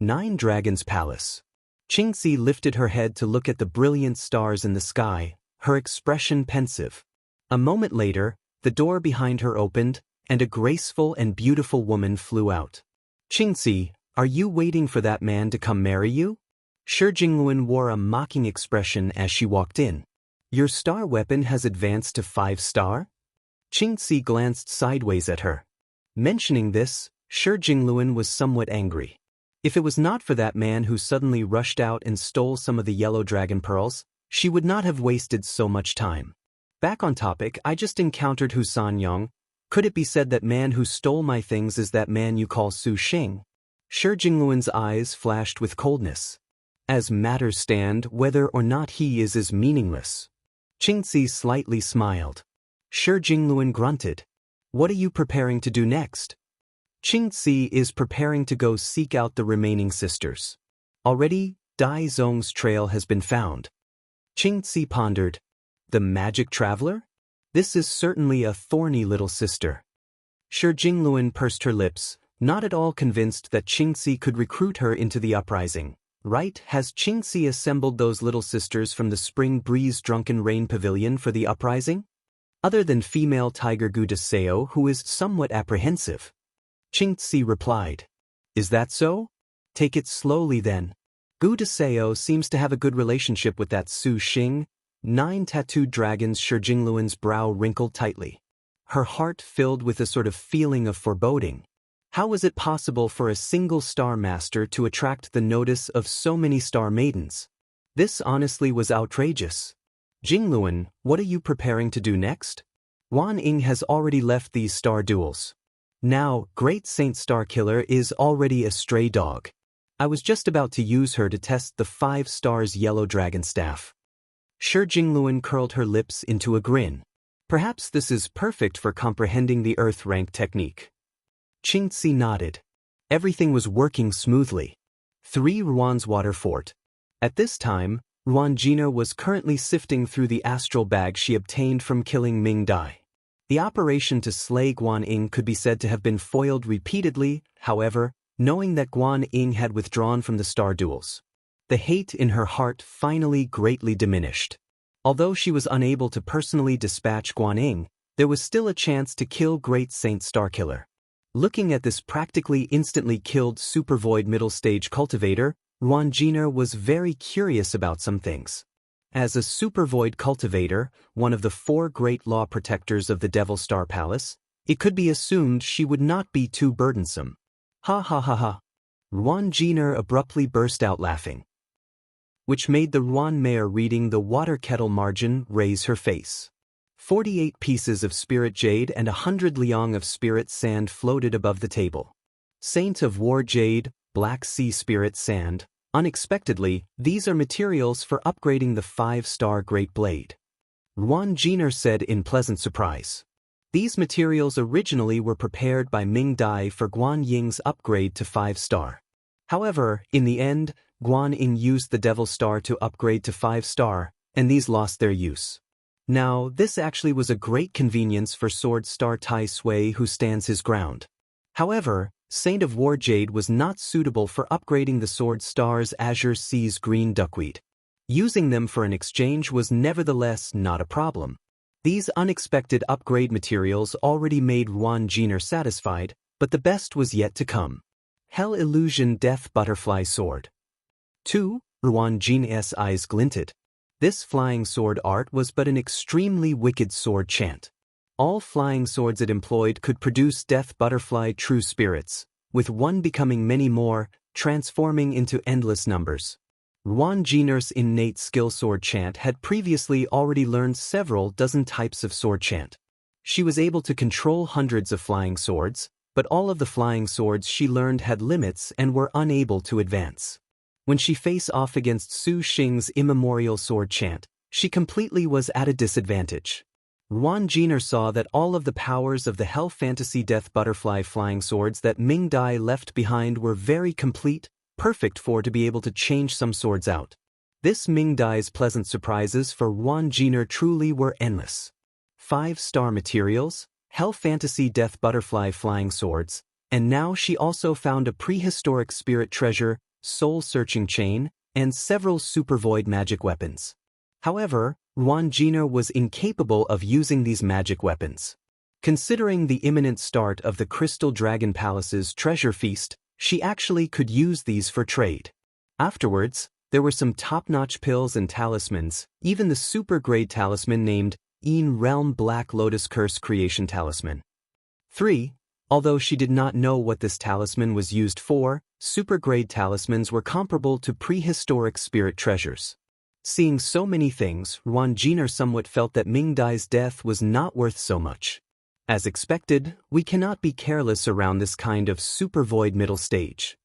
9 Dragons Palace. Qingxi lifted her head to look at the brilliant stars in the sky, her expression pensive. A moment later, the door behind her opened, and a graceful and beautiful woman flew out. Qingxi, are you waiting for that man to come marry you? Shi Jingluan wore a mocking expression as she walked in. Your star weapon has advanced to 5-star? Qingxi glanced sideways at her. Mentioning this, Shi Jingluan was somewhat angry. If it was not for that man who suddenly rushed out and stole some of the yellow dragon pearls, she would not have wasted so much time. Back on topic, I just encountered Hu Sanyong. Could it be said that man who stole my things is that man you call Su Xing? Shi Jingluan's eyes flashed with coldness. As matters stand, whether or not he is meaningless. Qingxi slightly smiled. Shi Jingluan grunted. What are you preparing to do next? Qingxi is preparing to go seek out the remaining sisters. Already, Dai Zong's trail has been found. Qingxi pondered. The magic traveler? This is certainly a thorny little sister. Shi Jingluan pursed her lips, not at all convinced that Qingxi could recruit her into the uprising. Right, has Qingxi assembled those little sisters from the Spring Breeze Drunken Rain Pavilion for the uprising? Other than female tiger Gu Deseo, who is somewhat apprehensive. Qingxi replied. Is that so? Take it slowly then. Gu Deseo seems to have a good relationship with that Su Xing. 9 tattooed dragons. Shi Jingluan's brow wrinkled tightly. Her heart filled with a sort of feeling of foreboding. How was it possible for a single star master to attract the notice of so many star maidens? This honestly was outrageous. Jingluan, what are you preparing to do next? Guan Ying has already left these star duels. Now, Great Saint Starkiller is already a stray dog. I was just about to use her to test the 5 stars yellow dragon staff. Shi Jingluan curled her lips into a grin. Perhaps this is perfect for comprehending the earth rank technique. Qingxi nodded. Everything was working smoothly. 3 Ruan's Water Fort. At this time, Ruan Jina was currently sifting through the astral bag she obtained from killing Ming Dai. The operation to slay Guan Ying could be said to have been foiled repeatedly, however, knowing that Guan Ying had withdrawn from the star duels. The hate in her heart finally greatly diminished. Although she was unable to personally dispatch Guan Ying, there was still a chance to kill Great Saint Starkiller. Looking at this practically instantly killed Super Void middle stage cultivator, Ruan Jina was very curious about some things. As a Super Void cultivator, one of the 4 great law protectors of the Devil Star Palace, it could be assumed she would not be too burdensome. Ha ha ha ha. Ruan Jina abruptly burst out laughing, which made the Ruan Mare reading the water kettle margin raise her face. 48 pieces of spirit jade and 100 liang of spirit sand floated above the table. Saint of War Jade, Black Sea Spirit Sand. Unexpectedly, these are materials for upgrading the 5-star Great Blade. Ruan Jina said in pleasant surprise. These materials originally were prepared by Ming Dai for Guan Ying's upgrade to 5-star. However, in the end, Guan Ying used the Devil Star to upgrade to 5-star, and these lost their use. Now, this actually was a great convenience for Sword Star Tai Sui, who stands his ground. However, Saint of War Jade was not suitable for upgrading the Sword Star's Azure Sea's green duckweed. Using them for an exchange was nevertheless not a problem. These unexpected upgrade materials already made Ruan Jina satisfied, but the best was yet to come. Hell Illusion Death Butterfly Sword. 2. Ruan Jina's eyes glinted. This flying sword art was but an extremely wicked sword chant. All flying swords it employed could produce death butterfly true spirits, with one becoming many more, transforming into endless numbers. Ruan Jina's innate skill sword chant had previously already learned several dozen types of sword chant. She was able to control hundreds of flying swords, but all of the flying swords she learned had limits and were unable to advance. When she faced off against Su Xing's immemorial sword chant, she completely was at a disadvantage. Ruan Jina saw that all of the powers of the Hell Fantasy Death Butterfly flying swords that Ming Dai left behind were very complete, perfect for to be able to change some swords out. This Ming Dai's pleasant surprises for Ruan Jina truly were endless. 5-star materials, Hell Fantasy Death Butterfly flying swords, and now she also found a prehistoric spirit treasure, soul-searching chain, and several super-void magic weapons. However, Wangina was incapable of using these magic weapons. Considering the imminent start of the Crystal Dragon Palace's treasure feast, she actually could use these for trade. Afterwards, there were some top-notch pills and talismans, even the super-grade talisman named Een Realm Black Lotus Curse Creation Talisman. 3. Although she did not know what this talisman was used for, super-grade talismans were comparable to prehistoric spirit treasures. Seeing so many things, Wangina somewhat felt that Ming Dai's death was not worth so much. As expected, we cannot be careless around this kind of super-void middle stage.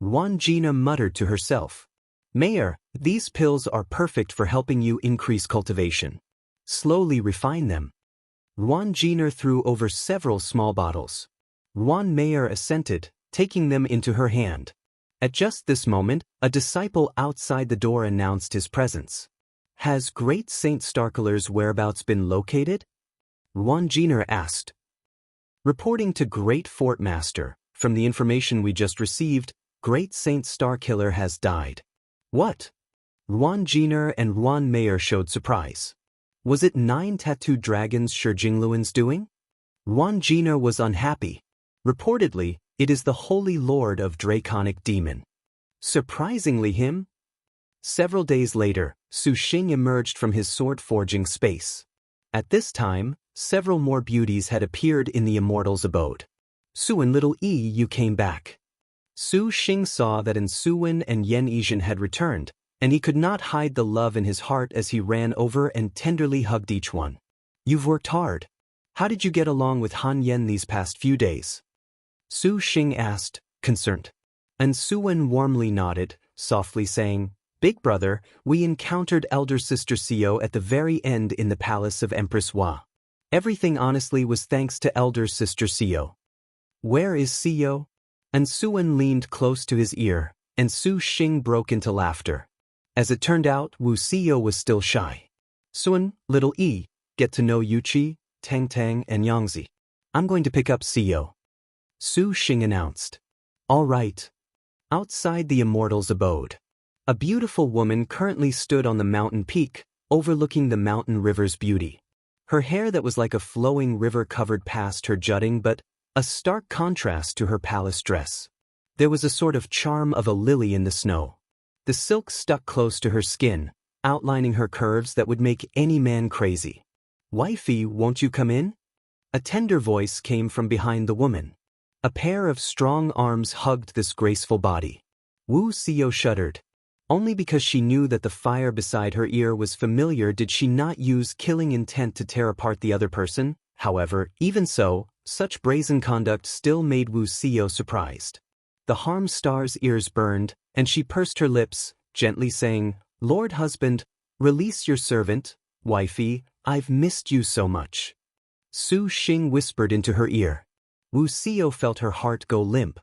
Wangina muttered to herself. Mayor, these pills are perfect for helping you increase cultivation. Slowly refine them. Wangina threw over several small bottles. Wan Mayor assented, taking them into her hand. At just this moment, a disciple outside the door announced his presence. Has Great Saint Starkiller's whereabouts been located? Wangina asked. Reporting to Great Fort Master, from the information we just received, Great Saint Starkiller has died. What? Wangina and Wan Mayor showed surprise. Was it 9 tattooed dragons Shi Jingluan's doing? Wangina was unhappy. Reportedly, it is the Holy Lord of Draconic Demon. Surprisingly him? Several days later, Su Xing emerged from his sword-forging space. At this time, several more beauties had appeared in the Immortal's abode. Suwen little E, you came back. Su Xing saw that Suwen and Yen Yizhen had returned, and he could not hide the love in his heart as he ran over and tenderly hugged each one. You've worked hard. How did you get along with Han Yen these past few days? Su Xing asked, concerned. And Suwen warmly nodded, softly saying, Big brother, we encountered Elder Sister Xiao at the very end in the palace of Empress Hua. Everything honestly was thanks to Elder Sister Xiao. Where is Xiao? And Suwen leaned close to his ear, and Su Xing broke into laughter. As it turned out, Wu Xiao was still shy. Suwen, little E, get to know Yuqi, Tang Tang, and Yangzi. I'm going to pick up Xiao. Su Xing announced. All right. Outside the Immortal's abode, a beautiful woman currently stood on the mountain peak, overlooking the mountain river's beauty. Her hair that was like a flowing river covered past her jutting but a stark contrast to her palace dress. There was a sort of charm of a lily in the snow. The silk stuck close to her skin, outlining her curves that would make any man crazy. Wifey, won't you come in? A tender voice came from behind the woman. A pair of strong arms hugged this graceful body. Wu Xiao shuddered. Only because she knew that the fire beside her ear was familiar did she not use killing intent to tear apart the other person. However, even so, such brazen conduct still made Wu Xiao surprised. The harm star's ears burned, and she pursed her lips, gently saying, Lord husband, release your servant, wifey, I've missed you so much. Su Xing whispered into her ear. Wu Xiao felt her heart go limp.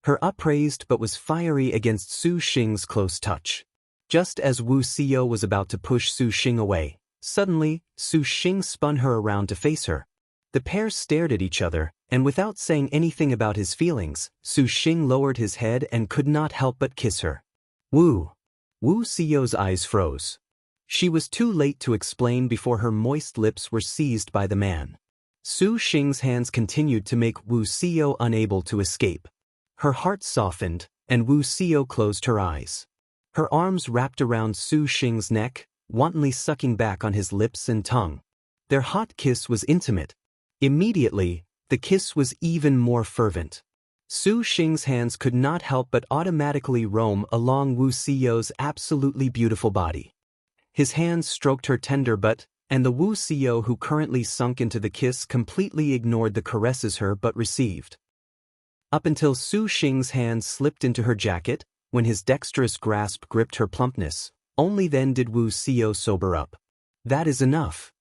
Her upraised but was fiery against Su Xing's close touch. Just as Wu Xiao was about to push Su Xing away, suddenly, Su Xing spun her around to face her. The pair stared at each other, and without saying anything about his feelings, Su Xing lowered his head and could not help but kiss her. Wu Xiao's eyes froze. She was too late to explain before her moist lips were seized by the man. Su Xing's hands continued to make Wu Xiao unable to escape. Her heart softened, and Wu Xiao closed her eyes. Her arms wrapped around Su Xing's neck, wantonly sucking back on his lips and tongue. Their hot kiss was intimate. Immediately, the kiss was even more fervent. Su Xing's hands could not help but automatically roam along Wu Xiao's absolutely beautiful body. His hands stroked her tender butt, and the Wu Xiao who currently sunk into the kiss completely ignored the caresses her butt received. Up until Su Xing's hands slipped into her jacket, when his dexterous grasp gripped her plumpness, only then did Wu Xiao sober up. That is enough.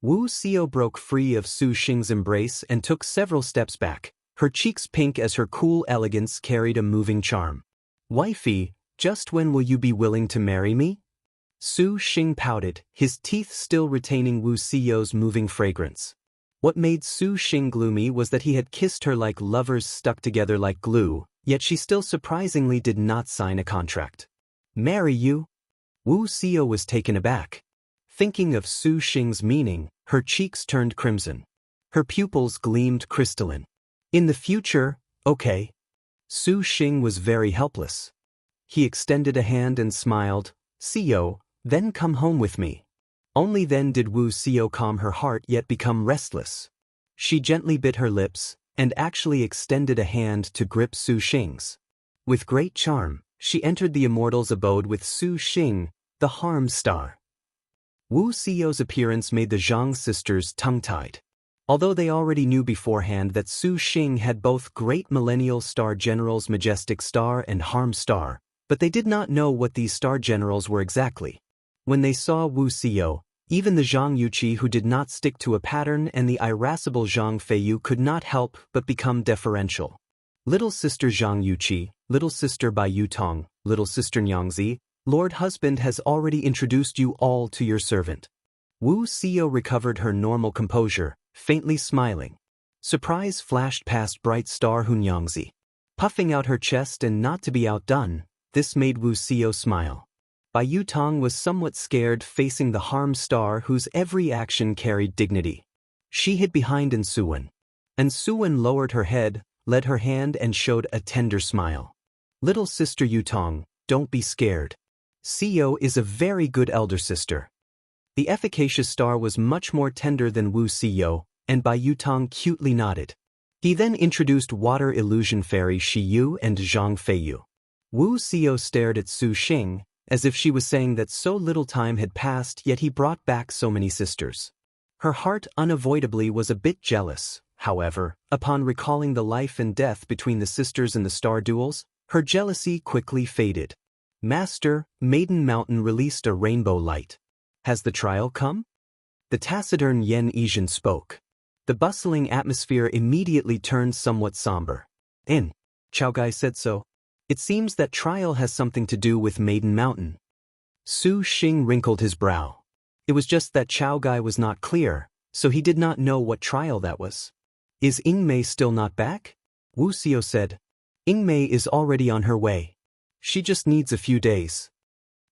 Wu Xiao broke free of Su Xing's embrace and took several steps back, her cheeks pink as her cool elegance carried a moving charm. Wifey, just when will you be willing to marry me? Su Xing pouted, his teeth still retaining Wu Xiao's moving fragrance. What made Su Xing gloomy was that he had kissed her like lovers stuck together like glue, Yet she still surprisingly did not sign a contract. Marry you? Wu Xiao was taken aback. Thinking of Su Xing's meaning, her cheeks turned crimson. Her pupils gleamed crystalline. In the future, okay. Su Xing was very helpless. He extended a hand and smiled, Xiao, then come home with me. Only then did Wu Xiao calm her heart yet become restless. She gently bit her lips, and actually extended a hand to grip Su Xing's. With great charm, she entered the immortal's abode with Su Xing, the harm star. Wu Xiao's appearance made the Zhang sisters tongue-tied. Although they already knew beforehand that Su Xing had both Great Millennial Star Generals Majestic Star and Harm Star, but they did not know what these star generals were exactly. When they saw Wu Xiao, even the Zhang Yuqi who did not stick to a pattern and the irascible Zhang Feiyu could not help but become deferential. Little sister Zhang Yuqi, little sister Bai Yutong, little sister Nyangzi, Lord Husband has already introduced you all to your servant. Wu Xiao recovered her normal composure, faintly smiling. Surprise flashed past bright star Hunyangzi. Puffing out her chest and not to be outdone, this made Wu Xiao smile. Bai Yutong was somewhat scared facing the harm star whose every action carried dignity. She hid behind Suwen. And Suwen lowered her head, led her hand and showed a tender smile. Little sister Yutong, don't be scared. Xiao is a very good elder sister. The efficacious star was much more tender than Wu Xiao, and Bai Yutong cutely nodded. He then introduced water illusion fairy Shi Yu and Zhang Feiyu. Wu Xiao stared at Su Xing, as if she was saying that so little time had passed yet he brought back so many sisters. Her heart unavoidably was a bit jealous, however, upon recalling the life and death between the sisters in the star duels, her jealousy quickly faded. Master, Maiden Mountain released a rainbow light. Has the trial come? The taciturn Yen Yizhen spoke. The bustling atmosphere immediately turned somewhat somber. Chao Gai said so. It seems that trial has something to do with Maiden Mountain. Su Xing wrinkled his brow. It was just that Chao Gai was not clear, so he did not know what trial that was. Is Yingmei still not back? Wu Xiao said. Yingmei is already on her way. She just needs a few days.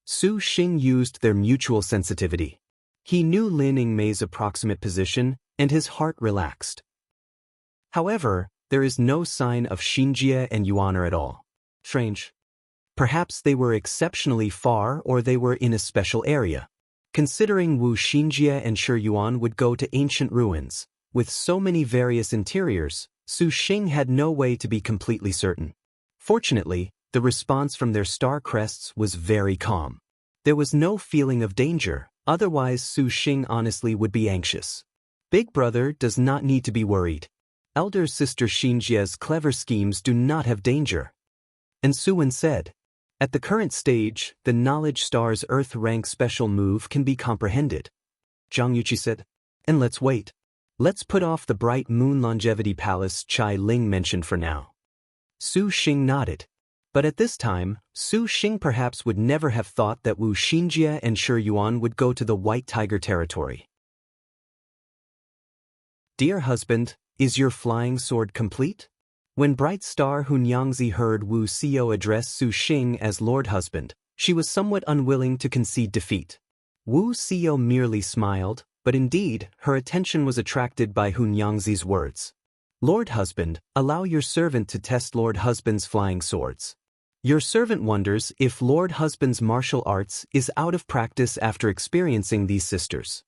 Su Xing used their mutual sensitivity. He knew Lin Yingmei's approximate position, and his heart relaxed. However, there is no sign of Xinjie and Yuaner at all. Strange. Perhaps they were exceptionally far or they were in a special area. Considering Wu Xinjie and Shi Yuan would go to ancient ruins, with so many various interiors, Su Xing had no way to be completely certain. Fortunately, the response from their star crests was very calm. There was no feeling of danger, otherwise Su Xing honestly would be anxious. Big brother does not need to be worried. Elder sister Xinjie's clever schemes do not have danger. And Suwen said, at the current stage, the Knowledge Star's Earth rank special move can be comprehended. Zhang Yuqi said, and let's wait. Let's put off the Bright Moon Longevity Palace Chai Ling mentioned for now. Su Xing nodded. But at this time, Su Xing perhaps would never have thought that Wu Xinjie and Shi Yuan would go to the White Tiger territory. Dear husband, is your flying sword complete? When Bright Star Hunyangzi heard Wu Xiao address Su Xing as Lord Husband, she was somewhat unwilling to concede defeat. Wu Xiao merely smiled, but indeed, her attention was attracted by Hunyangzi's words. Lord Husband, allow your servant to test Lord Husband's flying swords. Your servant wonders if Lord Husband's martial arts is out of practice after experiencing these sisters.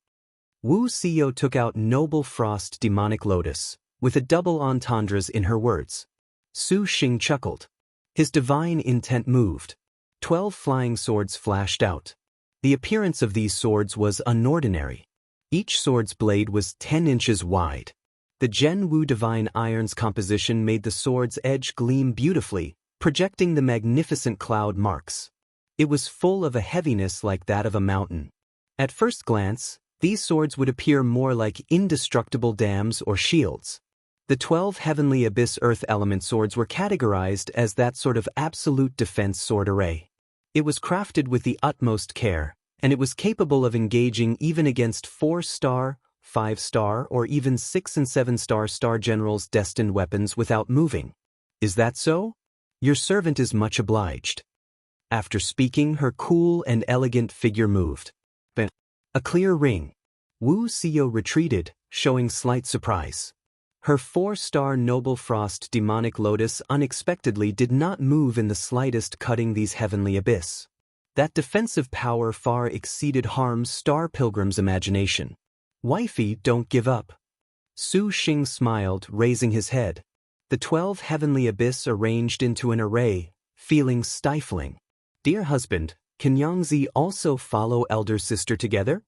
Wu Xiao took out Noble Frost Demonic Lotus, with a double entendres in her words. Su Xing chuckled. His divine intent moved. 12 flying swords flashed out. The appearance of these swords was unordinary. Each sword's blade was 10 inches wide. The Zhen Wu Divine Iron's composition made the sword's edge gleam beautifully, projecting the magnificent cloud marks. It was full of a heaviness like that of a mountain. At first glance, these swords would appear more like indestructible dams or shields. The 12 Heavenly Abyss Earth Element swords were categorized as that sort of absolute defense sword array. It was crafted with the utmost care, and it was capable of engaging even against 4-star, 5-star, or even 6 and 7-star star generals' destined weapons without moving. Is that so? Your servant is much obliged. After speaking, her cool and elegant figure moved. A clear ring. Wu Xiao retreated, showing slight surprise. Her 4-star noble frost demonic lotus unexpectedly did not move in the slightest, cutting these heavenly abyss. That defensive power far exceeded Harm's star pilgrim's imagination. Wifey, don't give up. Su Xing smiled, raising his head. The 12 heavenly abyss arranged into an array, feeling stifling. Dear husband, can Yangzi also follow elder sister together?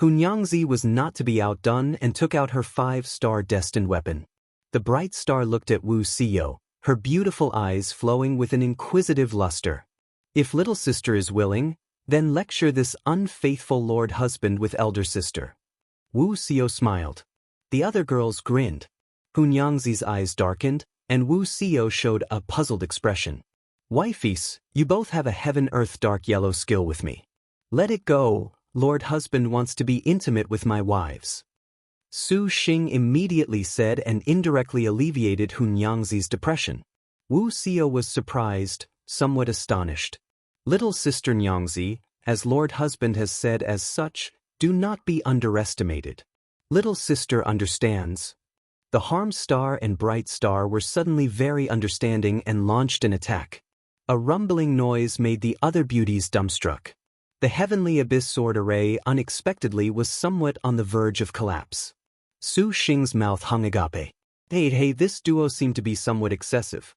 Hunyangzi was not to be outdone and took out her 5-star destined weapon. The bright star looked at Wu Xiao, her beautiful eyes flowing with an inquisitive luster. If little sister is willing, then lecture this unfaithful lord husband with elder sister. Wu Xiao smiled. The other girls grinned. Hunyangzi's eyes darkened, and Wu Xiao showed a puzzled expression. Wifeys, you both have a heaven-earth dark yellow skill with me. Let it go, Lord husband wants to be intimate with my wives. Su Xing immediately said and indirectly alleviated Hunyangzi's depression. Wu Xiao was surprised, somewhat astonished. Little sister Nyangzi, as Lord husband has said as such, do not be underestimated. Little sister understands. The Harm Star and Bright Star were suddenly very understanding and launched an attack. A rumbling noise made the other beauties dumbstruck. The heavenly abyss sword array unexpectedly was somewhat on the verge of collapse. Su Xing's mouth hung agape. Hey, this duo seemed to be somewhat excessive.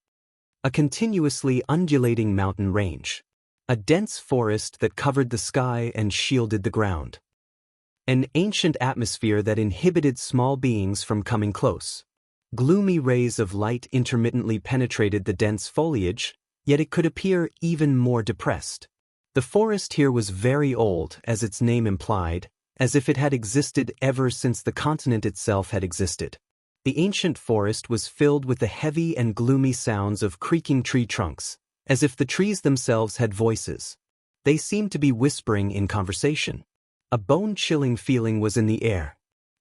A continuously undulating mountain range. A dense forest that covered the sky and shielded the ground. An ancient atmosphere that inhibited small beings from coming close. Gloomy rays of light intermittently penetrated the dense foliage, yet it could appear even more depressed. The forest here was very old, as its name implied, as if it had existed ever since the continent itself had existed. The ancient forest was filled with the heavy and gloomy sounds of creaking tree trunks, as if the trees themselves had voices. They seemed to be whispering in conversation. A bone-chilling feeling was in the air.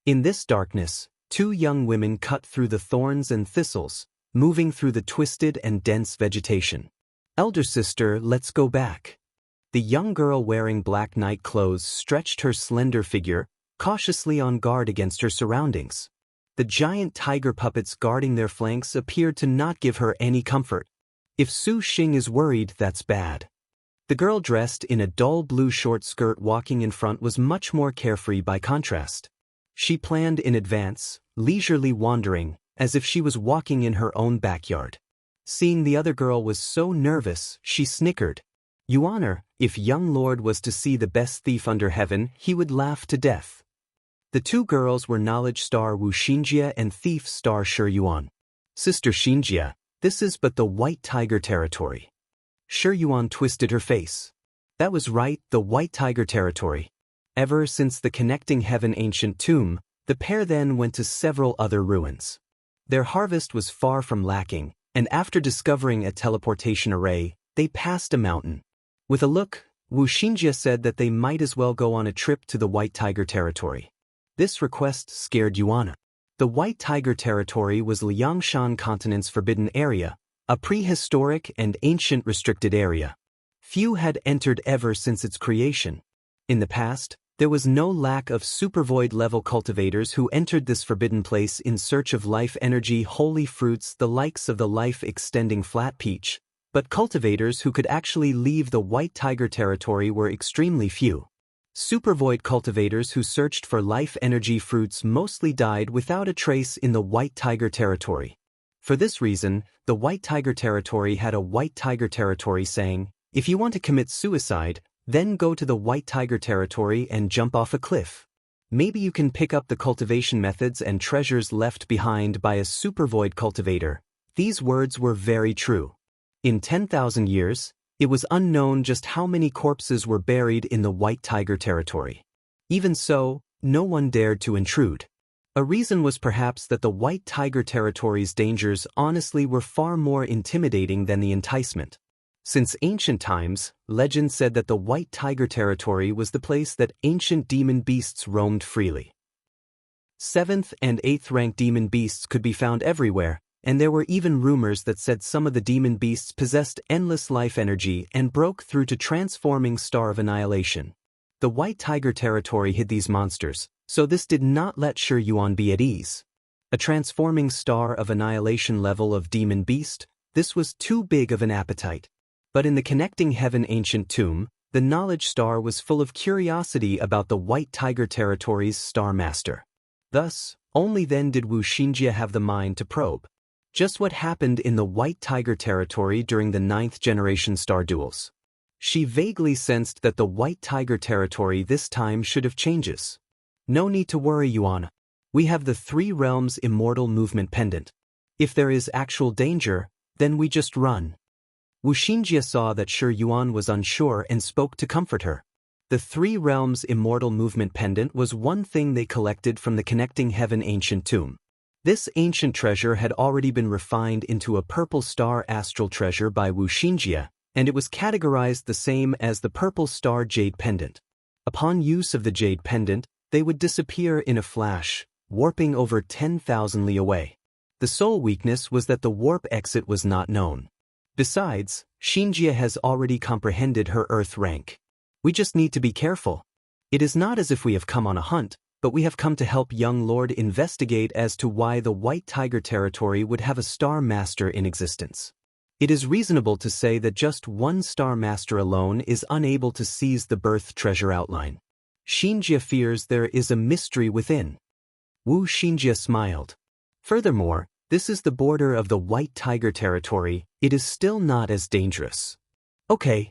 In this darkness, 2 young women cut through the thorns and thistles, moving through the twisted and dense vegetation. Elder sister, let's go back. The young girl wearing black night clothes stretched her slender figure, cautiously on guard against her surroundings. The giant tiger puppets guarding their flanks appeared to not give her any comfort. If Su Xing is worried, that's bad. The girl dressed in a dull blue short skirt walking in front was much more carefree by contrast. She planned in advance, leisurely wandering, as if she was walking in her own backyard. Seeing the other girl was so nervous, she snickered. Yuan, if young lord was to see the best thief under heaven, he would laugh to death. The 2 girls were knowledge star Wu Xinjia and thief star Shi Yuan. Sister Xinjia, this is but the White Tiger territory. Shi Yuan twisted her face. That was right, the White Tiger territory. Ever since the connecting heaven ancient tomb, the pair then went to several other ruins. Their harvest was far from lacking, and after discovering a teleportation array, they passed a mountain. With a look, Wu Xinjia said that they might as well go on a trip to the White Tiger territory. This request scared Yuan. The White Tiger territory was Liangshan continent's forbidden area, a prehistoric and ancient restricted area. Few had entered ever since its creation. In the past, there was no lack of supervoid-level cultivators who entered this forbidden place in search of life energy holy fruits the likes of the life-extending flat peach, but cultivators who could actually leave the White Tiger territory were extremely few. Supervoid cultivators who searched for life energy fruits mostly died without a trace in the White Tiger territory. For this reason, the White Tiger territory had a White Tiger territory saying, if you want to commit suicide, then go to the White Tiger territory and jump off a cliff. Maybe you can pick up the cultivation methods and treasures left behind by a supervoid cultivator. These words were very true. In 10,000 years, it was unknown just how many corpses were buried in the White Tiger territory. Even so, no one dared to intrude. A reason was perhaps that the White Tiger territory's dangers honestly were far more intimidating than the enticement. Since ancient times, legend said that the White Tiger territory was the place that ancient demon beasts roamed freely. 7th and 8th rank demon beasts could be found everywhere, and there were even rumors that said some of the demon beasts possessed endless life energy and broke through to transforming Star of Annihilation. The White Tiger territory hid these monsters, so this did not let Shi Yuan be at ease. A transforming Star of Annihilation level of demon beast, this was too big of an appetite. But in the connecting heaven ancient tomb, the knowledge star was full of curiosity about the White Tiger territory's star master. Thus, only then did Wu Xinjie have the mind to probe just what happened in the White Tiger territory during the 9th generation star duels. She vaguely sensed that the White Tiger territory this time should have changes. No need to worry, Yuan. We have the 3 realms immortal movement pendant. If there is actual danger, then we just run. Wu Xinjie saw that Shi Yuan was unsure and spoke to comfort her. The 3 realms immortal movement pendant was one thing they collected from the connecting heaven ancient tomb. This ancient treasure had already been refined into a purple star astral treasure by Wu Xinjie, and it was categorized the same as the purple star jade pendant. Upon use of the jade pendant, they would disappear in a flash, warping over 10,000 li away. The sole weakness was that the warp exit was not known. Besides, Xinjie has already comprehended her Earth rank. We just need to be careful. It is not as if we have come on a hunt, but we have come to help young Lord investigate as to why the White Tiger territory would have a Star Master in existence. It is reasonable to say that just one Star Master alone is unable to seize the birth treasure outline. Xinjie fears there is a mystery within. Wu Xinjie smiled. Furthermore, this is the border of the White Tiger territory, it is still not as dangerous. Okay.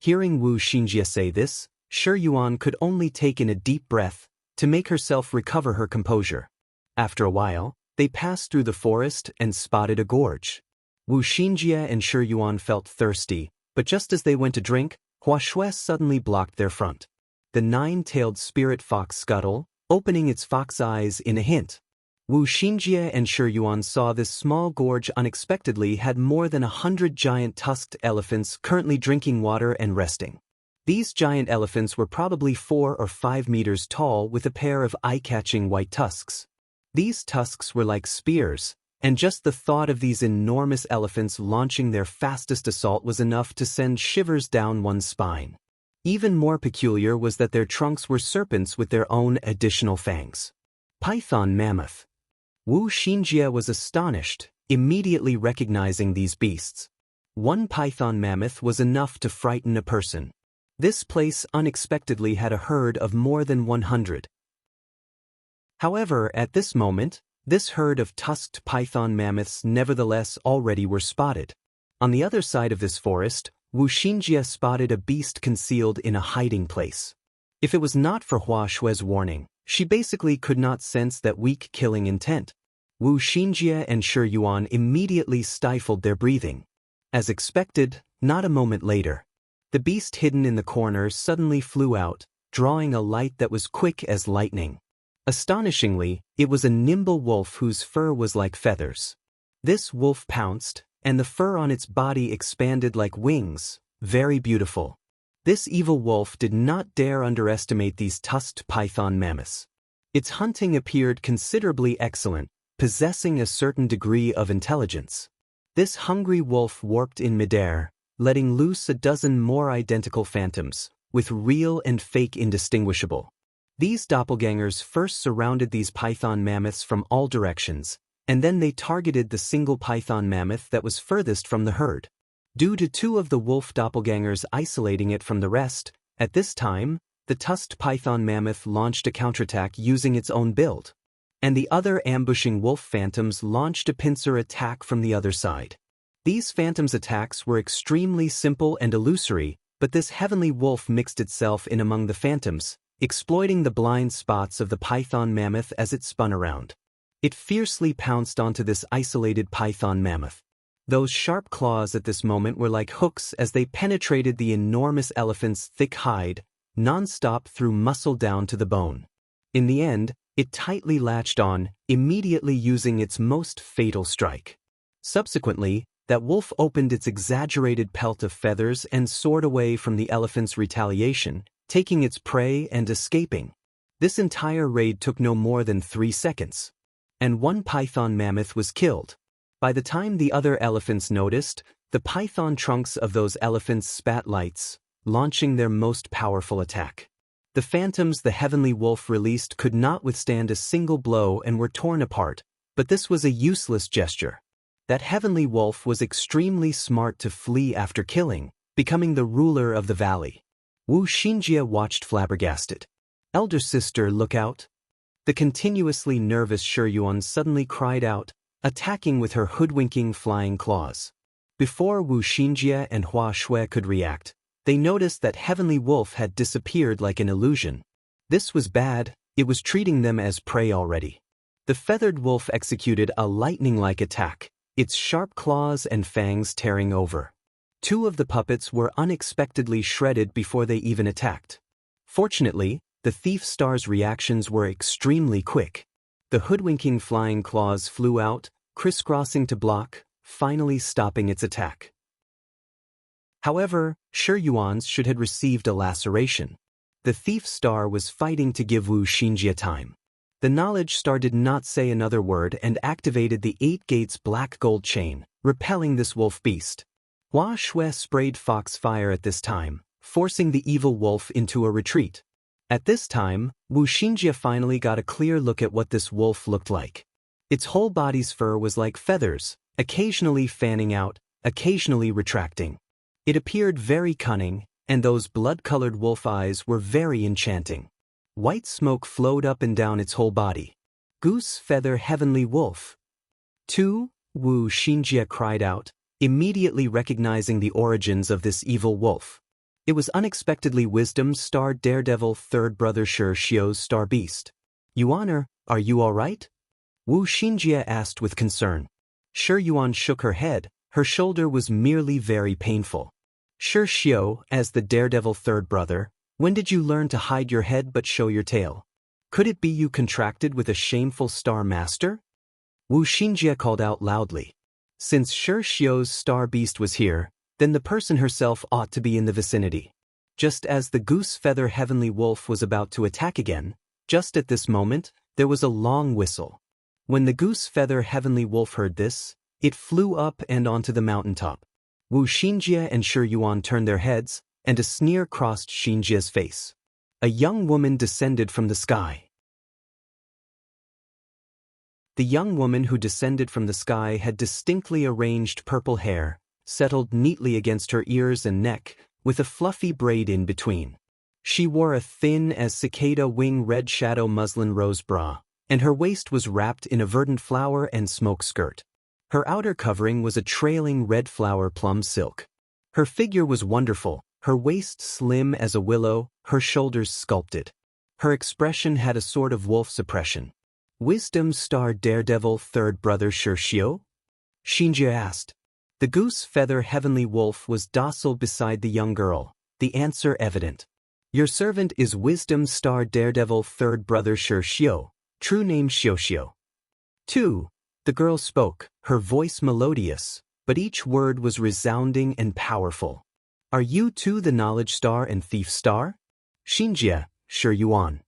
Hearing Wu Xinjie say this, Shi Yuan could only take in a deep breath to make herself recover her composure. After a while, they passed through the forest and spotted a gorge. Wu Xinjie and Shi Yuan felt thirsty, but just as they went to drink, Hua Shui suddenly blocked their front. The 9-tailed spirit fox scuttle, opening its fox eyes in a hint. Wu Xinjie and Shi Yuan saw this small gorge unexpectedly had more than 100 giant tusked elephants currently drinking water and resting. These giant elephants were probably 4 or 5 meters tall with a pair of eye-catching white tusks. These tusks were like spears, and just the thought of these enormous elephants launching their fastest assault was enough to send shivers down one's spine. Even more peculiar was that their trunks were serpents with their own additional fangs. Python mammoth. Wu Xinjie was astonished, immediately recognizing these beasts. One python mammoth was enough to frighten a person. This place unexpectedly had a herd of more than 100. However, at this moment, this herd of tusked python mammoths nevertheless already were spotted. On the other side of this forest, Wu Xinjie spotted a beast concealed in a hiding place. If it was not for Hua Shui's warning, she basically could not sense that weak killing intent. Wu Xinjie and Shi Yuan immediately stifled their breathing. As expected, not a moment later, the beast hidden in the corner suddenly flew out, drawing a light that was quick as lightning. Astonishingly, it was a nimble wolf whose fur was like feathers. This wolf pounced, and the fur on its body expanded like wings, very beautiful. This evil wolf did not dare underestimate these tusked python mammoths. Its hunting appeared considerably excellent, possessing a certain degree of intelligence. This hungry wolf warped in midair, letting loose a dozen more identical phantoms, with real and fake indistinguishable. These doppelgangers first surrounded these python mammoths from all directions, and then they targeted the single python mammoth that was furthest from the herd. Due to 2 of the wolf doppelgangers isolating it from the rest, at this time, the tusked python mammoth launched a counterattack using its own build, and the other ambushing wolf phantoms launched a pincer attack from the other side. These phantoms' attacks were extremely simple and illusory, but this heavenly wolf mixed itself in among the phantoms, exploiting the blind spots of the python mammoth as it spun around. It fiercely pounced onto this isolated python mammoth. Those sharp claws at this moment were like hooks as they penetrated the enormous elephant's thick hide, non-stop through muscle down to the bone. In the end, it tightly latched on, immediately using its most fatal strike. Subsequently, that wolf opened its exaggerated pelt of feathers and soared away from the elephant's retaliation, taking its prey and escaping. This entire raid took no more than 3 seconds. And one python mammoth was killed. By the time the other elephants noticed, the python trunks of those elephants spat lights, launching their most powerful attack. The phantoms the heavenly wolf released could not withstand a single blow and were torn apart, but this was a useless gesture. That heavenly wolf was extremely smart to flee after killing, becoming the ruler of the valley. Wu Xinjie watched flabbergasted. "Elder sister, look out!" The continuously nervous Shi Yuan suddenly cried out, attacking with her hoodwinking flying claws. Before Wu Xinjie and Hua Shui could react, they noticed that heavenly wolf had disappeared like an illusion. This was bad, it was treating them as prey already. The feathered wolf executed a lightning-like attack, its sharp claws and fangs tearing over. Two of the puppets were unexpectedly shredded before they even attacked. Fortunately, the thief star's reactions were extremely quick. The hoodwinking flying claws flew out, crisscrossing to block, finally stopping its attack. However, Shi Yuan's should have received a laceration. The thief star was fighting to give Wu Xinjie time. The knowledge star did not say another word and activated the 8 gates black gold chain, repelling this wolf beast. Hua Shui sprayed foxfire at this time, forcing the evil wolf into a retreat. At this time, Wu Xinjie finally got a clear look at what this wolf looked like. Its whole body's fur was like feathers, occasionally fanning out, occasionally retracting. It appeared very cunning, and those blood-colored wolf eyes were very enchanting. White smoke flowed up and down its whole body. "Goose feather heavenly wolf." "2" Wu Xinjie cried out, immediately recognizing the origins of this evil wolf. It was unexpectedly Wisdom Star Daredevil third brother Shi Xiu's star beast. "Yuaner, are you all right?" Wu Xinjie asked with concern. Shi Yuan shook her head, her shoulder was merely very painful. "Shi Xiu, as the Daredevil third brother, when did you learn to hide your head but show your tail? Could it be you contracted with a shameful star master?" Wu Xinjie called out loudly. Since Shi Xiu's star beast was here, then the person herself ought to be in the vicinity. Just as the goose feather heavenly wolf was about to attack again, just at this moment, there was a long whistle. When the goose feather heavenly wolf heard this, it flew up and onto the mountaintop. Wu Xinjie and Shi Yuan turned their heads, and a sneer crossed Xinjie's face. A young woman descended from the sky. The young woman who descended from the sky had distinctly arranged purple hair, settled neatly against her ears and neck, with a fluffy braid in between. She wore a thin as cicada wing red shadow muslin rose bra, and her waist was wrapped in a verdant flower and smoke skirt. Her outer covering was a trailing red flower plum silk. Her figure was wonderful, her waist slim as a willow, her shoulders sculpted. Her expression had a sort of wolf suppression. "Wisdom Star Daredevil third brother Shi Xiu?" Xinjie asked. The goose feather heavenly wolf was docile beside the young girl, the answer evident. "Your servant is Wisdom Star Daredevil third brother Shi Xiu, true name Xiu Xiu." 2. The girl spoke, her voice melodious, but each word was resounding and powerful. "Are you too the knowledge star and thief star?" "Xinjie, Shi Yuan."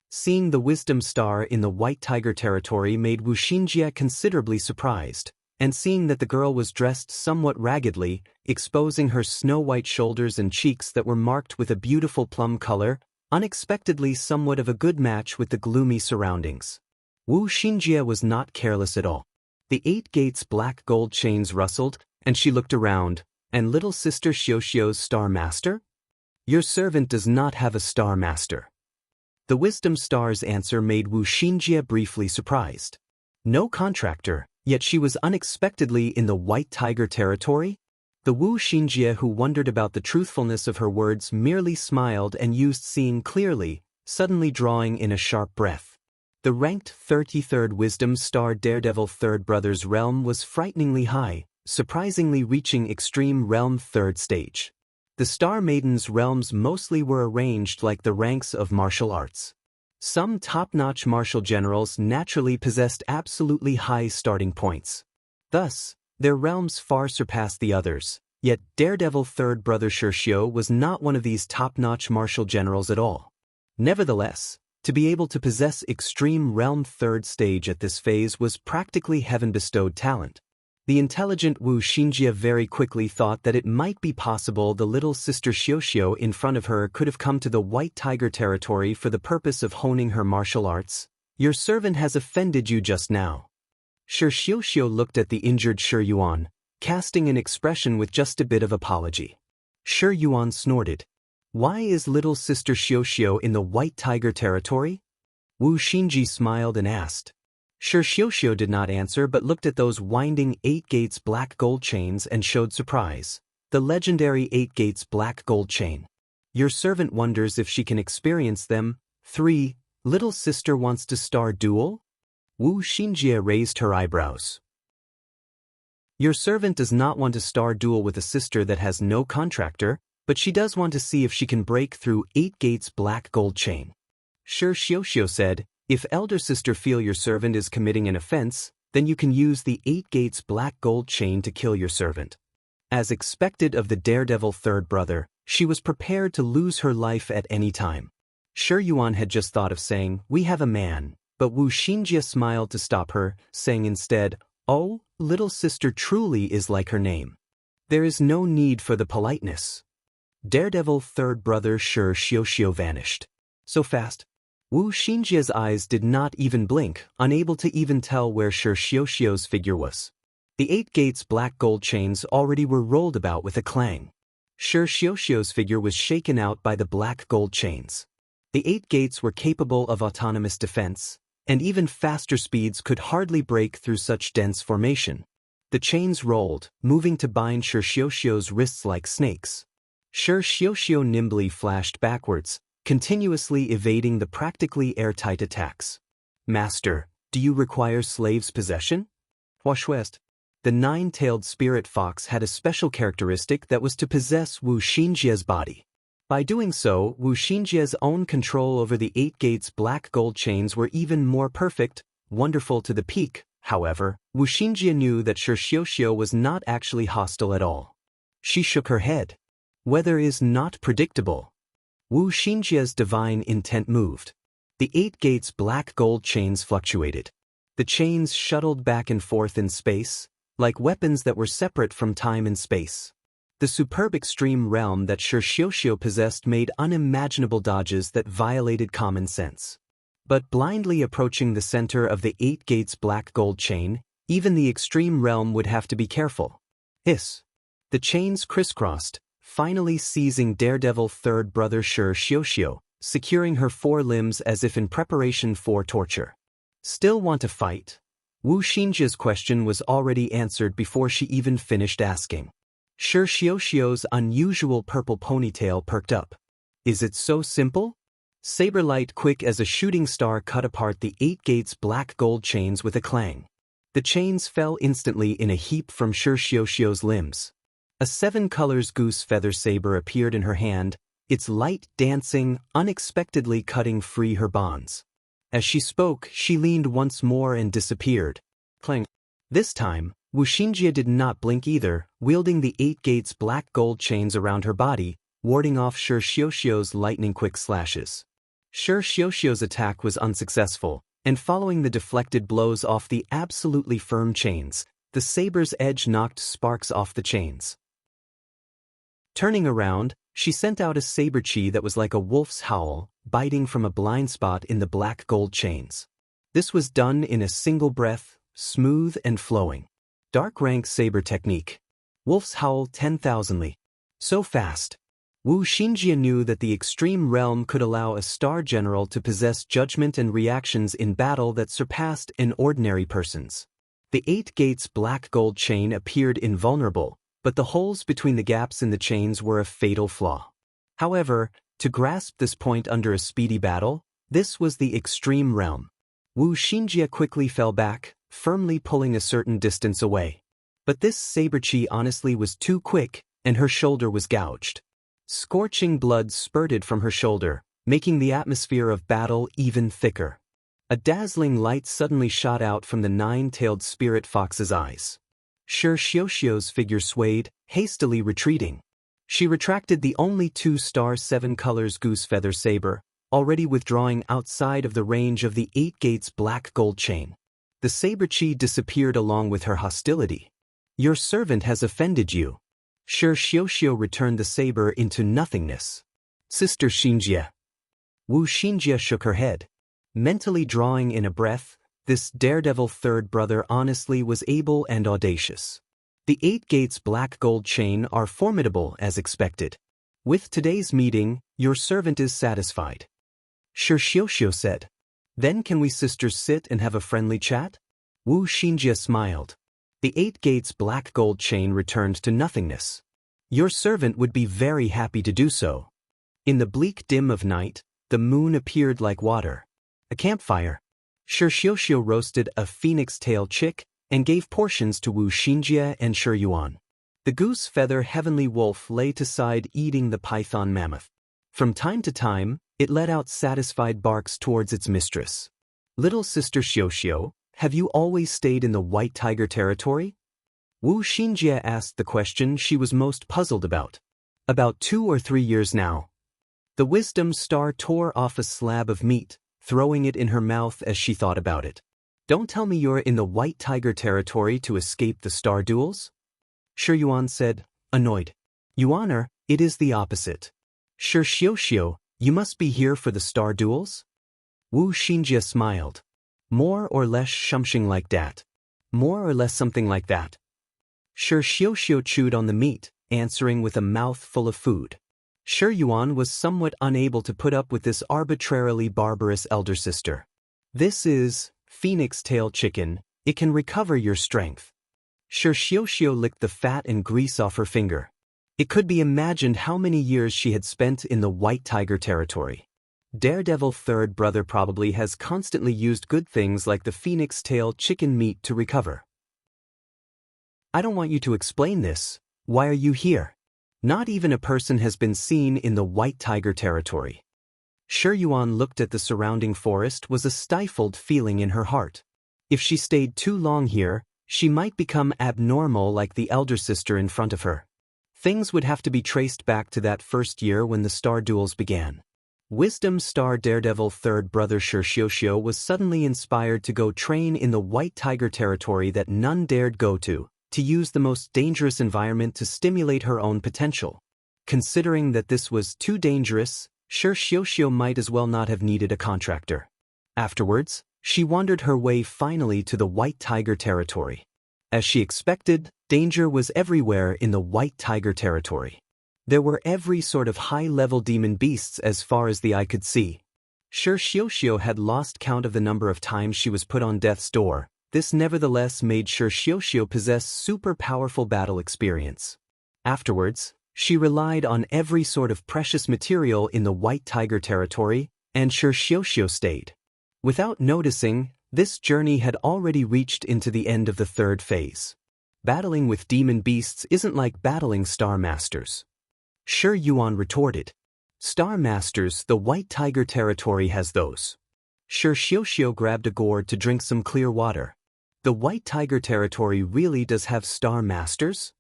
Seeing the wisdom star in the white tiger territory made Wu Xinjie considerably surprised, and seeing that the girl was dressed somewhat raggedly, exposing her snow-white shoulders and cheeks that were marked with a beautiful plum color, unexpectedly somewhat of a good match with the gloomy surroundings. Wu Xinjie was not careless at all. The 8 gates black gold chains rustled, and she looked around. "And little sister Xiu Xiu's star master?" "Your servant does not have a star master." The wisdom star's answer made Wu Xinjie briefly surprised. No contractor, yet she was unexpectedly in the white tiger territory? The Wu Xinjie who wondered about the truthfulness of her words merely smiled and used seeing clearly, suddenly drawing in a sharp breath. The ranked 33rd Wisdom Star Daredevil third brother's realm was frighteningly high, surprisingly reaching extreme realm 3rd stage. The Star Maidens' realms mostly were arranged like the ranks of martial arts. Some top-notch martial generals naturally possessed absolutely high starting points. Thus, their realms far surpassed the others, yet Daredevil third brother Shi Xiu was not one of these top-notch martial generals at all. Nevertheless, to be able to possess extreme realm 3rd stage at this phase was practically heaven-bestowed talent. The intelligent Wu Xinjie very quickly thought that it might be possible the little sister Xiuxiu in front of her could have come to the White Tiger territory for the purpose of honing her martial arts. Your servant has offended you just now. Shi Xiuxiu looked at the injured Shi Yuan, casting an expression with just a bit of apology. Shi Yuan snorted. Why is little sister Xiuxiu in the White Tiger territory? Wu Xinjie smiled and asked. Shi Xiuxiu did not answer but looked at those winding 8 gates black gold chains and showed surprise. The legendary 8 gates black gold chain. Your servant wonders if she can experience them. 3. Little sister wants to star duel? Wu Xinjie raised her eyebrows. Your servant does not want to star duel with a sister that has no contractor, but she does want to see if she can break through 8 gates black gold chain. Shi Xiuxiu said, if elder sister feel your servant is committing an offense, then you can use the 8 gates black gold chain to kill your servant. As expected of the daredevil third brother, she was prepared to lose her life at any time. Shi Yuan had just thought of saying, we have a man, but Wu Xinjie smiled to stop her, saying instead, oh, little sister truly is like her name. There is no need for the politeness. Daredevil third brother Shi Xiuxiu vanished. So fast. Wu Xinjie's eyes did not even blink, unable to even tell where Shi Xiuxiu's figure was. The 8 gates black gold chains already were rolled about with a clang. Shi Xiuxiu's figure was shaken out by the black gold chains. The 8 gates were capable of autonomous defense, and even faster speeds could hardly break through such dense formation. The chains rolled, moving to bind Shi Xiuxiu's wrists like snakes. Shi Xiuxiu nimbly flashed backwards, continuously evading the practically airtight attacks. Master, do you require slave's possession? Huashwest. The 9-tailed spirit fox had a special characteristic that was to possess Wu Xinjie's body. By doing so, Wu Xinjie's own control over the 8 gates black gold chains were even more perfect, wonderful to the peak. However, Wu Xinjie knew that Shi Xiuxiu was not actually hostile at all. She shook her head. Weather is not predictable. Wu Xinjie's divine intent moved. The 8 gates black gold chains fluctuated. The chains shuttled back and forth in space, like weapons that were separate from time and space. The superb extreme realm that Shi Xiuxiu possessed made unimaginable dodges that violated common sense. But blindly approaching the center of the 8 gates black gold chain, even the extreme realm would have to be careful. Hiss. The chains crisscrossed, finally seizing daredevil third brother Shi Xiuxiu, securing her 4 limbs as if in preparation for torture. Still want to fight? Wu Xinjie's question was already answered before she even finished asking. Shi Xiuxiu's unusual purple ponytail perked up. Is it so simple? Saber light quick as a shooting star cut apart the 8 gates black gold chains with a clang. The chains fell instantly in a heap from Shi Xiuxiu's limbs. A 7 colors goose feather saber appeared in her hand, its light dancing, unexpectedly cutting free her bonds. As she spoke, she leaned once more and disappeared. Clang. This time, Wu Xinjie did not blink either, wielding the 8 gates black gold chains around her body, warding off Shi Xiuxiu's lightning-quick slashes. Shi Xiuxiu's attack was unsuccessful, and following the deflected blows off the absolutely firm chains, the saber's edge knocked sparks off the chains. Turning around, she sent out a saber chi that was like a wolf's howl, biting from a blind spot in the black gold chains. This was done in a single breath, smooth and flowing. Dark rank saber technique. Wolf's howl 10,000ly. So fast. Wu Xinjie knew that the extreme realm could allow a star general to possess judgment and reactions in battle that surpassed an ordinary person's. The 8 gates black gold chain appeared invulnerable, but the holes between the gaps in the chains were a fatal flaw. However, to grasp this point under a speedy battle, this was the extreme realm. Wu Xinjie quickly fell back, firmly pulling a certain distance away. But this saber chi honestly was too quick, and her shoulder was gouged. Scorching blood spurted from her shoulder, making the atmosphere of battle even thicker. A dazzling light suddenly shot out from the 9-tailed spirit fox's eyes. Shi Xiuxiu's figure swayed, hastily retreating. She retracted the only 2-star 7 colors goose feather saber, already withdrawing outside of the range of the 8 gates black gold chain. The saber chi disappeared along with her hostility. Your servant has offended you. Shi Xiuxiu returned the saber into nothingness. Sister Xinjie. Wu Xinjie shook her head. Mentally drawing in a breath, this daredevil third brother honestly was able and audacious. The 8 gates black gold chain are formidable as expected. With today's meeting, your servant is satisfied. Shi Xiuxiu said. Then can we sisters sit and have a friendly chat? Wu Xinjie smiled. The 8 gates black gold chain returned to nothingness. Your servant would be very happy to do so. In the bleak dim of night, the moon appeared like water. A campfire. Shi Xiuxiu roasted a phoenix tail chick and gave portions to Wu Xinjie and Shi Yuan. The goose feather heavenly wolf lay to side eating the python mammoth. From time to time, it let out satisfied barks towards its mistress. Little sister Xiuxiu, have you always stayed in the White Tiger territory? Wu Xinjie asked the question she was most puzzled about. About 2 or 3 years now. The wisdom star tore off a slab of meat, throwing it in her mouth as she thought about it. Don't tell me you're in the White Tiger territory to escape the star duels? Shi Yuan said, annoyed. Yuaner, it is the opposite. Shi Xiuxiu, you must be here for the star duels? Wu Xinjie smiled. More or less something like that. More or less something like that. Shi Xiuxiu chewed on the meat, answering with a mouth full of food. Shi Yuan was somewhat unable to put up with this arbitrarily barbarous elder sister. This is phoenix tail chicken, it can recover your strength. Shi Xiuxiu licked the fat and grease off her finger. It could be imagined how many years she had spent in the White Tiger territory. Daredevil third brother probably has constantly used good things like the phoenix tail chicken meat to recover. I don't want you to explain this. Why are you here? Not even a person has been seen in the White Tiger territory. Shi Yuan looked at the surrounding forest with a stifled feeling in her heart. If she stayed too long here, she might become abnormal like the elder sister in front of her. Things would have to be traced back to that first year when the star duels began. Wisdom Star Daredevil third brother Shi Xiuxiu was suddenly inspired to go train in the White Tiger territory that none dared go to use the most dangerous environment to stimulate her own potential. Considering that this was too dangerous, Shi Xiuxiu might as well not have needed a contractor. Afterwards, she wandered her way finally to the White Tiger territory. As she expected, danger was everywhere in the White Tiger territory. There were every sort of high-level demon beasts as far as the eye could see. Shi Xiuxiu had lost count of the number of times she was put on death's door. This nevertheless made Shi Xiuxiu possess super powerful battle experience. Afterwards, she relied on every sort of precious material in the White Tiger territory, and Shi Xiuxiu stayed. Without noticing, this journey had already reached into the end of the 3rd phase. Battling with demon beasts isn't like battling Star Masters. Shi Yuan retorted. Star Masters, the White Tiger territory has those. Shi Xiuxiu grabbed a gourd to drink some clear water. The White Tiger territory really does have Star Masters?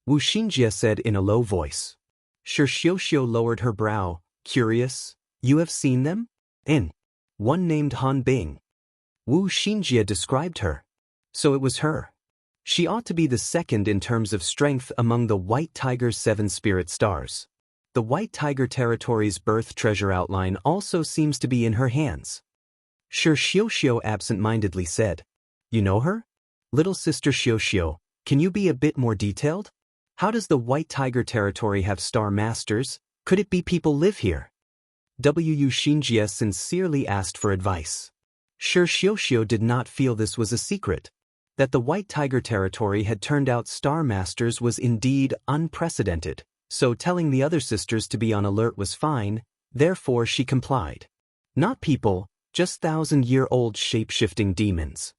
Wu Xinjie said in a low voice. Shi Xiuxiu lowered her brow, curious. You have seen them? One named Han Bing. Wu Xinjie described her. So it was her. She ought to be the second in terms of strength among the White Tiger's 7 spirit stars. The White Tiger territory's birth treasure outline also seems to be in her hands. Shi Xiuxiu absent-mindedly said. You know her? Little sister Xiuxiu, can you be a bit more detailed? How does the White Tiger territory have Star Masters? Could it be people live here? Wu Xinjie sincerely asked for advice. Shi Xiuxiu did not feel this was a secret. That the White Tiger territory had turned out Star Masters was indeed unprecedented, so telling the other sisters to be on alert was fine, therefore she complied. Not people, just 1,000-year-old shape-shifting demons.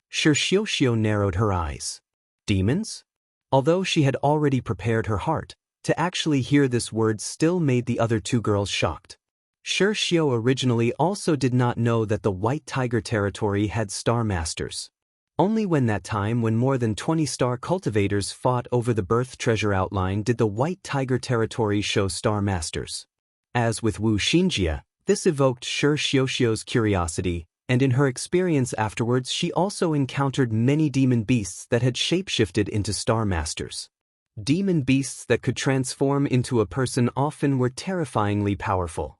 Shi Xiuxiu narrowed her eyes. Demons? Although she had already prepared her heart, to actually hear this word still made the other 2 girls shocked. Shi Xiuxiu originally also did not know that the White Tiger territory had Star Masters. Only when that time when more than 20 star cultivators fought over the birth treasure outline did the White Tiger territory show Star Masters. As with Wu Xinjie, this evoked Shi Xiuxiu's curiosity, And in her experience afterwards she also encountered many demon beasts that had shapeshifted into star masters. Demon beasts that could transform into a person often were terrifyingly powerful.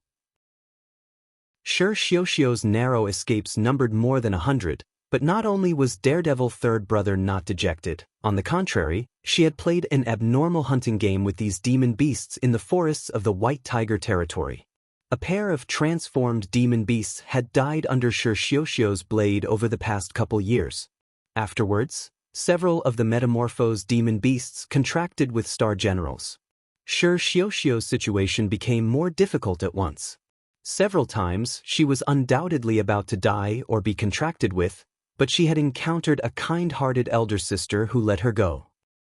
Sure, Xiuxiu's narrow escapes numbered more than 100, but not only was Daredevil third brother not dejected, on the contrary, she had played an abnormal hunting game with these demon beasts in the forests of the White Tiger territory. A pair of transformed demon beasts had died under Sure Xiuxiu's blade over the past couple years. Afterwards, several of the metamorphosed demon beasts contracted with star generals. Sure Xiuxiu's situation became more difficult at once. Several times she was undoubtedly about to die or be contracted with, but she had encountered a kind-hearted elder sister who let her go.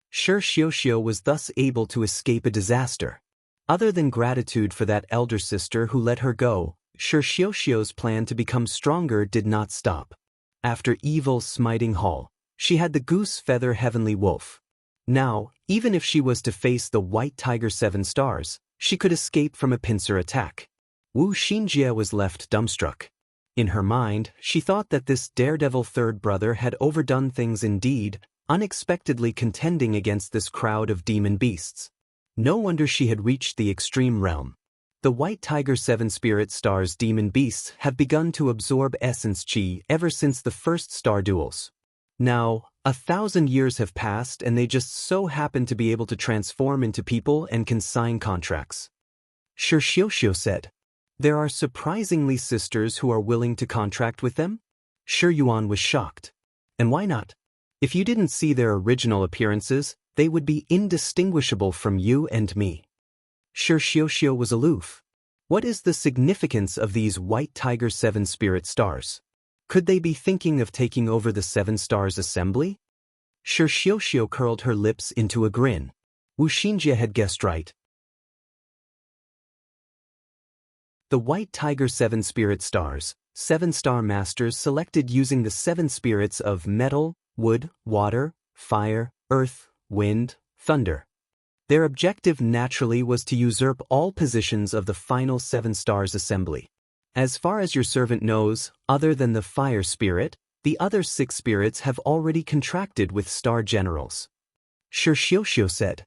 Sure Xiuxiu was thus able to escape a disaster. Other than gratitude for that elder sister who let her go, Sure Xiuxiu's plan to become stronger did not stop. After evil smiting Hall, she had the goose feather heavenly wolf. Now, even if she was to face the White Tiger 7 stars, she could escape from a pincer attack. Wu Xinjie was left dumbstruck. In her mind, she thought that this daredevil third brother had overdone things indeed, unexpectedly contending against this crowd of demon beasts. No wonder she had reached the extreme realm. The White Tiger 7 Spirit Stars demon beasts have begun to absorb essence chi ever since the first star duels. Now, 1,000 years have passed and they just so happen to be able to transform into people and can sign contracts. Sure Xiuxiu said. There are surprisingly sisters who are willing to contract with them? Sure Yuan was shocked. And why not? If you didn't see their original appearances, they would be indistinguishable from you and me. Sure Xiuxiu was aloof. What is the significance of these White Tiger 7 Spirit Stars? Could they be thinking of taking over the 7 Stars Assembly? Sure Xiuxiu curled her lips into a grin. Wu Xinjie had guessed right. The White Tiger 7 Spirit Stars, 7-star masters selected using the 7 spirits of metal, wood, water, fire, earth, wind, thunder. Their objective naturally was to usurp all positions of the final 7 stars assembly. As far as your servant knows, other than the fire spirit, the other 6 spirits have already contracted with star generals. Sure Xiuxiu said.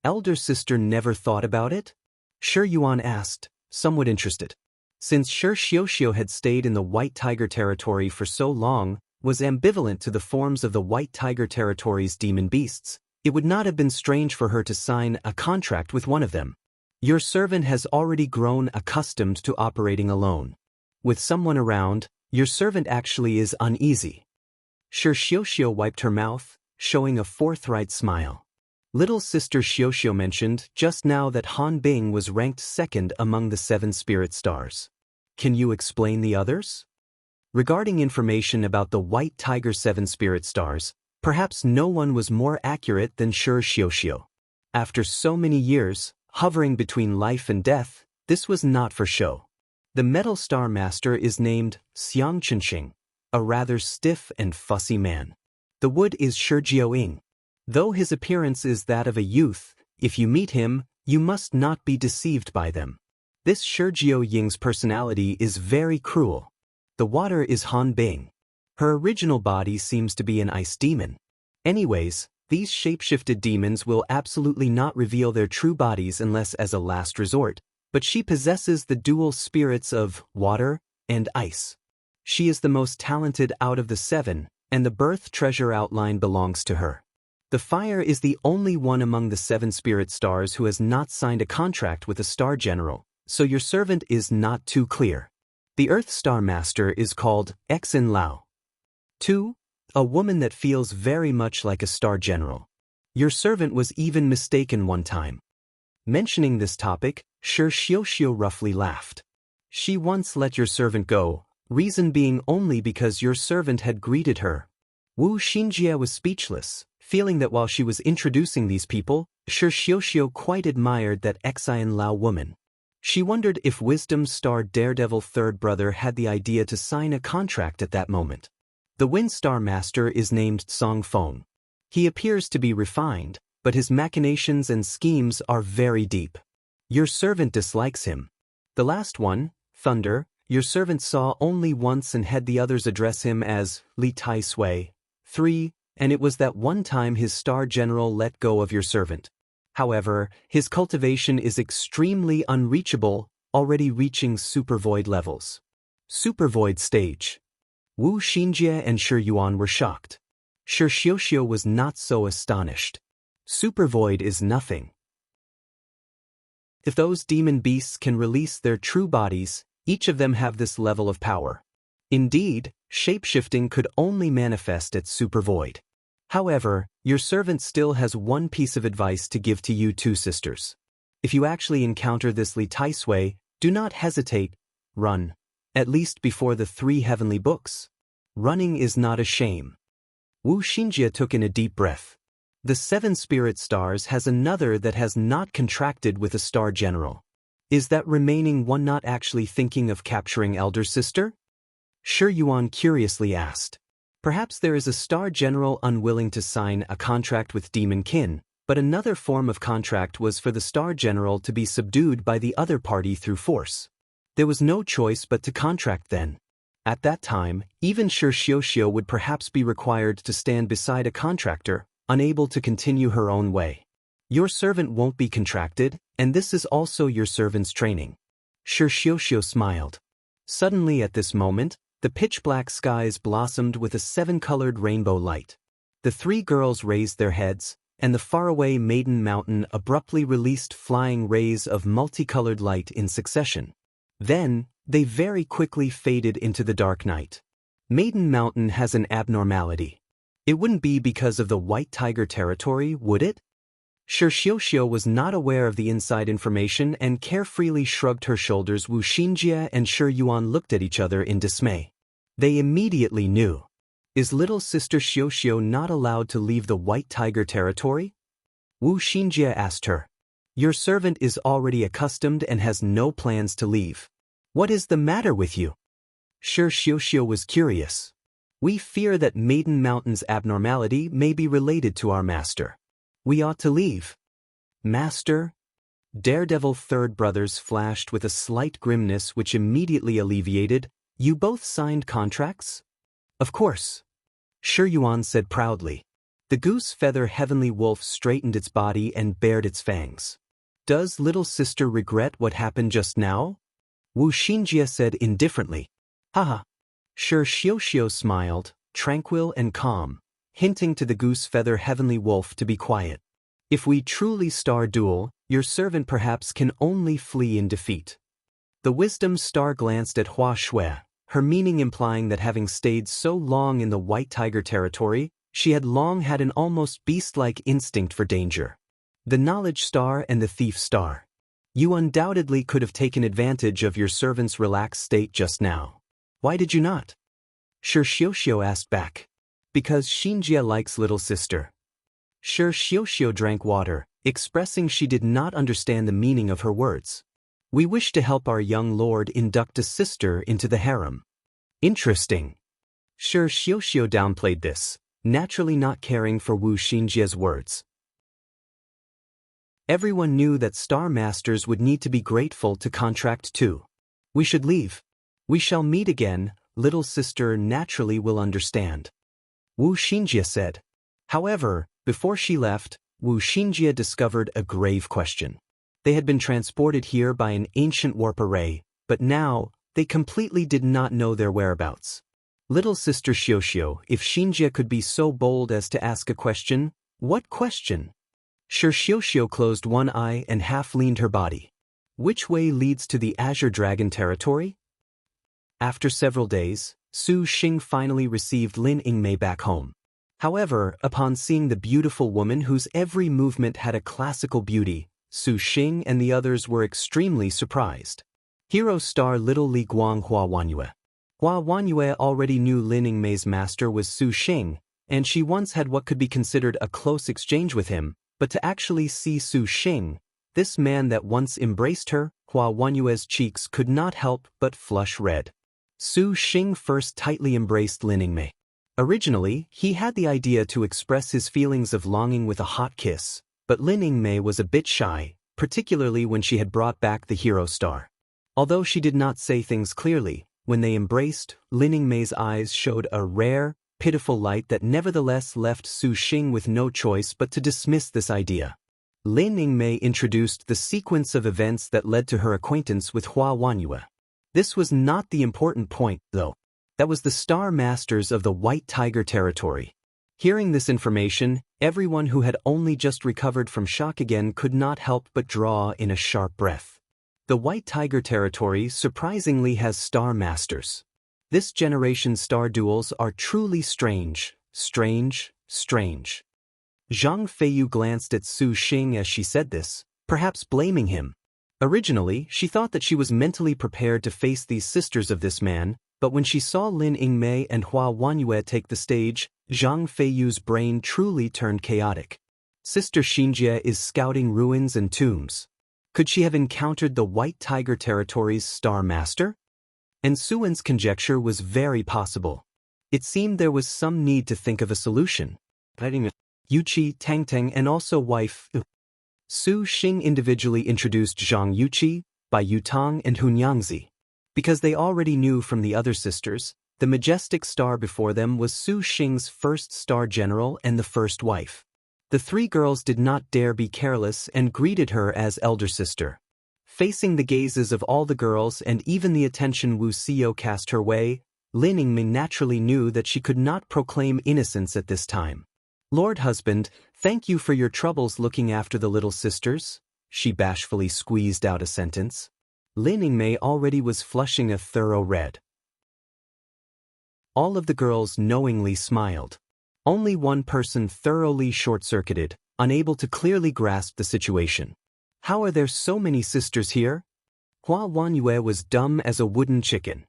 Elder sister never thought about it? Sure Yuan asked, somewhat interested. Since Sure Xiuxiu had stayed in the White Tiger territory for so long, was ambivalent to the forms of the White Tiger territory's demon beasts, it would not have been strange for her to sign a contract with one of them. Your servant has already grown accustomed to operating alone. With someone around, your servant actually is uneasy. Sure Xiuxiu wiped her mouth, showing a forthright smile. Little sister Xiuxiu mentioned just now that Han Bing was ranked 2nd among the 7 spirit stars. Can you explain the others? Regarding information about the White Tiger 7 spirit stars, perhaps no one was more accurate than Sure Xiuxiu. After so many years, hovering between life and death, this was not for show. The Metal Star Master is named Xiang Chenxing, a rather stiff and fussy man. The wood is Shi Jiuying. Though his appearance is that of a youth, if you meet him, you must not be deceived by them. This Shi Jiuying's personality is very cruel. The water is Han Bing. Her original body seems to be an ice demon. Anyways, these shapeshifted demons will absolutely not reveal their true bodies unless as a last resort, but she possesses the dual spirits of water and ice. She is the most talented out of the 7, and the birth treasure outline belongs to her. The fire is the only one among the 7 spirit stars who has not signed a contract with a star general, so your servant is not too clear. The Earth Star Master is called Xin Lao. 2. A woman that feels very much like a star general. Your servant was even mistaken one time. Mentioning this topic, Sure Xiuxiu roughly laughed. She once let your servant go, reason being only because your servant had greeted her. Wu Xinjie was speechless, feeling that while she was introducing these people, Sure Xiuxiu quite admired that Xin Lao woman. She wondered if Wisdom Star Daredevil third brother had the idea to sign a contract at that moment. The Wind Star Master is named Song Feng. He appears to be refined, but his machinations and schemes are very deep. Your servant dislikes him. The last one, Thunder, your servant saw only once and had the others address him as Li Tai Sui. 3. And it was that one time his star general let go of your servant. However, his cultivation is extremely unreachable, already reaching supervoid levels. Supervoid stage. Wu Xinjie and Shi Yuan were shocked. Shi Xiuxiu was not so astonished. Supervoid is nothing. If those demon beasts can release their true bodies, each of them have this level of power. Indeed, shapeshifting could only manifest at supervoid. However, your servant still has one piece of advice to give to you two sisters. If you actually encounter this Li Tai Sui, do not hesitate, run. At least before the 3 heavenly books. Running is not a shame. Wu Xinjie took in a deep breath. The 7 spirit stars has another that has not contracted with a star general. Is that remaining one not actually thinking of capturing elder sister? Shi Yuan curiously asked. Perhaps there is a star general unwilling to sign a contract with demon kin, but another form of contract was for the star general to be subdued by the other party through force. There was no choice but to contract then. At that time, even Shi Xiuxiu would perhaps be required to stand beside a contractor, unable to continue her own way. Your servant won't be contracted, and this is also your servant's training. Shi Xiuxiu smiled. Suddenly at this moment, the pitch-black skies blossomed with a 7-colored rainbow light. The 3 girls raised their heads, and the faraway Maiden Mountain abruptly released flying rays of multicolored light in succession. Then, they very quickly faded into the dark night. Maiden Mountain has an abnormality. It wouldn't be because of the White Tiger territory, would it? Shi Xiuxiu was not aware of the inside information and carefreely shrugged her shoulders. Wu Xinjie and Shi Yuan looked at each other in dismay. They immediately knew. Is little sister Xiuxiu not allowed to leave the White Tiger territory? Wu Xinjie asked her. Your servant is already accustomed and has no plans to leave. What is the matter with you? Shi Xiuxiu was curious. We fear that Maiden Mountain's abnormality may be related to our master. We ought to leave. Master? Daredevil third brothers flashed with a slight grimness which immediately alleviated. You both signed contracts? Of course. Shi Yuan said proudly. The goose feather heavenly wolf straightened its body and bared its fangs. Does little sister regret what happened just now? Wu Xinjie said indifferently. Haha. Shi Xiuxiu smiled, tranquil and calm, hinting to the goose feather heavenly wolf to be quiet. If we truly star duel, your servant perhaps can only flee in defeat. The wisdom star glanced at Hua Shui, her meaning implying that having stayed so long in the White Tiger territory, she had long had an almost beast-like instinct for danger. The knowledge star and the thief star. You undoubtedly could have taken advantage of your servant's relaxed state just now. Why did you not? Shi Xiuxiu asked back. Because Xinjie likes little sister. Shi Xiuxiu drank water, expressing she did not understand the meaning of her words. We wish to help our young lord induct a sister into the harem. Interesting. Shi Xiuxiu downplayed this, naturally not caring for Wu Xinjie's words. Everyone knew that star masters would need to be grateful to contract too. We should leave. We shall meet again, little sister naturally will understand. Wu Xinjie said. However, before she left, Wu Xinjie discovered a grave question. They had been transported here by an ancient warp array, but now, they completely did not know their whereabouts. Little sister Xiuxiu, if Xinjie could be so bold as to ask a question, what question? Shi Xiuxiu closed one eye and half leaned her body. Which way leads to the Azure Dragon territory? After several days, Su Xing finally received Lin Yingmei back home. However, upon seeing the beautiful woman whose every movement had a classical beauty, Su Xing and the others were extremely surprised. Hero star little Li Guang Hua Wanyue. Hua Wanyue already knew Lin Yingmei's master was Su Xing, and she once had what could be considered a close exchange with him, but to actually see Su Xing, this man that once embraced her, Hua Wanyue's cheeks could not help but flush red. Su Xing first tightly embraced Lin Yingmei. Originally, he had the idea to express his feelings of longing with a hot kiss, but Lin Yingmei was a bit shy, particularly when she had brought back the hero star. Although she did not say things clearly, when they embraced, Lin Yingmei's eyes showed a rare, pitiful light that nevertheless left Su Xing with no choice but to dismiss this idea. Lin Yingmei introduced the sequence of events that led to her acquaintance with Hua Wanyue. This was not the important point, though. That was the Star Masters of the White Tiger territory. Hearing this information, everyone who had only just recovered from shock again could not help but draw in a sharp breath. The White Tiger territory surprisingly has Star Masters. This generation's star duels are truly strange. Zhang Feiyu glanced at Su Xing as she said this, perhaps blaming him. Originally, she thought that she was mentally prepared to face these sisters of this man, but when she saw Lin Yingmei and Hua Wanyue take the stage, Zhang Feiyu's brain truly turned chaotic. Sister Xinjie is scouting ruins and tombs. Could she have encountered the White Tiger territory's Star Master? And Suwen's conjecture was very possible. It seemed there was some need to think of a solution. Yuqi, Tangtang, and also wife Su Xing individually introduced Zhang Yuqi, Bai Yutang, and Hunyangzi. Because they already knew from the other sisters, the majestic star before them was Su Xing's first star general and the first wife. The three girls did not dare be careless and greeted her as elder sister. Facing the gazes of all the girls and even the attention Wu Xiao cast her way, Lin Yingmei naturally knew that she could not proclaim innocence at this time. Lord husband, thank you for your troubles looking after the little sisters, she bashfully squeezed out a sentence. Lin Yingmei already was flushing a thorough red. All of the girls knowingly smiled. Only one person thoroughly short-circuited, unable to clearly grasp the situation. How are there so many sisters here? Hua Wanyue was dumb as a wooden chicken.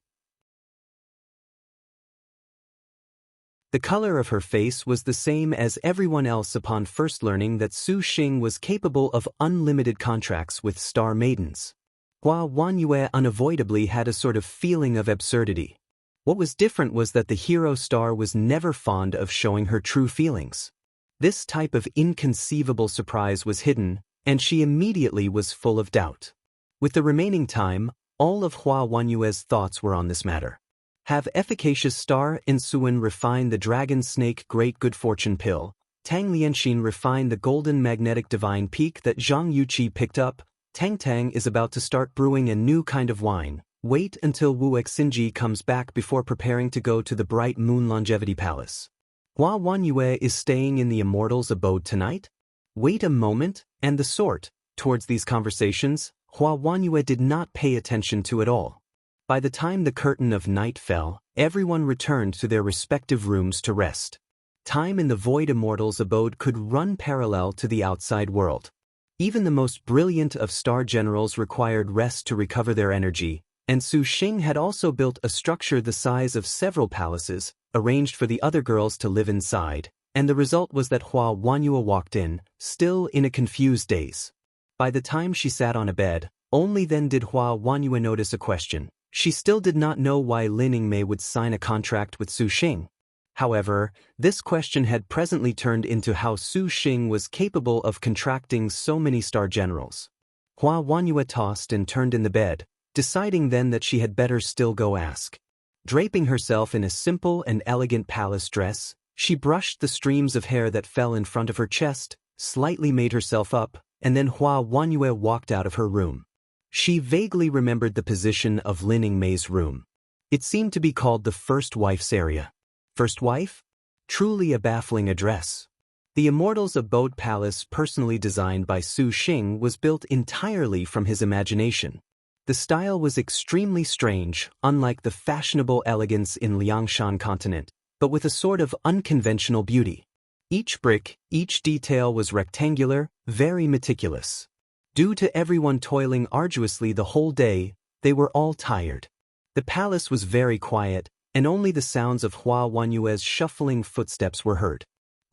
The color of her face was the same as everyone else upon first learning that Su Xing was capable of unlimited contracts with Star Maidens. Hua Wanyue unavoidably had a sort of feeling of absurdity. What was different was that the hero star was never fond of showing her true feelings. This type of inconceivable surprise was hidden, and she immediately was full of doubt. With the remaining time, all of Hua Wanyue's thoughts were on this matter. Have efficacious star in Suwen refine the dragon snake great good fortune pill, Tang Lianxin refine the golden magnetic divine peak that Zhang Yuqi picked up, Tang is about to start brewing a new kind of wine. Wait until Wu Xinji comes back before preparing to go to the Bright Moon Longevity Palace. Hua Wanyue is staying in the Immortals' abode tonight? Wait a moment, and the sort. Towards these conversations, Hua Wanyue did not pay attention to at all. By the time the curtain of night fell, everyone returned to their respective rooms to rest. Time in the Void Immortals' abode could run parallel to the outside world. Even the most brilliant of star generals required rest to recover their energy, and Su Xing had also built a structure the size of several palaces, arranged for the other girls to live inside, and the result was that Hua Wanyue walked in, still in a confused daze. By the time she sat on a bed, only then did Hua Wanyue notice a question. She still did not know why Lin Yingmei would sign a contract with Su Xing. However, this question had presently turned into how Su Xing was capable of contracting so many star generals. Hua Wanyue tossed and turned in the bed, deciding then that she had better still go ask. Draping herself in a simple and elegant palace dress, she brushed the streams of hair that fell in front of her chest, slightly made herself up, and then Hua Wanyue walked out of her room. She vaguely remembered the position of Lin Yingmei's room. It seemed to be called the first wife's area. First wife? Truly a baffling address. The Immortals' abode palace personally designed by Su Xing was built entirely from his imagination. The style was extremely strange, unlike the fashionable elegance in Liangshan continent, but with a sort of unconventional beauty. Each brick, each detail was rectangular, very meticulous. Due to everyone toiling arduously the whole day, they were all tired. The palace was very quiet, and only the sounds of Hua Wanyue's shuffling footsteps were heard.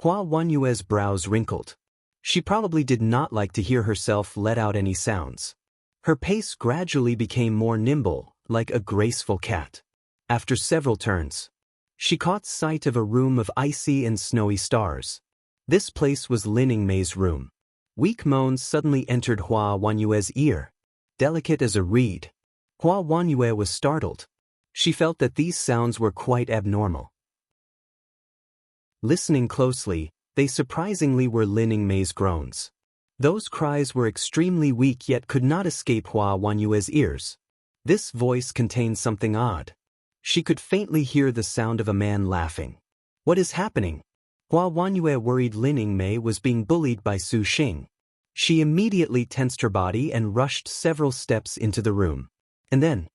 Hua Wanyue's brows wrinkled. She probably did not like to hear herself let out any sounds. Her pace gradually became more nimble, like a graceful cat. After several turns, she caught sight of a room of icy and snowy stars. This place was Lin Yingmei's room. Weak moans suddenly entered Hua Wanyue's ear. Delicate as a reed. Hua Wanyue was startled. She felt that these sounds were quite abnormal. Listening closely, they surprisingly were Lin Yingmei's groans. Those cries were extremely weak yet could not escape Hua Wanyue's ears. This voice contained something odd. She could faintly hear the sound of a man laughing. What is happening? Hua Wanyue worried Lin Yingmei was being bullied by Su Xing. She immediately tensed her body and rushed several steps into the room. And then,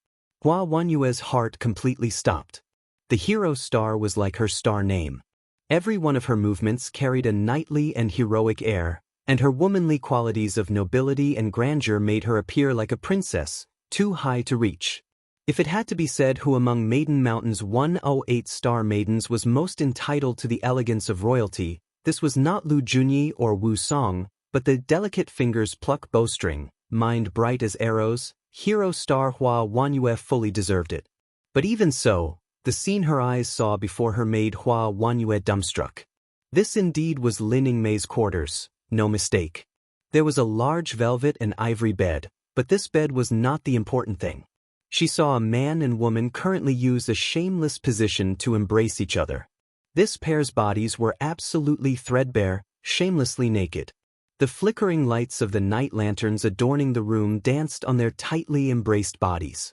Hua Wanyue's heart completely stopped. The hero star was like her star name. Every one of her movements carried a knightly and heroic air, and her womanly qualities of nobility and grandeur made her appear like a princess, too high to reach. If it had to be said who among Maiden Mountain's 108-star maidens was most entitled to the elegance of royalty, this was not Lu Junyi or Wu Song, but the delicate fingers pluck bowstring, mind bright as arrows, hero star Hua Wanyue fully deserved it. But even so, the scene her eyes saw before her made Hua Wanyue dumbstruck. This indeed was Lin Yingmei's quarters, no mistake. There was a large velvet and ivory bed, but this bed was not the important thing. She saw a man and woman currently use a shameless position to embrace each other. This pair's bodies were absolutely threadbare, shamelessly naked. The flickering lights of the night lanterns adorning the room danced on their tightly embraced bodies.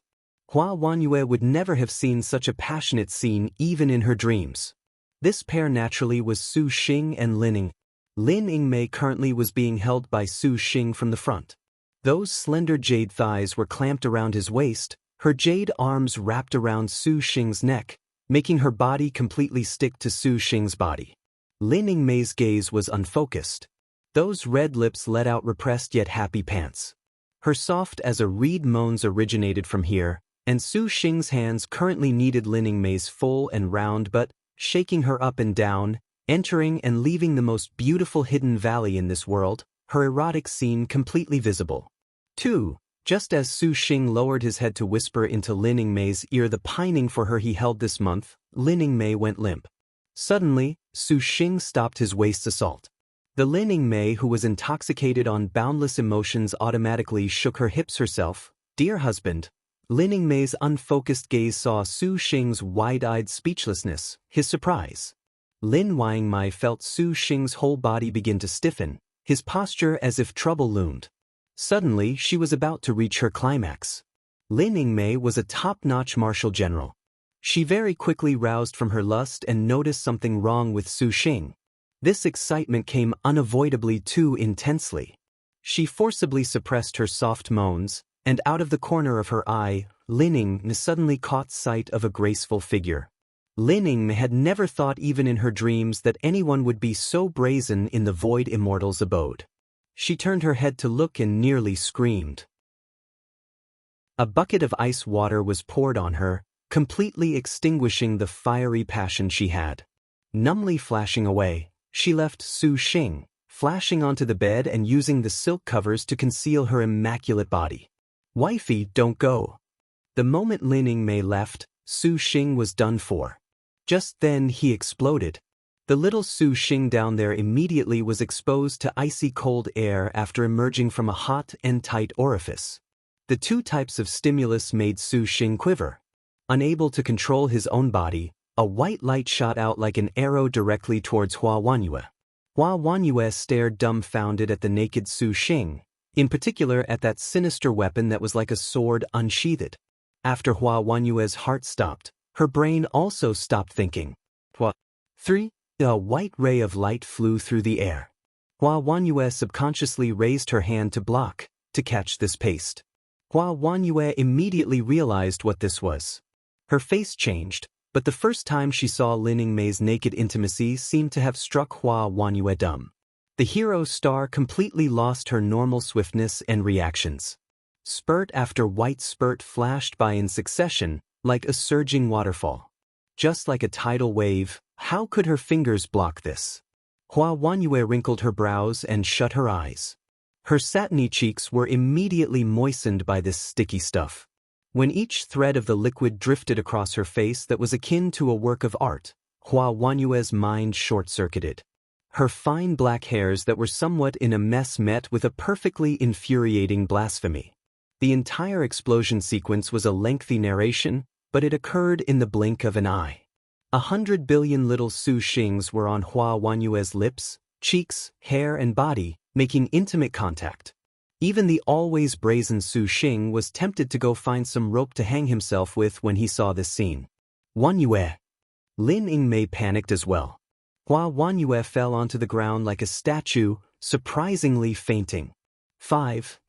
Hua Wanyue would never have seen such a passionate scene even in her dreams. This pair naturally was Su Xing and Lin Ying. Lin Yingmei currently was being held by Su Xing from the front. Those slender jade thighs were clamped around his waist, her jade arms wrapped around Su Xing's neck, making her body completely stick to Su Xing's body. Lin Yingmei's gaze was unfocused. Those red lips let out repressed yet happy pants. Her soft as a reed moans originated from here, and Su Xing's hands currently kneaded Lin Yingmei's full and round butt, shaking her up and down, entering and leaving the most beautiful hidden valley in this world, her erotic scene completely visible. 2. Just as Su Xing lowered his head to whisper into Lin Yingmei's ear the pining for her he held this month, Lin Yingmei went limp. Suddenly, Su Xing stopped his waist assault. The Lin Yingmei who was intoxicated on boundless emotions automatically shook her hips herself. Dear husband. Lin Yingmei's unfocused gaze saw Su Xing's wide-eyed speechlessness, his surprise. Lin Yingmei felt Su Xing's whole body begin to stiffen, his posture as if trouble loomed. Suddenly she was about to reach her climax. Lin Yingmei was a top-notch martial general. She very quickly roused from her lust and noticed something wrong with Su Xing. This excitement came unavoidably too intensely. She forcibly suppressed her soft moans, and out of the corner of her eye, Lin Yingmei suddenly caught sight of a graceful figure. Lin Yingmei had never thought even in her dreams that anyone would be so brazen in the Void Immortal's abode. She turned her head to look and nearly screamed. A bucket of ice water was poured on her, completely extinguishing the fiery passion she had. Numbly flashing away, she left Su Xing, flashing onto the bed and using the silk covers to conceal her immaculate body. Wifey, don't go. The moment Lin Yingmei left, Su Xing was done for. Just then he exploded. The little Su Xing down there immediately was exposed to icy cold air after emerging from a hot and tight orifice. The two types of stimulus made Su Xing quiver. Unable to control his own body, a white light shot out like an arrow directly towards Hua Wanyue. Hua Wanyue stared dumbfounded at the naked Su Xing, in particular at that sinister weapon that was like a sword unsheathed. After Hua Wanyue's heart stopped, her brain also stopped thinking. 3. A white ray of light flew through the air. Hua Wanyue subconsciously raised her hand to block, to catch this paste. Hua Wanyue immediately realized what this was. Her face changed, but the first time she saw Lin Yingmei's naked intimacy seemed to have struck Hua Wanyue dumb. The hero star completely lost her normal swiftness and reactions. Spurt after white spurt flashed by in succession, like a surging waterfall. Just like a tidal wave, how could her fingers block this? Hua Wanyue wrinkled her brows and shut her eyes. Her satiny cheeks were immediately moistened by this sticky stuff. When each thread of the liquid drifted across her face that was akin to a work of art, Hua Wanyue's mind short-circuited. Her fine black hairs that were somewhat in a mess met with a perfectly infuriating blasphemy. The entire explosion sequence was a lengthy narration, but it occurred in the blink of an eye. 100 billion little Su Xings were on Hua Wanyue's lips, cheeks, hair and body, making intimate contact. Even the always brazen Su Xing was tempted to go find some rope to hang himself with when he saw this scene. Wanyue. Lin Yingmei panicked as well. Hua Wanyue fell onto the ground like a statue, surprisingly fainting. 5.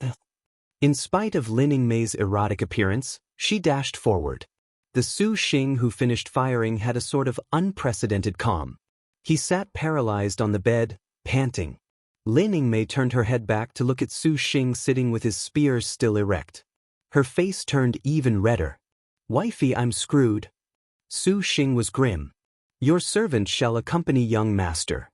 In spite of Lin Yingmei's erotic appearance, she dashed forward. The Su Xing who finished firing had a sort of unprecedented calm. He sat paralyzed on the bed, panting. Lin Yingmei turned her head back to look at Su Xing sitting with his spear still erect. Her face turned even redder. "Wifey, I'm screwed." Su Xing was grim. "Your servant shall accompany young master."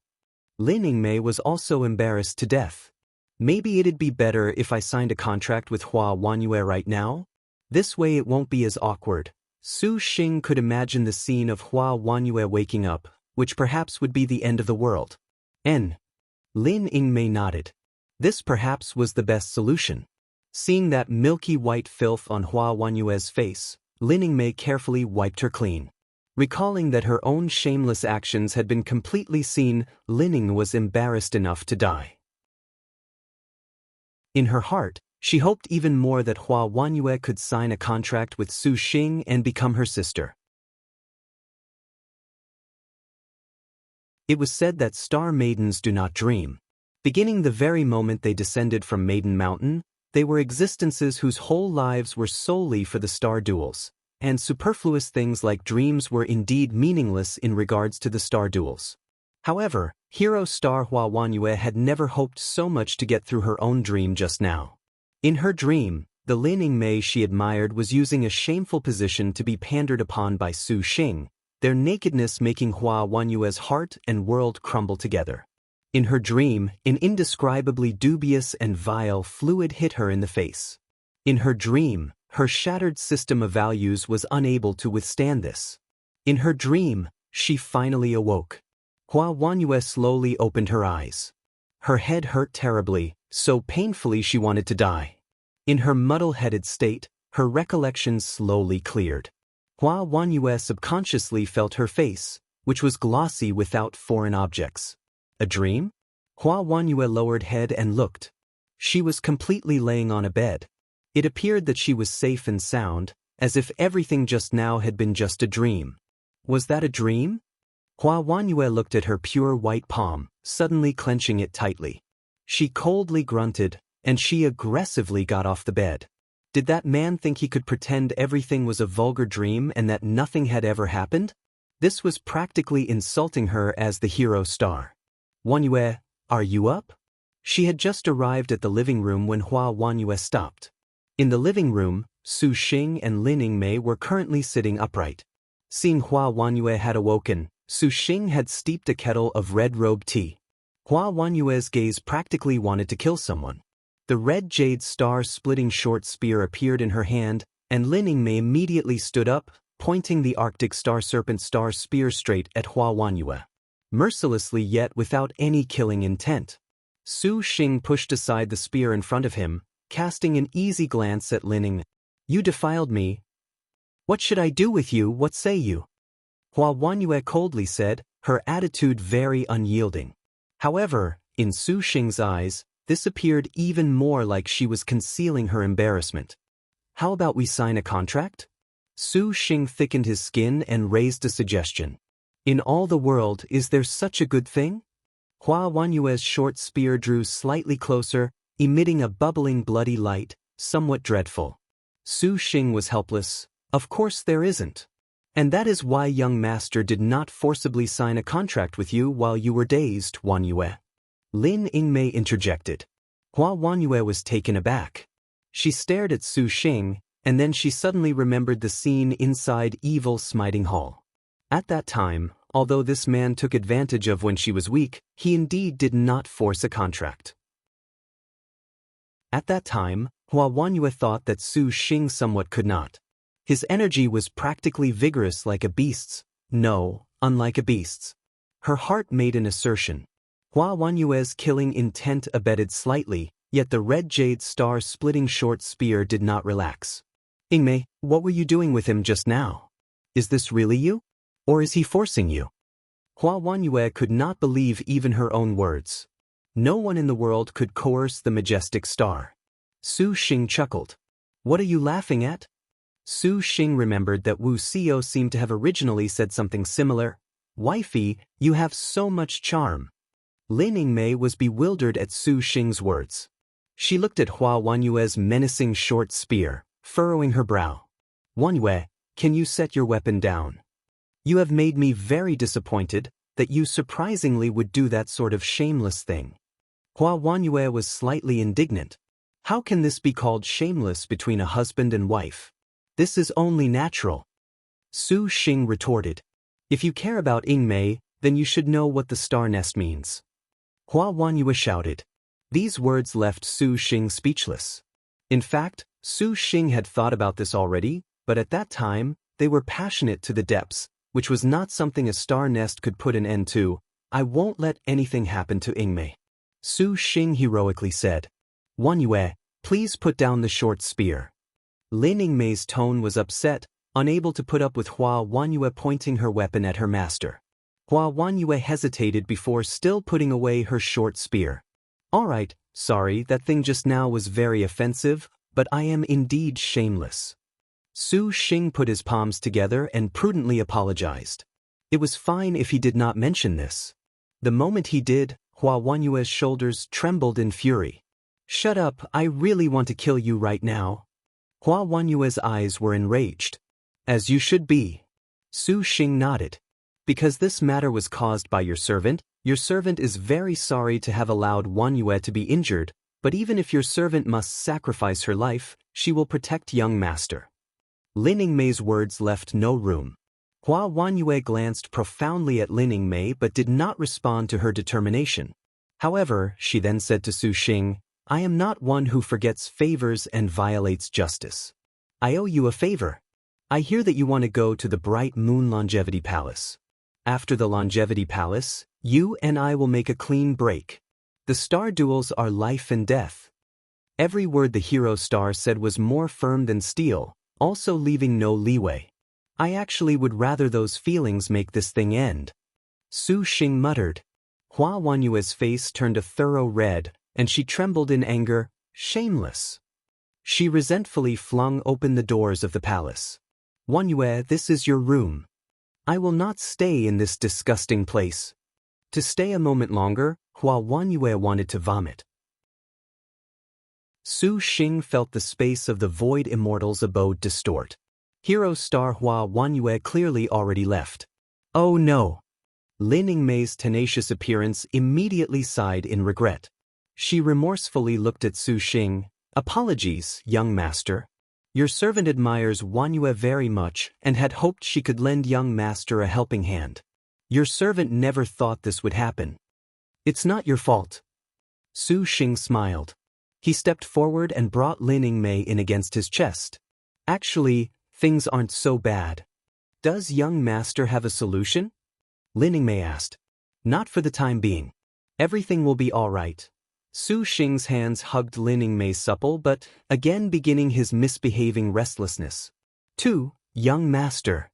Lin Yingmei was also embarrassed to death. "Maybe it'd be better if I signed a contract with Hua Wanyue right now? This way it won't be as awkward." Su Xing could imagine the scene of Hua Wanyue waking up, which perhaps would be the end of the world. Lin Yingmei nodded. This perhaps was the best solution. Seeing that milky white filth on Hua Wanyue's face, Lin Yingmei carefully wiped her clean. Recalling that her own shameless actions had been completely seen, Lin Ying was embarrassed enough to die. In her heart, she hoped even more that Hua Wanyue could sign a contract with Su Xing and become her sister. It was said that star maidens do not dream. Beginning the very moment they descended from Maiden Mountain, they were existences whose whole lives were solely for the star duels, and superfluous things like dreams were indeed meaningless in regards to the star duels. However, hero star Hua Wanyue had never hoped so much to get through her own dream just now. In her dream, the Lin Yingmei she admired was using a shameful position to be pandered upon by Su Xing, their nakedness making Hua Wanyue's heart and world crumble together. In her dream, an indescribably dubious and vile fluid hit her in the face. In her dream, her shattered system of values was unable to withstand this. In her dream, she finally awoke. Hua Wanyue slowly opened her eyes. Her head hurt terribly, so painfully she wanted to die. In her muddle-headed state, her recollections slowly cleared. Hua Wanyue subconsciously felt her face, which was glossy without foreign objects. A dream? Hua Wanyue lowered head and looked. She was completely laying on a bed. It appeared that she was safe and sound, as if everything just now had been just a dream. Was that a dream? Hua Wanyue looked at her pure white palm, suddenly clenching it tightly. She coldly grunted, and she aggressively got off the bed. Did that man think he could pretend everything was a vulgar dream and that nothing had ever happened? This was practically insulting her as the hero star. "Wanyue, are you up?" She had just arrived at the living room when Hua Wanyue stopped. In the living room, Su Xing and Lin Yingmei were currently sitting upright. Seeing Hua Wanyue had awoken, Su Xing had steeped a kettle of red-robe tea. Hua Wanyue's gaze practically wanted to kill someone. The red jade star-splitting short spear appeared in her hand, and Lin Yingmei immediately stood up, pointing the Arctic star serpent star spear straight at Hua Wanyue. Mercilessly yet without any killing intent. Su Xing pushed aside the spear in front of him, casting an easy glance at Lin Yingmei. "You defiled me. What should I do with you, what say you?" Hua Wanyue coldly said, her attitude very unyielding. However, in Su Xing's eyes, this appeared even more like she was concealing her embarrassment. "How about we sign a contract?" Su Xing thickened his skin and raised a suggestion. "In all the world, is there such a good thing?" Hua Wanyue's short spear drew slightly closer, emitting a bubbling bloody light, somewhat dreadful. Su Xing was helpless. "Of course there isn't. And that is why young master did not forcibly sign a contract with you while you were dazed, Wanyue." Lin Yingmei interjected. Hua Wanyue was taken aback. She stared at Su Xing, and then she suddenly remembered the scene inside Evil Smiting Hall. At that time, although this man took advantage of when she was weak, he indeed did not force a contract. At that time, Hua Wanyue thought that Su Xing somewhat could not. His energy was practically vigorous like a beast's. No, unlike a beast's. Her heart made an assertion. Hua Wanyue's killing intent abated slightly, Yet the red jade star-splitting short spear did not relax. Ingmei, what were you doing with him just now? Is this really you? Or is he forcing you? Hua Wanyue could not believe even her own words. No one in the world could coerce the majestic star. Su Xing chuckled. What are you laughing at? Su Xing remembered that Wu Xiao seemed to have originally said something similar. Wifey, you have so much charm. Lin Yingmei was bewildered at Su Xing's words. She looked at Hua Wanyue's menacing short spear, furrowing her brow. Wanyue, can you set your weapon down? You have made me very disappointed that you surprisingly would do that sort of shameless thing. Hua Wanyue was slightly indignant. How can this be called shameless between a husband and wife? This is only natural. Su Xing retorted. If you care about Yingmei, then you should know what the star nest means. Hua Wanyue shouted. These words left Su Xing speechless. In fact, Su Xing had thought about this already, but at that time, they were passionate to the depths, which was not something a star nest could put an end to. I won't let anything happen to Yingmei. Su Xing heroically said. Wanyue, please put down the short spear. Lin Yingmei's tone was upset, unable to put up with Hua Wanyue pointing her weapon at her master. Hua Wanyue hesitated before still putting away her short spear. All right, sorry, that thing just now was very offensive, but I am indeed shameless. Su Xing put his palms together and prudently apologized. It was fine if he did not mention this. The moment he did, Hua Wanyue's shoulders trembled in fury. Shut up, I really want to kill you right now. Hua Wanyue's eyes were enraged. As you should be. Su Xing nodded. Because this matter was caused by your servant is very sorry to have allowed Wanyue to be injured, but even if your servant must sacrifice her life, she will protect young master. Lin Yingmei's words left no room. Hua Wanyue glanced profoundly at Lin Yingmei but did not respond to her determination. However, she then said to Su Xing, I am not one who forgets favors and violates justice. I owe you a favor. I hear that you want to go to the Bright Moon Longevity Palace. After the Longevity Palace, you and I will make a clean break. The star duels are life and death. Every word the hero star said was more firm than steel, also leaving no leeway. I actually would rather those feelings make this thing end. Su Xing muttered. Hua Wanyue's face turned a thorough red, and she trembled in anger. Shameless. She resentfully flung open the doors of the palace. Wanyue, this is your room. I will not stay in this disgusting place. To stay a moment longer, Hua Wanyue wanted to vomit. Su Xing felt the space of the Void Immortal's abode distort. Hero star Hua Wanyue clearly already left. Oh no! Lin Yingmei's tenacious appearance immediately sighed in regret. She remorsefully looked at Su Xing. Apologies, young master. Your servant admires Wanyue very much and had hoped she could lend young master a helping hand. Your servant never thought this would happen. It's not your fault. Su Xing smiled. He stepped forward and brought Lin Yingmei in against his chest. Actually, things aren't so bad. Does young master have a solution? Lin Yingmei asked. Not for the time being. Everything will be all right. Su Xing's hands hugged Lin Yingmei's supple but, again beginning his misbehaving restlessness. 2. Young master.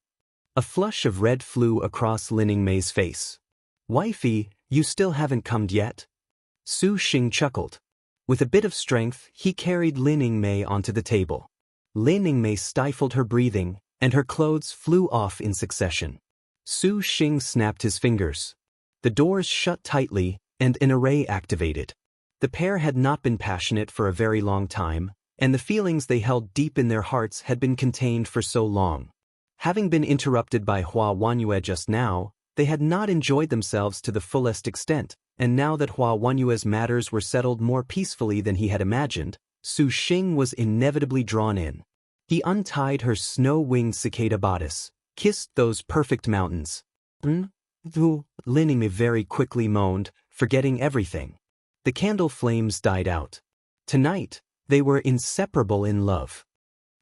A flush of red flew across Lin Yingmei's face. Wifey, you still haven't come yet? Su Xing chuckled. With a bit of strength, he carried Lin Yingmei onto the table. Lin Yingmei stifled her breathing, and her clothes flew off in succession. Su Xing snapped his fingers. The doors shut tightly, and an array activated. The pair had not been passionate for a very long time, and the feelings they held deep in their hearts had been contained for so long. Having been interrupted by Hua Wanyue just now, they had not enjoyed themselves to the fullest extent, and now that Hua Wanyue's matters were settled more peacefully than he had imagined, Su Xing was inevitably drawn in. He untied her snow-winged cicada bodice, kissed those perfect mountains. Lin Yingmei very quickly moaned, forgetting everything. The candle flames died out. Tonight, they were inseparable in love.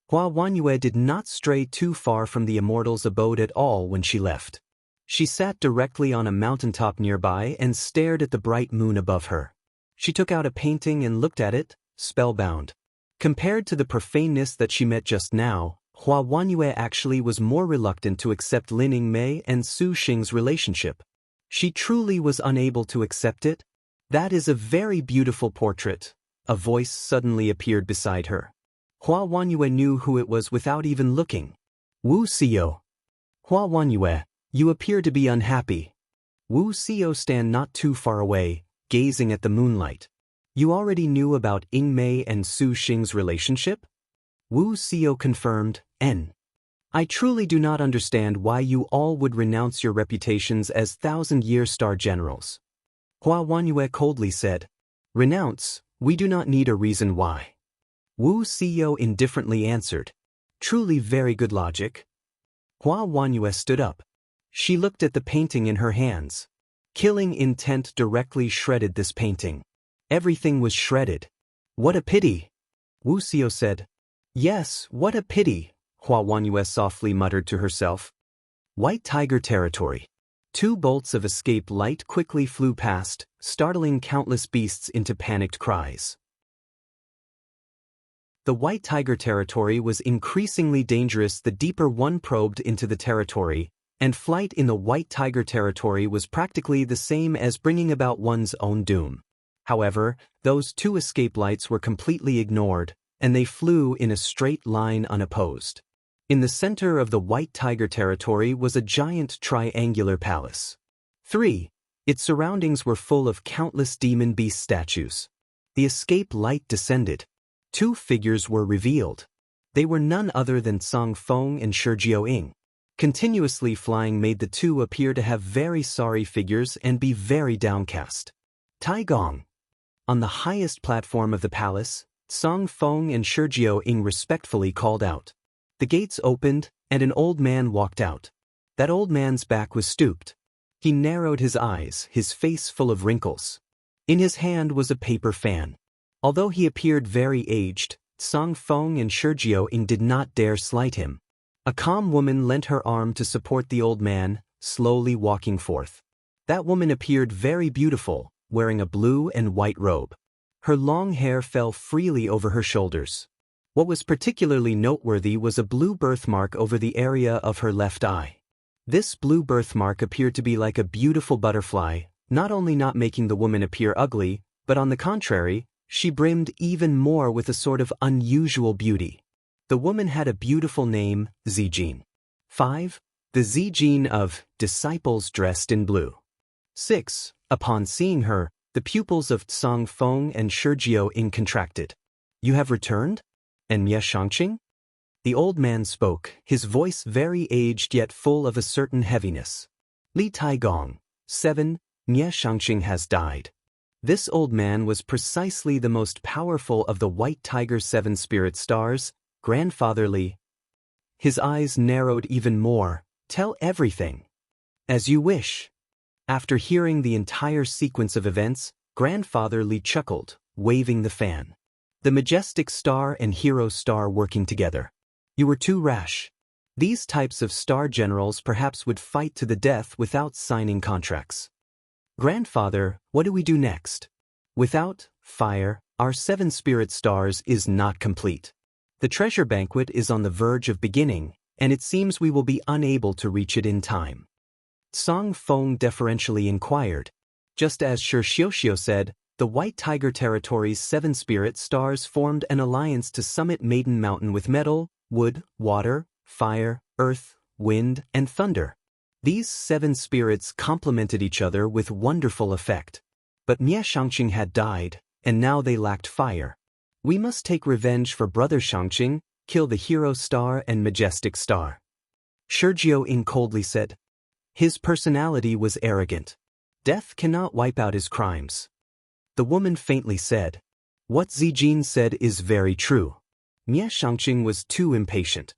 Hua Wanyue did not stray too far from the immortal's abode at all when she left. She sat directly on a mountaintop nearby and stared at the bright moon above her. She took out a painting and looked at it, spellbound. Compared to the profaneness that she met just now, Hua Wanyue actually was more reluctant to accept Lin Yingmei and Su Xing's relationship. She truly was unable to accept it. That is a very beautiful portrait. A voice suddenly appeared beside her. Hua Wanyue knew who it was without even looking. Wu Xiao. Hua Wanyue, you appear to be unhappy. Wu Xiao stand not too far away, gazing at the moonlight. You already knew about Yingmei and Su Xing's relationship? Wu Xiao confirmed, I truly do not understand why you all would renounce your reputations as thousand-year star generals. Hua Wanyue coldly said, Renounce, we do not need a reason why. Wu Xiao indifferently answered, Truly very good logic. Hua Wanyue stood up. She looked at the painting in her hands. Killing intent directly shredded this painting. Everything was shredded. What a pity. Wu Xiao said. Yes, what a pity, Hua Wanyue softly muttered to herself. White Tiger territory. 2 bolts of escape light quickly flew past, startling countless beasts into panicked cries. The White Tiger territory was increasingly dangerous the deeper one probed into the territory, and flight in the White Tiger territory was practically the same as bringing about one's own doom. However, those 2 escape lights were completely ignored, and they flew in a straight line unopposed. In the center of the White Tiger territory was a giant triangular palace. 3. Its surroundings were full of countless demon beast statues. The escape light descended. 2 figures were revealed. They were none other than Song Feng and Shi Jiuying. Continuously flying made the 2 appear to have very sorry figures and be very downcast. Tai Gong. On the highest platform of the palace, Song Feng and Shi Jiuying respectfully called out. The gates opened, and an old man walked out. That old man's back was stooped. He narrowed his eyes, his face full of wrinkles. In his hand was a paper fan. Although he appeared very aged, Song Feng and Shi Jiuying did not dare slight him. A calm woman lent her arm to support the old man, slowly walking forth. That woman appeared very beautiful, wearing a blue and white robe. Her long hair fell freely over her shoulders. What was particularly noteworthy was a blue birthmark over the area of her left eye. This blue birthmark appeared to be like a beautiful butterfly, not only not making the woman appear ugly, but on the contrary, she brimmed even more with a sort of unusual beauty. The woman had a beautiful name, Zijin. 5. The Zijin of disciples dressed in blue. 6. Upon seeing her, the pupils of Song Feng and Shi Jiuying contracted. You have returned? And Mie Shangqing? The old man spoke, his voice very aged yet full of a certain heaviness. Li Taigong. 7. Mie Shangqing has died. This old man was precisely the most powerful of the White Tiger's 7 spirit stars, Grandfather Li. His eyes narrowed even more. Tell everything. As you wish. After hearing the entire sequence of events, Grandfather Li chuckled, waving the fan. The majestic star and hero star working together. You were too rash. These types of star generals perhaps would fight to the death without signing contracts. Grandfather, what do we do next? Without fire, our 7 spirit stars is not complete. The treasure banquet is on the verge of beginning, and it seems we will be unable to reach it in time. Song Feng deferentially inquired. Just as Shi Xiuxiu said, the White Tiger territory's 7 spirit stars formed an alliance to summit Maiden Mountain with metal, wood, water, fire, earth, wind, and thunder. These 7 spirits complemented each other with wonderful effect. But Mie Shangqing had died, and now they lacked fire. We must take revenge for Brother Shangqing, kill the hero star and majestic star. Shi Jiuying coldly said. His personality was arrogant. Death cannot wipe out his crimes. The woman faintly said. What Zijin said is very true. Mie Shangqing was too impatient.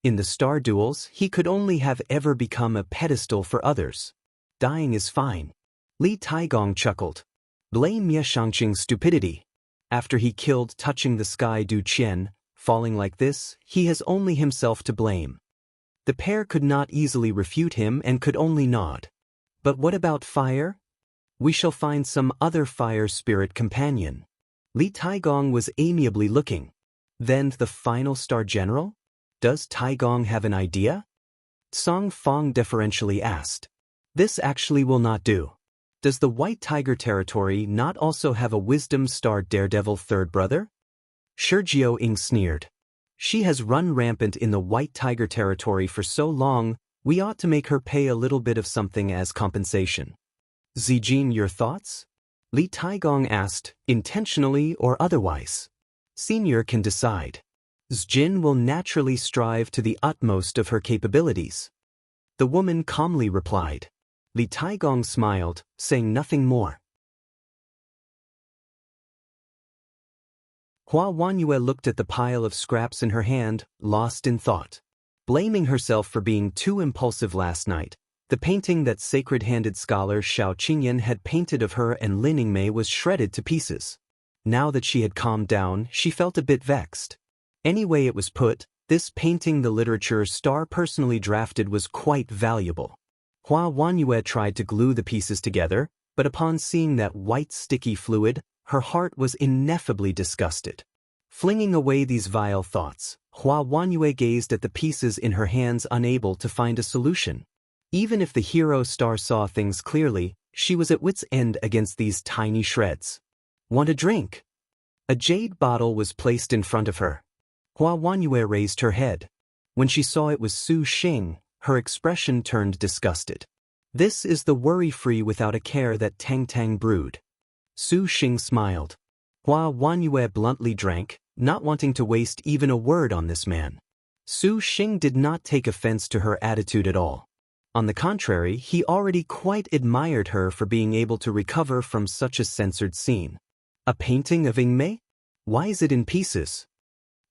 In the star duels, he could only have ever become a pedestal for others. Dying is fine. Li Taigong chuckled. Blame Mie Shangqing's stupidity. After he killed touching the sky Du Qian, falling like this, he has only himself to blame. The pair could not easily refute him and could only nod. But what about fire? We shall find some other fire spirit companion. Li Taigong was amiably looking. Then the final star general? Does Taigong have an idea? Song Fong deferentially asked. This actually will not do. Does the White Tiger territory not also have a Wisdom Star Daredevil third brother? Shirjiao Ing sneered. She has run rampant in the White Tiger territory for so long, we ought to make her pay a little bit of something as compensation. Zijin, your thoughts? Li Taigong asked, intentionally or otherwise. Senior can decide. Zijin will naturally strive to the utmost of her capabilities. The woman calmly replied. Li Taigong smiled, saying nothing more. Hua Wanyue looked at the pile of scraps in her hand, lost in thought. Blaming herself for being too impulsive last night, the painting that sacred-handed scholar Xiao Qingyan had painted of her and Lin Yingmei was shredded to pieces. Now that she had calmed down, she felt a bit vexed. Anyway it was put, this painting the literature star personally drafted was quite valuable. Hua Wanyue tried to glue the pieces together, but upon seeing that white sticky fluid, her heart was ineffably disgusted. Flinging away these vile thoughts, Hua Wanyue gazed at the pieces in her hands, unable to find a solution. Even if the hero star saw things clearly, she was at wit's end against these tiny shreds. Want a drink? A jade bottle was placed in front of her. Hua Wanyue raised her head. When she saw it was Su Xing, her expression turned disgusted. This is the worry-free without a care that Tang Tang brewed. Su Xing smiled. Hua Wanyue bluntly drank, not wanting to waste even a word on this man. Su Xing did not take offense to her attitude at all. On the contrary, he already quite admired her for being able to recover from such a censored scene. A painting of Yingmei? Why is it in pieces?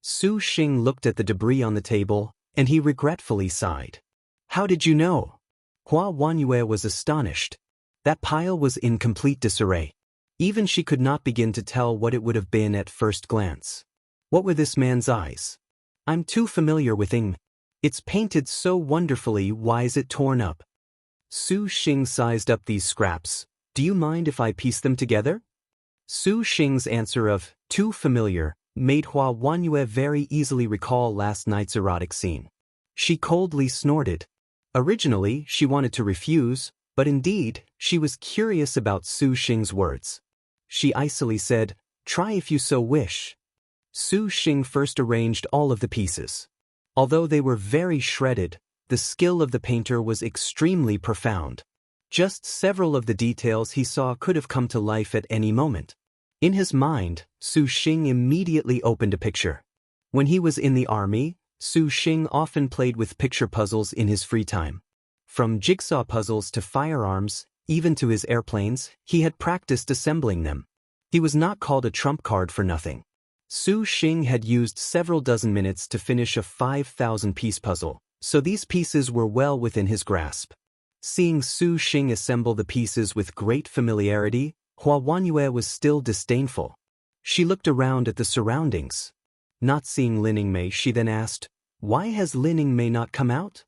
Su Xing looked at the debris on the table, and he regretfully sighed. How did you know? Hua Wanyue was astonished. That pile was in complete disarray. Even she could not begin to tell what it would have been at first glance. What were this man's eyes? I'm too familiar with Yingmei. It's painted so wonderfully, why is it torn up? Su Xing sized up these scraps. Do you mind if I piece them together? Su Xing's answer of, too familiar, made Hua Wanyue very easily recall last night's erotic scene. She coldly snorted. Originally, she wanted to refuse, but indeed, she was curious about Su Xing's words. She icily said, try if you so wish. Su Xing first arranged all of the pieces. Although they were very shredded, the skill of the painter was extremely profound. Just several of the details he saw could have come to life at any moment. In his mind, Su Xing immediately opened a picture. When he was in the army, Su Xing often played with picture puzzles in his free time. From jigsaw puzzles to firearms, even to his airplanes, he had practiced assembling them. He was not called a trump card for nothing. Su Xing had used several dozen minutes to finish a 5,000-piece puzzle, so these pieces were well within his grasp. Seeing Su Xing assemble the pieces with great familiarity, Hua Wanyue was still disdainful. She looked around at the surroundings. Not seeing Lin Yingmei, she then asked, why has Lin Yingmei not come out?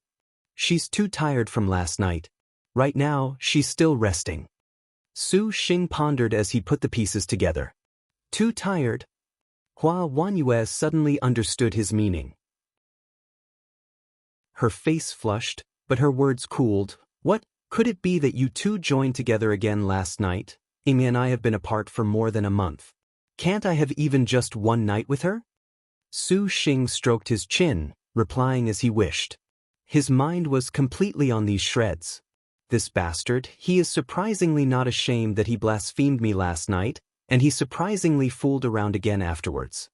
She's too tired from last night. Right now, she's still resting. Su Xing pondered as he put the pieces together. Too tired? Hua Wanyue suddenly understood his meaning. Her face flushed, but her words cooled. What, could it be that you two joined together again last night? Yingmei and I have been apart for more than a month. Can't I have even just one night with her? Su Xing stroked his chin, replying as he wished. His mind was completely on these shreds. This bastard, he is surprisingly not ashamed that he blasphemed me last night, and he surprisingly fooled around again afterwards.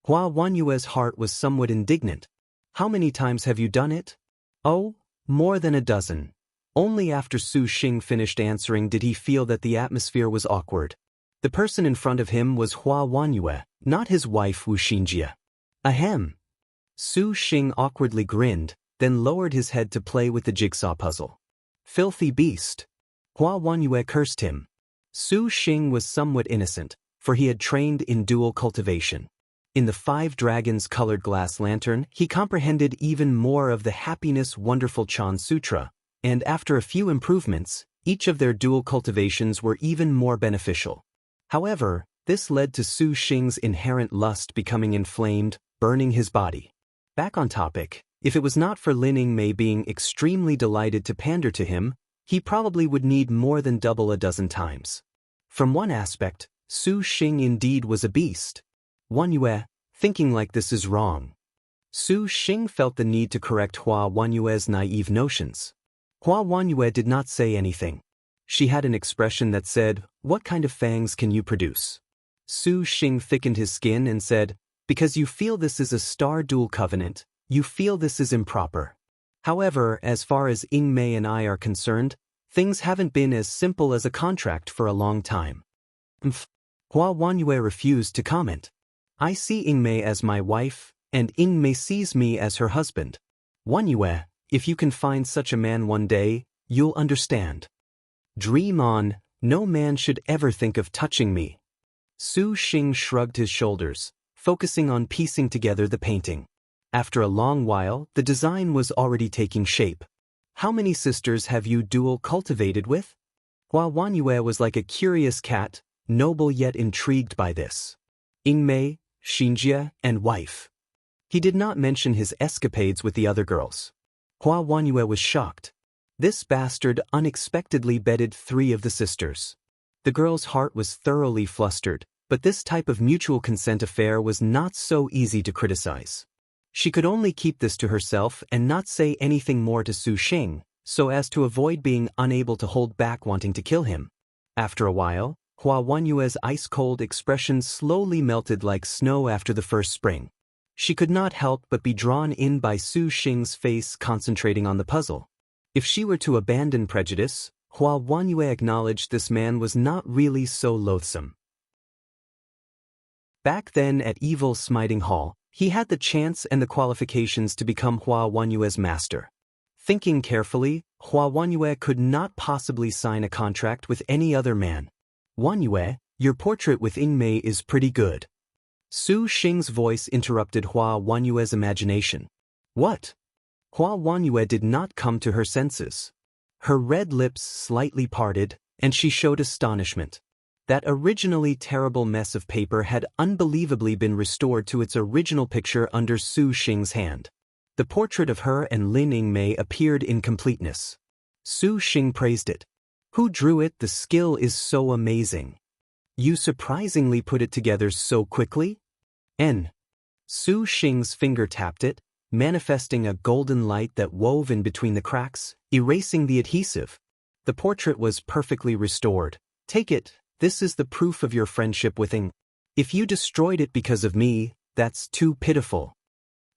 Hua Wanyue's heart was somewhat indignant. How many times have you done it? Oh, more than a dozen. Only after Su Xing finished answering did he feel that the atmosphere was awkward. The person in front of him was Hua Wanyue, not his wife Wu Xinjie. Ahem. Su Xing awkwardly grinned, then lowered his head to play with the jigsaw puzzle. Filthy beast. Hua Wanyue cursed him. Su Xing was somewhat innocent, for he had trained in dual cultivation. In the 5 dragons colored glass lantern, he comprehended even more of the happiness wonderful Chan Sutra, and after a few improvements, Each of their dual cultivations were even more beneficial. However, this led to Su Xing's inherent lust becoming inflamed, burning his body. Back on topic, if it was not for Lin Yingmei being extremely delighted to pander to him, he probably would need more than double a dozen times. From one aspect, Su Xing indeed was a beast. Wanyue, thinking like this is wrong. Su Xing felt the need to correct Hua Wanyue's naive notions. Hua Wanyue did not say anything. She had an expression that said, "What kind of fangs can you produce?" Su Xing thickened his skin and said, "Because you feel this is a star dual covenant, you feel this is improper. However, as far as Yingmei and I are concerned, things haven't been as simple as a contract for a long time." Hua Wanyue refused to comment. "I see Yingmei as my wife, and Yingmei sees me as her husband. Wanyue, if you can find such a man one day, you'll understand. Dream on, no man should ever think of touching me." Su Xing shrugged his shoulders, focusing on piecing together the painting. After a long while, the design was already taking shape. "How many sisters have you dual cultivated with?" Hua Wanyue was like a curious cat, noble yet intrigued by this. "Yingmei, Xinjie, and wife." He did not mention his escapades with the other girls. Hua Wanyue was shocked. This bastard unexpectedly bedded 3 of the sisters. The girl's heart was thoroughly flustered, but this type of mutual consent affair was not so easy to criticize. She could only keep this to herself and not say anything more to Su Xing, so as to avoid being unable to hold back wanting to kill him. After a while, Hua Wanyue's ice-cold expression slowly melted like snow after the first spring. She could not help but be drawn in by Su Xing's face concentrating on the puzzle. If she were to abandon prejudice, Hua Wanyue acknowledged this man was not really so loathsome. Back then at Evil Smiting Hall, he had the chance and the qualifications to become Hua Wanyue's master. Thinking carefully, Hua Wanyue could not possibly sign a contract with any other man. "Wanyue, your portrait with Yingmei is pretty good." Su Xing's voice interrupted Hua Wanyue's imagination. "What?" Hua Wanyue did not come to her senses. Her red lips slightly parted, and she showed astonishment. That originally terrible mess of paper had unbelievably been restored to its original picture under Su Xing's hand. The portrait of her and Lin Yingmei appeared in completeness. Su Xing praised it. "Who drew it? The skill is so amazing. You surprisingly put it together so quickly?" Su Xing's finger tapped it, manifesting a golden light that wove in between the cracks, erasing the adhesive. The portrait was perfectly restored. "Take it, this is the proof of your friendship with Ying. If you destroyed it because of me, that's too pitiful."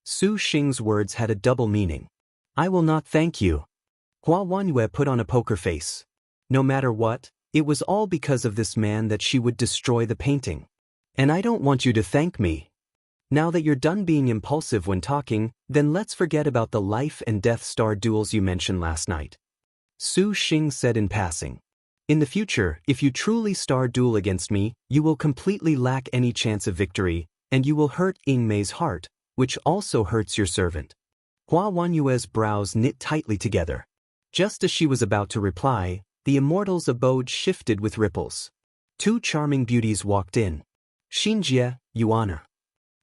Su Xing's words had a double meaning. "I will not thank you." Hua Wanyue put on a poker face. No matter what, it was all because of this man that she would destroy the painting. "And I don't want you to thank me. Now that you're done being impulsive when talking, then let's forget about the life and death star duels you mentioned last night." Su Xing said in passing. "In the future, if you truly star duel against me, you will completely lack any chance of victory, and you will hurt Yingmei's heart, which also hurts your servant." Hua Wanyue's brows knit tightly together. Just as she was about to reply, the immortal's abode shifted with ripples. 2 charming beauties walked in. Xinjie, Yuana.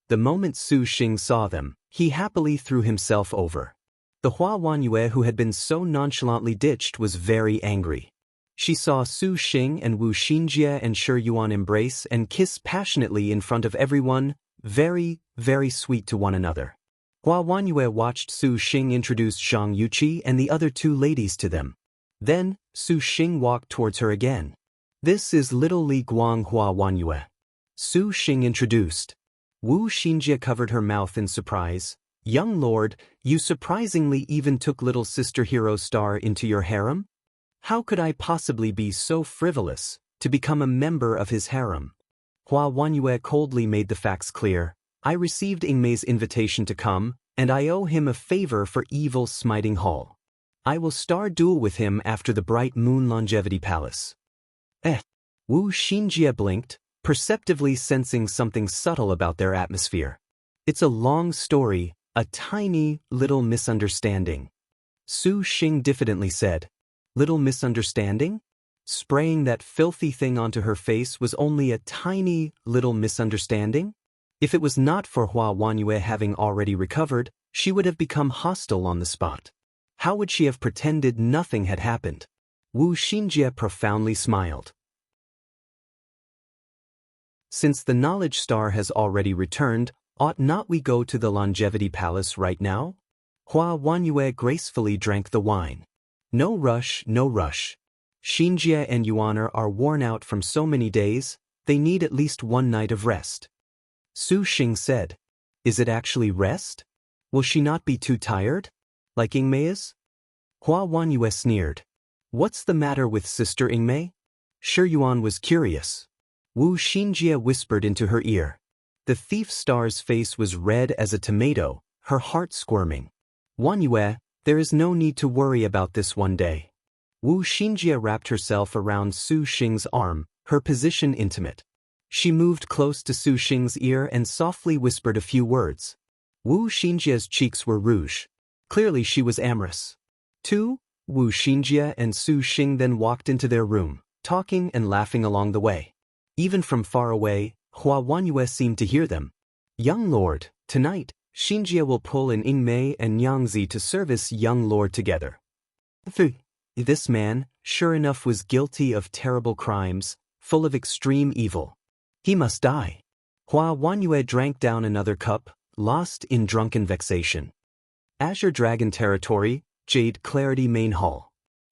The moment Su Xing saw them, he happily threw himself over. The Hua Wanyue who had been so nonchalantly ditched was very angry. She saw Su Xing and Wu Xinjie and Shi Yuan embrace and kiss passionately in front of everyone, very, very sweet to one another. Hua Wanyue watched Su Xing introduce Zhang Yuqi and the other 2 ladies to them. Then, Su Xing walked towards her again. "This is little Li Guang Hua Wanyue." Su Xing introduced. Wu Xinjie covered her mouth in surprise. "Young lord, you surprisingly even took little sister Hero Star into your harem? How could I possibly be so frivolous, to become a member of his harem?" Hua Wanyue coldly made the facts clear. "I received Yingmei's invitation to come, and I owe him a favor for Evil Smiting Hall. I will star duel with him after the Bright Moon Longevity Palace." Wu Xinjie blinked, perceptively sensing something subtle about their atmosphere. "It's a long story, a tiny, little misunderstanding." Su Xing diffidently said. Little misunderstanding? Spraying that filthy thing onto her face was only a tiny little misunderstanding? If it was not for Hua Wanyue having already recovered, she would have become hostile on the spot. How would she have pretended nothing had happened? Wu Xinjie profoundly smiled. Since the knowledge star has already returned, ought not we go to the longevity palace right now? Hua Wanyue gracefully drank the wine. No rush, no rush. Xinjie and Yuaner are worn out from so many days, they need at least one night of rest. Su Xing said. Is it actually rest? Will she not be too tired? Like Ingmei is? Hua Wanyue sneered. What's the matter with Sister Ingmei? Shi Yuan was curious. Wu Xinjie whispered into her ear. The thief star's face was red as a tomato, her heart squirming. Wanyue, there is no need to worry about this one day. Wu Xinjie wrapped herself around Su Xing's arm, her position intimate. She moved close to Su Xing's ear and softly whispered a few words. Wu Xinjie's cheeks were rouge. Clearly she was amorous. Wu Xinjie and Su Xing then walked into their room, talking and laughing along the way. Even from far away, Hua Wanyue seemed to hear them. Young lord, tonight, Xinjie will pull in Ingmei and Yangzi to service young lord together. This man, sure enough, was guilty of terrible crimes, full of extreme evil. He must die. Hua Wanyue drank down another cup, lost in drunken vexation. Azure Dragon Territory, Jade Clarity Main Hall.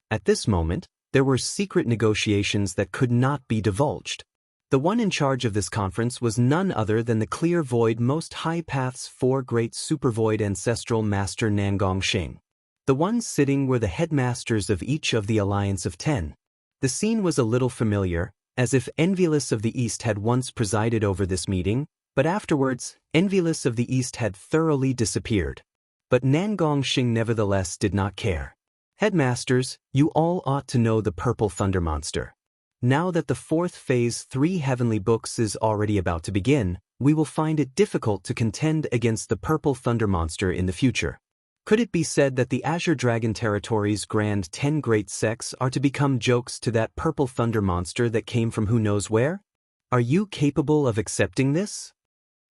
At this moment, there were secret negotiations that could not be divulged. The one in charge of this conference was none other than the Clear Void Most High Path's four great Supervoid Ancestral Master Nangong Xing. The ones sitting were the headmasters of each of the Alliance of 10. The scene was a little familiar, as if Envious of the East had once presided over this meeting, but afterwards, Envious of the East had thoroughly disappeared. But Nangong Xing nevertheless did not care. Headmasters, you all ought to know the Purple Thunder Monster. Now that the fourth phase 3 Heavenly Books is already about to begin, we will find it difficult to contend against the Purple Thunder Monster in the future. Could it be said that the Azure Dragon Territory's grand 10 great sects are to become jokes to that Purple Thunder Monster that came from who knows where? Are you capable of accepting this?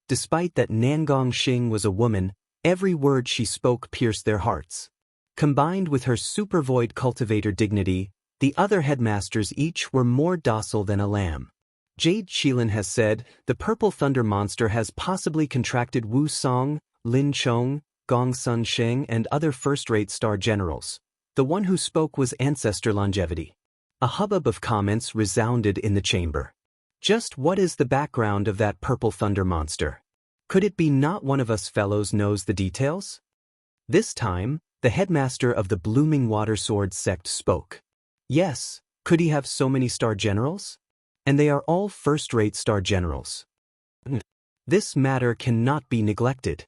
Despite that Nangong Xing was a woman, every word she spoke pierced their hearts. Combined with her supervoid cultivator dignity, the other headmasters each were more docile than a lamb. Jade Qilin has said, the Purple Thunder Monster has possibly contracted Wu Song, Lin Chong, Gong Sun Sheng and other first-rate star generals. The one who spoke was Ancestor Longevity. A hubbub of comments resounded in the chamber. Just what is the background of that Purple Thunder Monster? Could it be not one of us fellows knows the details? This time, the headmaster of the Blooming Water Sword sect spoke. Yes, could he have so many star generals? And they are all first-rate star generals. This matter cannot be neglected.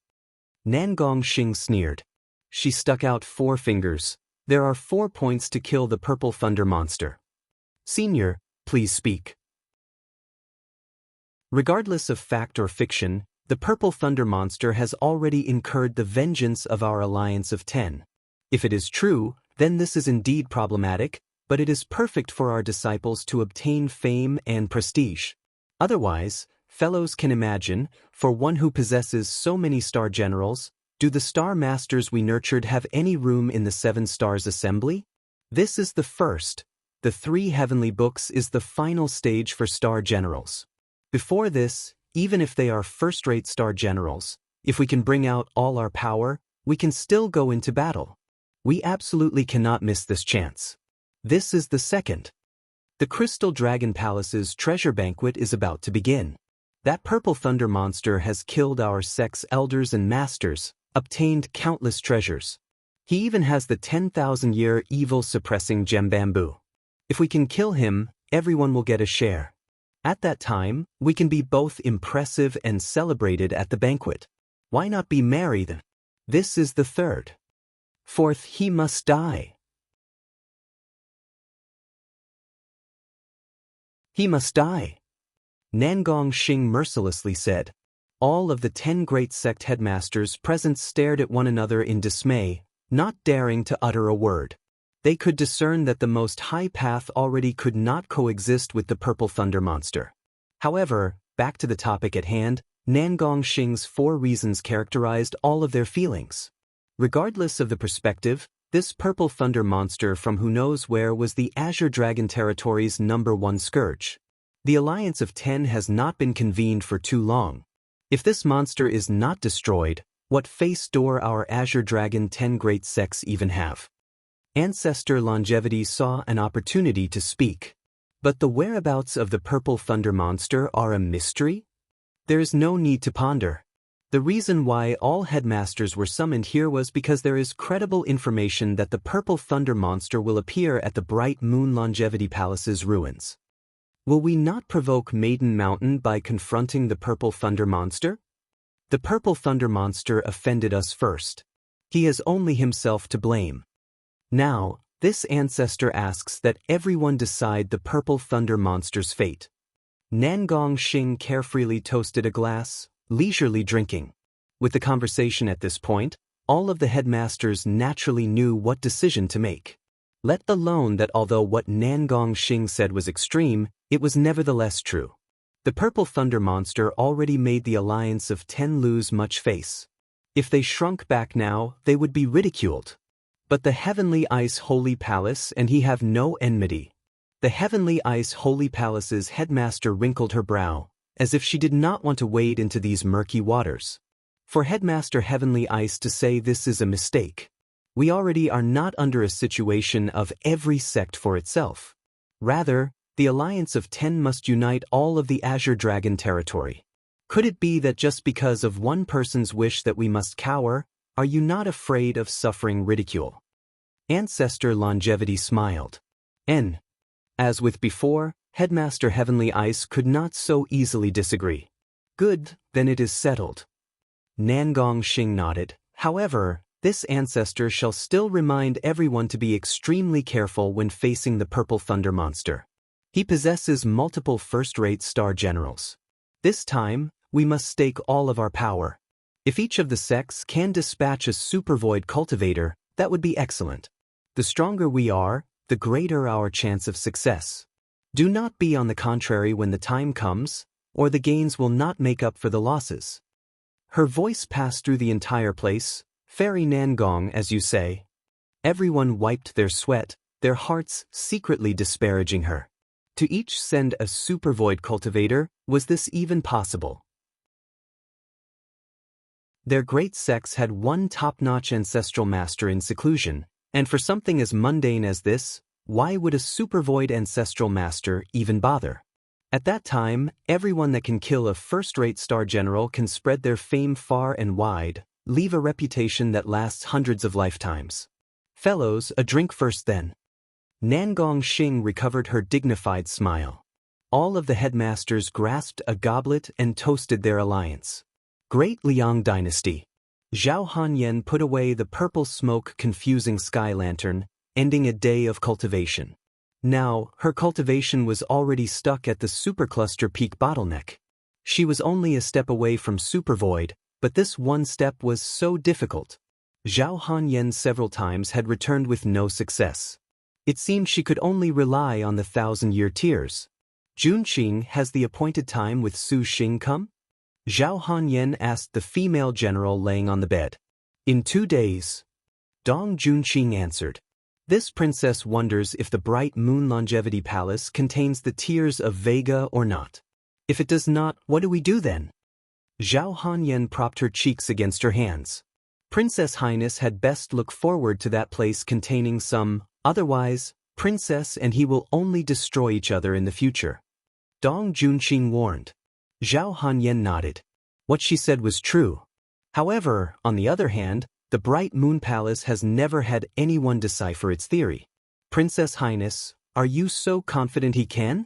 Nangong Xing sneered. She stuck out 4 fingers. There are 4 points to kill the Purple Thunder Monster. Senior, please speak. Regardless of fact or fiction, the Purple Thunder Monster has already incurred the vengeance of our Alliance of 10. If it is true, then this is indeed problematic, but it is perfect for our disciples to obtain fame and prestige. Otherwise, fellows can imagine, for one who possesses so many star generals, do the star masters we nurtured have any room in the 7 stars assembly? This is the first. The 3 heavenly books is the final stage for star generals. Before this, even if they are first-rate star generals, if we can bring out all our power, we can still go into battle. We absolutely cannot miss this chance. This is the second. The Crystal Dragon Palace's treasure banquet is about to begin. That Purple Thunder Monster has killed our sect's elders and masters, obtained countless treasures. He even has the 10,000-year evil-suppressing gem bamboo. If we can kill him, everyone will get a share. At that time, we can be both impressive and celebrated at the banquet. Why not be merry then? This is the third. Fourth, he must die. He must die. Nangong Xing mercilessly said. All of the 10 great sect headmasters present stared at one another in dismay, not daring to utter a word. They could discern that the most high path already could not coexist with the purple thunder monster. However, back to the topic at hand, Nangong Xing's 4 reasons characterized all of their feelings. Regardless of the perspective, this purple thunder monster from who knows where was the Azure Dragon Territory's #1 scourge. The Alliance of 10 has not been convened for too long. If this monster is not destroyed, what face door our Azure Dragon 10 great sects even have? Ancestor Longevity saw an opportunity to speak. But the whereabouts of the purple thunder monster are a mystery? There is no need to ponder. The reason why all headmasters were summoned here was because there is credible information that the purple thunder monster will appear at the Bright Moon Longevity Palace's ruins. Will we not provoke Maiden Mountain by confronting the purple thunder monster? The purple thunder monster offended us first. He has only himself to blame. Now, this ancestor asks that everyone decide the purple thunder monster's fate. Nangong Xing carefreely toasted a glass, leisurely drinking. With the conversation at this point, all of the headmasters naturally knew what decision to make. Let alone that although what Nangong Xing said was extreme, it was nevertheless true. The purple thunder monster already made the Alliance of 10 lose much face. If they shrunk back now, they would be ridiculed. But the Heavenly Ice Holy Palace and he have no enmity. The Heavenly Ice Holy Palace's headmaster wrinkled her brow, as if she did not want to wade into these murky waters. For Headmaster Heavenly Ice to say this is a mistake. We already are not under a situation of every sect for itself. Rather, the Alliance of 10 must unite all of the Azure Dragon territory. Could it be that just because of one person's wish that we must cower, are you not afraid of suffering ridicule? Ancestor Longevity smiled. As with before, Headmaster Heavenly Ice could not so easily disagree. Good, then it is settled. Nangong Xing nodded. However, this ancestor shall still remind everyone to be extremely careful when facing the purple thunder monster. He possesses multiple first-rate star generals. This time, we must stake all of our power. If each of the sects can dispatch a supervoid cultivator, that would be excellent. The stronger we are, the greater our chance of success. Do not be on the contrary when the time comes, or the gains will not make up for the losses. Her voice passed through the entire place. Fairy Nangong, as you say. Everyone wiped their sweat, their hearts secretly disparaging her. To each send a supervoid cultivator, was this even possible? Their great sects had one top-notch ancestral master in seclusion, and for something as mundane as this, why would a supervoid ancestral master even bother? At that time, everyone that can kill a first-rate star general can spread their fame far and wide, leave a reputation that lasts hundreds of lifetimes. Fellows, a drink first then. Nangong Xing recovered her dignified smile. All of the headmasters grasped a goblet and toasted their alliance. Great Liang Dynasty. Zhao Hanyan put away the purple smoke confusing sky lantern, ending a day of cultivation. Now, her cultivation was already stuck at the supercluster peak bottleneck. She was only a step away from supervoid, but this one step was so difficult. Zhao Hanyan several times had returned with no success. It seemed she could only rely on the 1,000-year tears. Junqing, has the appointed time with Su Xing come? Zhao Hanyan asked the female general laying on the bed. In 2 days. Dong Junqing answered. This princess wonders if the Bright Moon Longevity Palace contains the tears of Vega or not. If it does not, what do we do then? Zhao Hanyan propped her cheeks against her hands. Princess Highness had best look forward to that place containing some, otherwise, Princess and he will only destroy each other in the future. Dong Junqing warned. Zhao Hanyan nodded. What she said was true. However, on the other hand, the Bright Moon Palace has never had anyone decipher its theory. Princess Highness, are you so confident he can?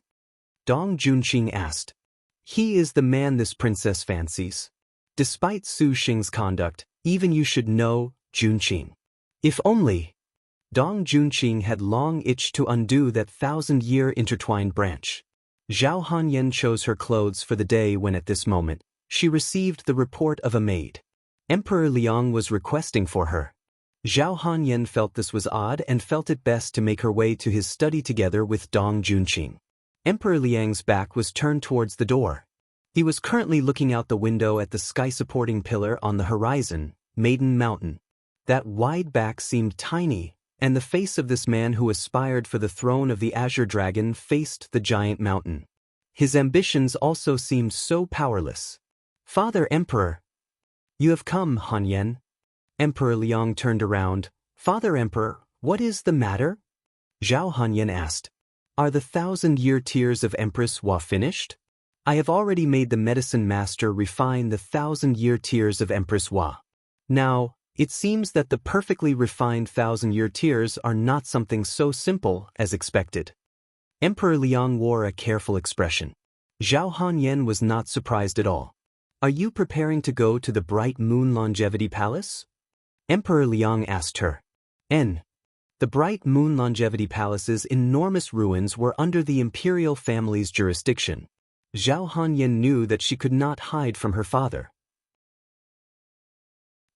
Dong Junqing asked. He is the man this princess fancies. Despite Su Xing's conduct, even you should know, Junqing. If only. Dong Junqing had long itched to undo that 1,000-year intertwined branch. Zhao Hanyan chose her clothes for the day when at this moment, she received the report of a maid. Emperor Liang was requesting for her. Zhao Hanyan felt this was odd and felt it best to make her way to his study together with Dong Junqing. Emperor Liang's back was turned towards the door. He was currently looking out the window at the sky-supporting pillar on the horizon, Maiden Mountain. That wide back seemed tiny, and the face of this man who aspired for the throne of the Azure Dragon faced the giant mountain. His ambitions also seemed so powerless. "Father Emperor, you have come, Hanyan." Emperor Liang turned around. "Father Emperor, what is the matter?" Zhao Hanyan asked. "Are the 1,000-year tears of Empress Hua finished? I have already made the medicine master refine the 1,000-year tears of Empress Hua. Now, it seems that the perfectly refined 1,000-year tears are not something so simple as expected." Emperor Liang wore a careful expression. Zhao Hanyan was not surprised at all. "Are you preparing to go to the Bright Moon Longevity Palace?" Emperor Liang asked her. The Bright Moon Longevity Palace's enormous ruins were under the imperial family's jurisdiction. Zhao Hanyan knew that she could not hide from her father.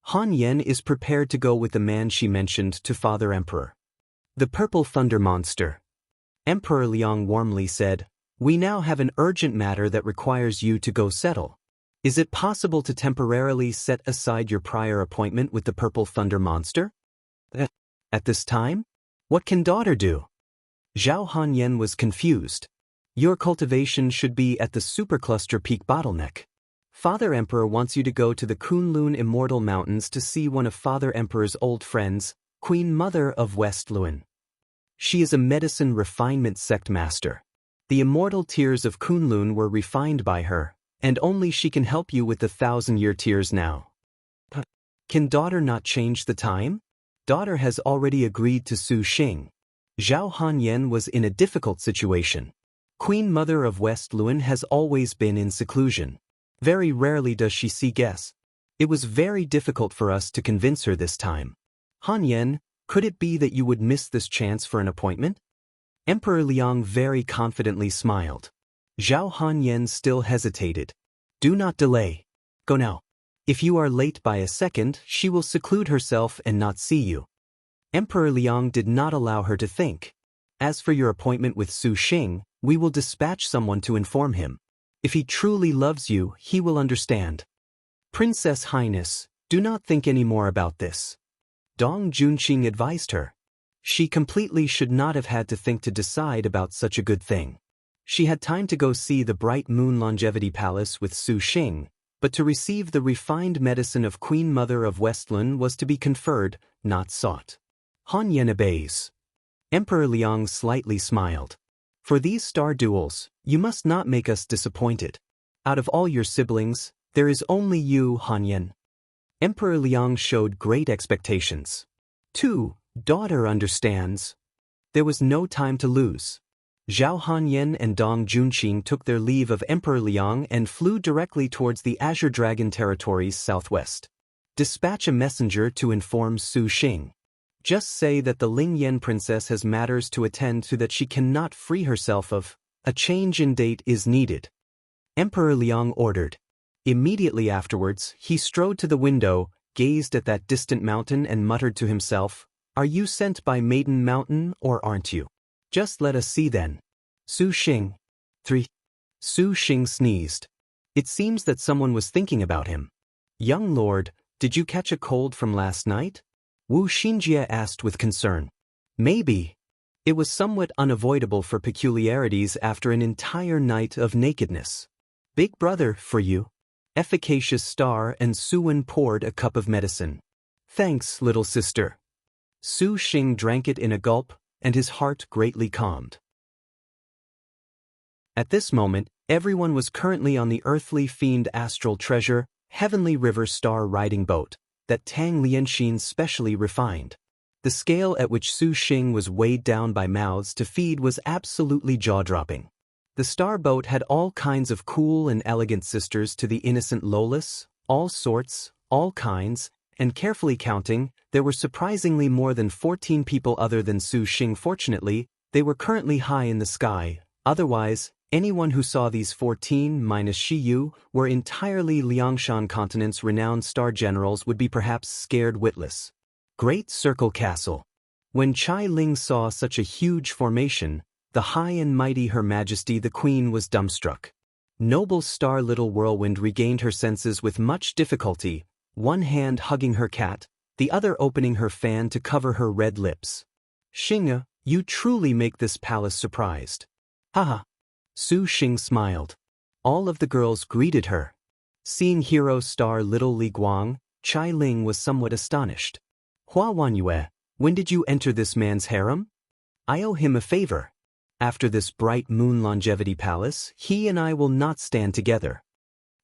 Hanyan is prepared to go with the man she mentioned to Father Emperor. "The Purple Thunder Monster." Emperor Liang warmly said, "We now have an urgent matter that requires you to go settle. Is it possible to temporarily set aside your prior appointment with the Purple Thunder Monster?" "At this time? What can daughter do?" Zhao Hanyan was confused. "Your cultivation should be at the Supercluster Peak Bottleneck. Father Emperor wants you to go to the Kunlun Immortal Mountains to see one of Father Emperor's old friends, Queen Mother of West Lun. She is a medicine refinement sect master. The immortal tears of Kunlun were refined by her, and only she can help you with the 1,000-year tears now." "Can daughter not change the time? Daughter has already agreed to Su Xing." Zhao Hanyan was in a difficult situation. Queen Mother of West Lun has always been in seclusion. Very rarely does she see guests. It was very difficult for us to convince her this time. "Hanyan, could it be that you would miss this chance for an appointment?" Emperor Liang very confidently smiled. Zhao Hanyan still hesitated. "Do not delay. Go now. If you are late by a second, she will seclude herself and not see you." Emperor Liang did not allow her to think. "As for your appointment with Su Xing, we will dispatch someone to inform him. If he truly loves you, he will understand. Princess Highness, do not think any more about this." Dong Junqing advised her. She completely should not have had to think to decide about such a good thing. She had time to go see the Bright Moon Longevity Palace with Su Xing, but to receive the refined medicine of Queen Mother of Westland was to be conferred, not sought. Hanyan obeys. Emperor Liang slightly smiled. "For these star duels, you must not make us disappointed. Out of all your siblings, there is only you, Hanyan." Emperor Liang showed great expectations. Daughter understands." There was no time to lose. Zhao Hanyan and Dong Junqing took their leave of Emperor Liang and flew directly towards the Azure Dragon territories southwest. "Dispatch a messenger to inform Su Xing. Just say that the Ling Yan princess has matters to attend to that she cannot free herself of. A change in date is needed." Emperor Liang ordered. Immediately afterwards, he strode to the window, gazed at that distant mountain and muttered to himself, "Are you sent by Maiden Mountain or aren't you? Just let us see then." Su Xing. 3. Su Xing sneezed. It seems that someone was thinking about him. "Young lord, did you catch a cold from last night?" Wu Xinjie asked with concern. "Maybe." It was somewhat unavoidable for peculiarities after an entire night of nakedness. "Big brother, for you." Efficacious star and Suwen poured a cup of medicine. "Thanks, little sister." Su Xing drank it in a gulp, and his heart greatly calmed. At this moment, everyone was currently on the earthly fiend astral treasure, heavenly river star riding boat, that Tang Lianxin specially refined. The scale at which Su Xing was weighed down by mouths to feed was absolutely jaw-dropping. The star boat had all kinds of cool and elegant sisters to the innocent Lolas, all sorts, all kinds, and carefully counting, there were surprisingly more than 14 people other than Su Xing. Fortunately, they were currently high in the sky, otherwise, anyone who saw these 14 minus Shi Yu were entirely Liangshan continent's renowned star generals would be perhaps scared witless. Great Circle Castle. When Chai Ling saw such a huge formation, the high and mighty Her Majesty the Queen was dumbstruck. Noble star Little Whirlwind regained her senses with much difficulty, one hand hugging her cat, the other opening her fan to cover her red lips. Xing, you truly make this palace surprised. Haha. Su Xing smiled. All of the girls greeted her. Seeing hero star Little Li Guang, Chai Ling was somewhat astonished. Hua Wanyue, when did you enter this man's harem? I owe him a favor. After this bright moon longevity palace, he and I will not stand together.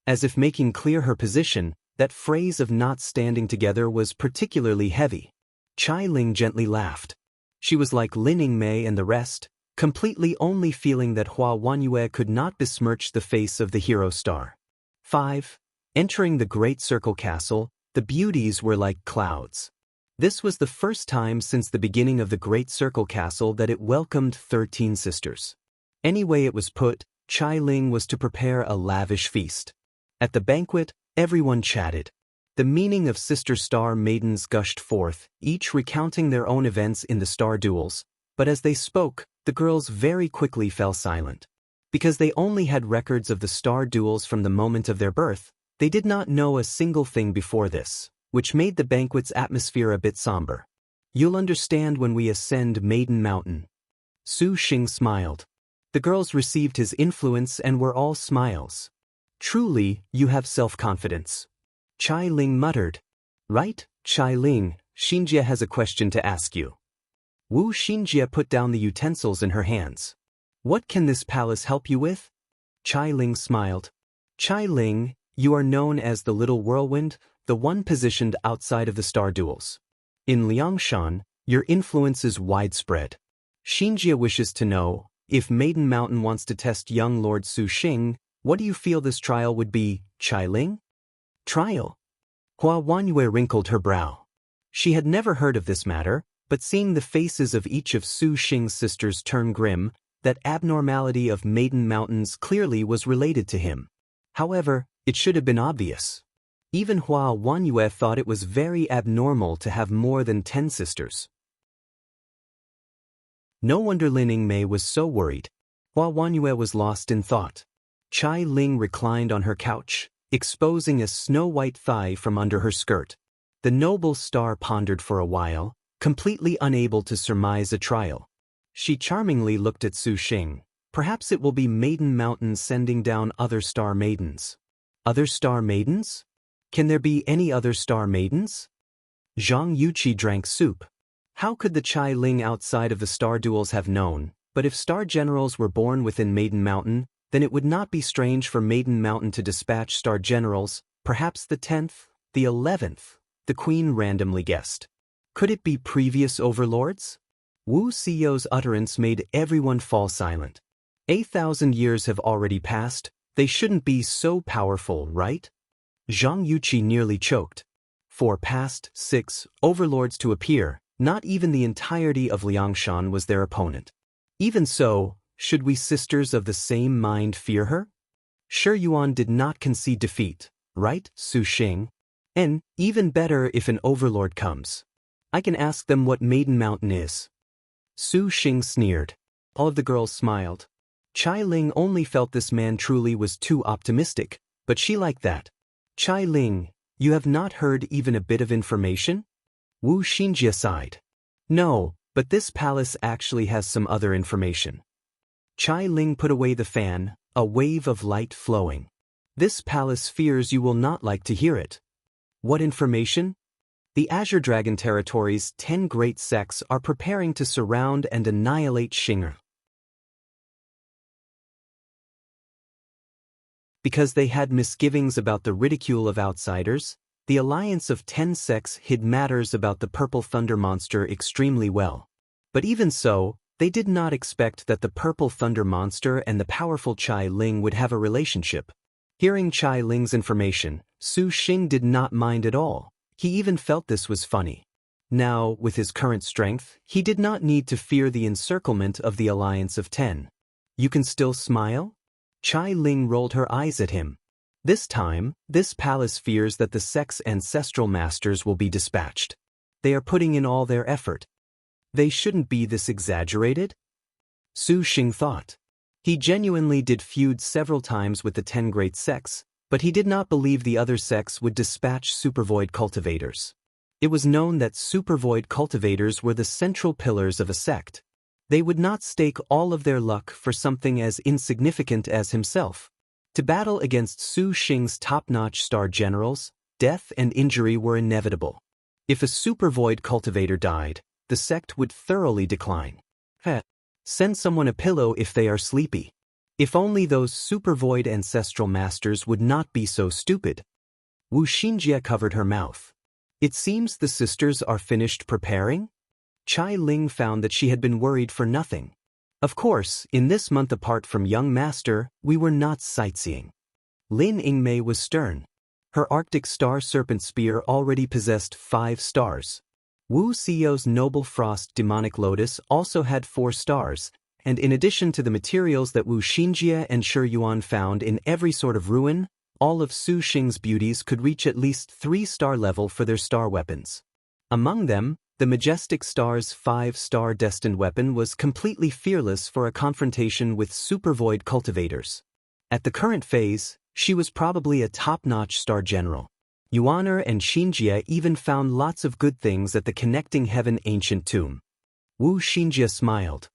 As if making clear her position, that phrase of not standing together was particularly heavy. Chai Ling gently laughed. She was like Lin Mei and the rest, completely only feeling that Hua Wanyue could not besmirch the face of the hero star. 5. Entering the Great Circle Castle, the beauties were like clouds. This was the first time since the beginning of the Great Circle Castle that it welcomed 13 sisters. Anyway it was put, Chai Ling was to prepare a lavish feast. At the banquet, everyone chatted. The meaning of sister star maidens gushed forth, each recounting their own events in the star duels, but as they spoke, the girls very quickly fell silent. Because they only had records of the star duels from the moment of their birth, they did not know a single thing before this, which made the banquet's atmosphere a bit somber. You'll understand when we ascend Maiden Mountain. Su Xing smiled. The girls received his influence and were all smiles. Truly, you have self-confidence. Chai Ling muttered. Right, Chai Ling, Xinjie has a question to ask you. Wu Xinjie put down the utensils in her hands. What can this palace help you with? Chai Ling smiled. Chai Ling, you are known as the Little Whirlwind, the one positioned outside of the star duels. In Liangshan, your influence is widespread. Xinjie wishes to know, if Maiden Mountain wants to test young Lord Su Xing, what do you feel this trial would be, Chai Ling? Trial? Hua Wanyue wrinkled her brow. She had never heard of this matter, but seeing the faces of each of Su Xing's sisters turn grim, that abnormality of Maiden Mountains clearly was related to him. However, it should have been obvious. Even Hua Wanyue thought it was very abnormal to have more than 10 sisters. No wonder Lin Mei was so worried. Hua Wanyue was lost in thought. Chai Ling reclined on her couch, exposing a snow-white thigh from under her skirt. The noble star pondered for a while, completely unable to surmise a trial. She charmingly looked at Su Xing. Perhaps it will be Maiden Mountain sending down other star maidens. Other star maidens? Can there be any other star maidens? Zhang Yuqi drank soup. How could the Chai Ling outside of the star duels have known? But if star generals were born within Maiden Mountain, then it would not be strange for Maiden Mountain to dispatch star generals, perhaps the 10th, the 11th, the Queen randomly guessed. Could it be previous overlords? Wu Xiao's utterance made everyone fall silent. 8,000 years have already passed, they shouldn't be so powerful, right? Zhang Yuqi nearly choked. For past 6 overlords to appear, not even the entirety of Liangshan was their opponent. Even so, should we sisters of the same mind fear her? Shi Yuan did not concede defeat, right, Su Xing? And, even better if an overlord comes. I can ask them what Maiden Mountain is. Su Xing sneered. All of the girls smiled. Chai Ling only felt this man truly was too optimistic, but she liked that. Chai Ling, you have not heard even a bit of information? Wu Xinjie sighed. No, but this palace actually has some other information. Chai Ling put away the fan, a wave of light flowing. This palace fears you will not like to hear it. What information? The Azure Dragon territory's 10 great sects are preparing to surround and annihilate Xing'er. Because they had misgivings about the ridicule of outsiders, the alliance of 10 sects hid matters about the Purple Thunder monster extremely well. But even so, they did not expect that the Purple Thunder monster and the powerful Chai Ling would have a relationship. Hearing Chai Ling's information, Su Xing did not mind at all. He even felt this was funny. Now, with his current strength, he did not need to fear the encirclement of the alliance of 10. You can still smile? Chai Ling rolled her eyes at him. This time, this palace fears that the sect's ancestral masters will be dispatched. They are putting in all their effort. They shouldn't be this exaggerated? Su Xing thought. He genuinely did feud several times with the 10 great sects, but he did not believe the other sects would dispatch supervoid cultivators. It was known that supervoid cultivators were the central pillars of a sect. They would not stake all of their luck for something as insignificant as himself. To battle against Su Xing's top-notch star generals, death and injury were inevitable. If a supervoid cultivator died, the sect would thoroughly decline. Send someone a pillow if they are sleepy. If only those supervoid ancestral masters would not be so stupid. Wu Xinjie covered her mouth. It seems the sisters are finished preparing? Chai Ling found that she had been worried for nothing. Of course, in this month apart from young master, we were not sightseeing. Lin Yingmei was stern. Her Arctic Star Serpent Spear already possessed 5 stars. Wu Xiao's Noble Frost Demonic Lotus also had 4 stars, and in addition to the materials that Wu Xinjie and Shi Yuan found in every sort of ruin, all of Su Xing's beauties could reach at least 3-star level for their star weapons. Among them, the Majestic Star's 5-star destined weapon was completely fearless for a confrontation with supervoid cultivators. At the current phase, she was probably a top-notch star general. Yuaner and Xinjie even found lots of good things at the Connecting Heaven Ancient Tomb. Wu Xinjie smiled.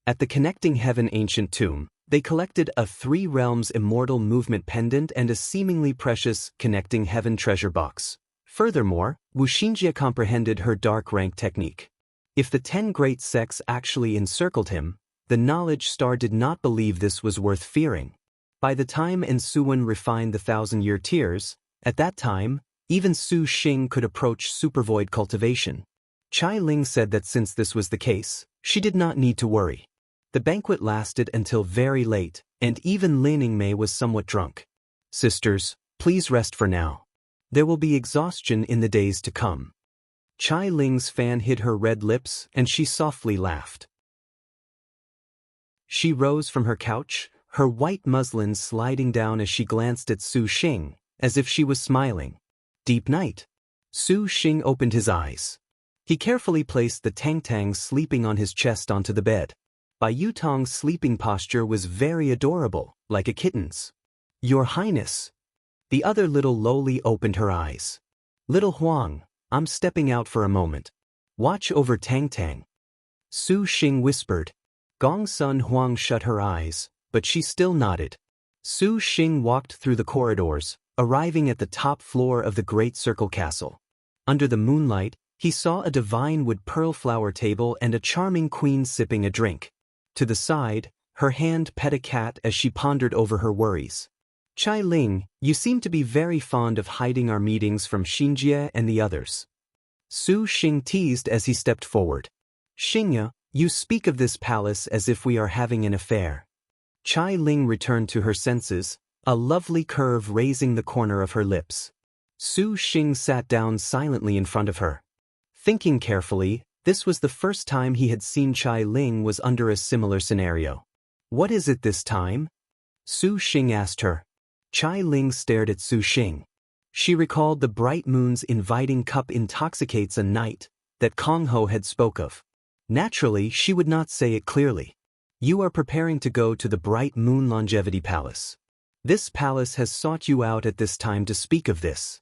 At the Connecting Heaven Ancient Tomb, they collected a 3 Realms Immortal Movement Pendant and a seemingly precious Connecting Heaven treasure box. Furthermore, Wu Xinjie comprehended her dark rank technique. If the 10 great sects actually encircled him, the Knowledge Star did not believe this was worth fearing. By the time Ensuwen refined the 1,000-year tiers, at that time, even Su Xing could approach supervoid cultivation. Chai Ling said that since this was the case, she did not need to worry. The banquet lasted until very late, and even Lin Yingmei was somewhat drunk. Sisters, please rest for now. There will be exhaustion in the days to come. Chai Ling's fan hid her red lips and she softly laughed. She rose from her couch, her white muslin sliding down as she glanced at Su Xing, as if she was smiling. Deep night. Su Xing opened his eyes. He carefully placed the Tang sleeping on his chest onto the bed. Bai Yutong's sleeping posture was very adorable, like a kitten's. Your Highness. The other little lowly opened her eyes. Little Huang, I'm stepping out for a moment. Watch over Tang. Su Xing whispered. Gong Sun Huang shut her eyes, but she still nodded. Su Xing walked through the corridors, arriving at the top floor of the Great Circle Castle. Under the moonlight, he saw a divine wood pearl flower table and a charming queen sipping a drink. To the side, her hand pet a cat as she pondered over her worries. Chai Ling, you seem to be very fond of hiding our meetings from Xinjie and the others. Su Xing teased as he stepped forward. Xingye, you speak of this palace as if we are having an affair. Chai Ling returned to her senses, a lovely curve raising the corner of her lips. Su Xing sat down silently in front of her. Thinking carefully, this was the first time he had seen Chai Ling was under a similar scenario. What is it this time? Su Xing asked her. Chai Ling stared at Su Xing. She recalled the bright moon's inviting cup intoxicates a night that Kong Ho had spoke of. Naturally, she would not say it clearly. You are preparing to go to the Bright Moon Longevity Palace. This palace has sought you out at this time to speak of this.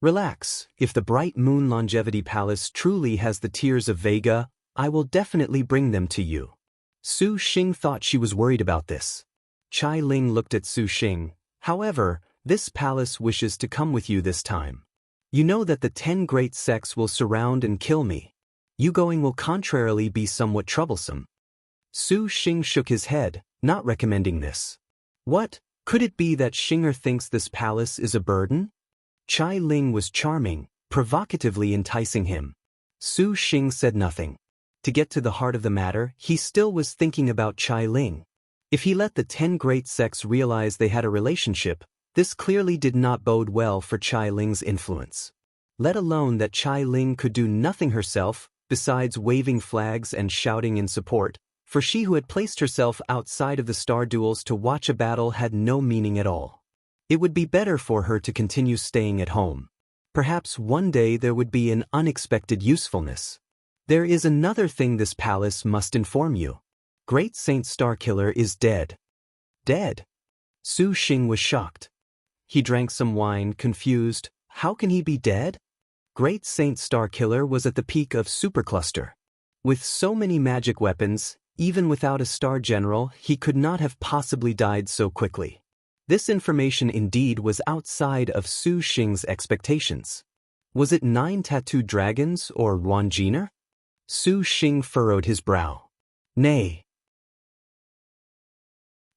Relax, if the Bright Moon Longevity Palace truly has the tears of Vega, I will definitely bring them to you. Su Xing thought she was worried about this. Chai Ling looked at Su Xing. However, this palace wishes to come with you this time. You know that the 10 great sects will surround and kill me. You going will contrarily be somewhat troublesome. Su Xing shook his head, not recommending this. What, could it be that Xinger thinks this palace is a burden? Chai Ling was charming, provocatively enticing him. Su Xing said nothing. To get to the heart of the matter, he still was thinking about Chai Ling. If he let the 10 great sects realize they had a relationship, this clearly did not bode well for Chai Ling's influence. Let alone that Chai Ling could do nothing herself, besides waving flags and shouting in support, for she who had placed herself outside of the star duels to watch a battle had no meaning at all. It would be better for her to continue staying at home. Perhaps one day there would be an unexpected usefulness. There is another thing this palace must inform you. Great Saint Starkiller is dead. Dead? Su Xing was shocked. He drank some wine, confused. How can he be dead? Great Saint Starkiller was at the peak of Supercluster. With so many magic weapons, even without a star general, he could not have possibly died so quickly. This information indeed was outside of Su Xing's expectations. Was it 9 tattooed dragons or Wanjiner? Su Xing furrowed his brow. Nay.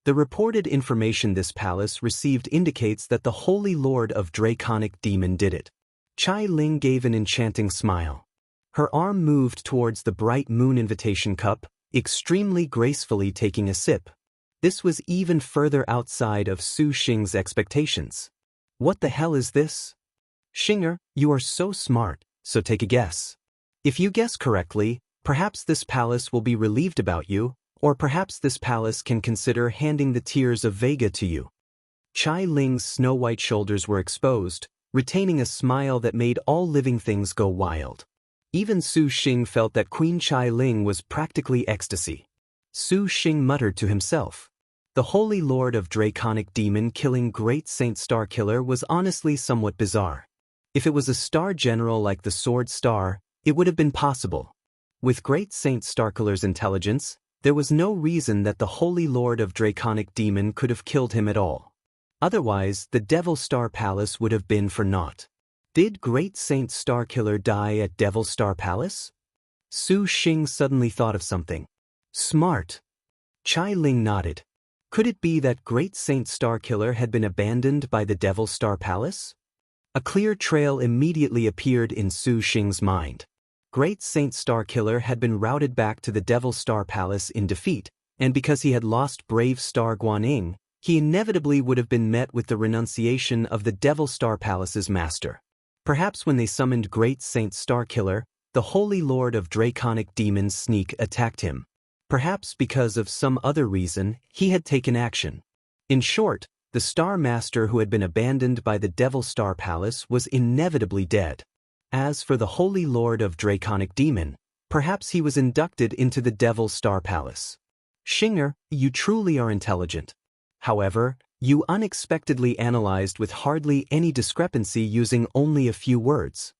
The reported information this palace received indicates that the Holy Lord of Draconic Demon did it. Chai Ling gave an enchanting smile. Her arm moved towards the bright moon invitation cup, extremely gracefully taking a sip. This was even further outside of Su Xing's expectations. What the hell is this? Xinger, you are so smart, so take a guess. If you guess correctly, perhaps this palace will be relieved about you, or perhaps this palace can consider handing the Tears of Vega to you. Chai Ling's snow-white shoulders were exposed, retaining a smile that made all living things go wild. Even Su Xing felt that Queen Chai Ling was practically ecstasy. Su Xing muttered to himself. The Holy Lord of Draconic Demon killing Great Saint Starkiller was honestly somewhat bizarre. If it was a star general like the Sword Star, it would have been possible. With Great Saint Starkiller's intelligence, there was no reason that the Holy Lord of Draconic Demon could have killed him at all. Otherwise, the Devil Star Palace would have been for naught. Did Great Saint Starkiller die at Devil Star Palace? Su Xing suddenly thought of something. Smart. Chai Ling nodded. Could it be that Great Saint Starkiller had been abandoned by the Devil Star Palace? A clear trail immediately appeared in Su Xing's mind. Great Saint Starkiller had been routed back to the Devil Star Palace in defeat, and because he had lost Brave Star Guaning, he inevitably would have been met with the renunciation of the Devil Star Palace's master. Perhaps when they summoned Great Saint Starkiller, the Holy Lord of Draconic Demons sneak attacked him. Perhaps because of some other reason, he had taken action. In short, the Star Master who had been abandoned by the Devil Star Palace was inevitably dead. As for the Holy Lord of Draconic Demon, perhaps he was inducted into the Devil Star Palace. Xinger, you truly are intelligent. However, you unexpectedly analyzed with hardly any discrepancy using only a few words.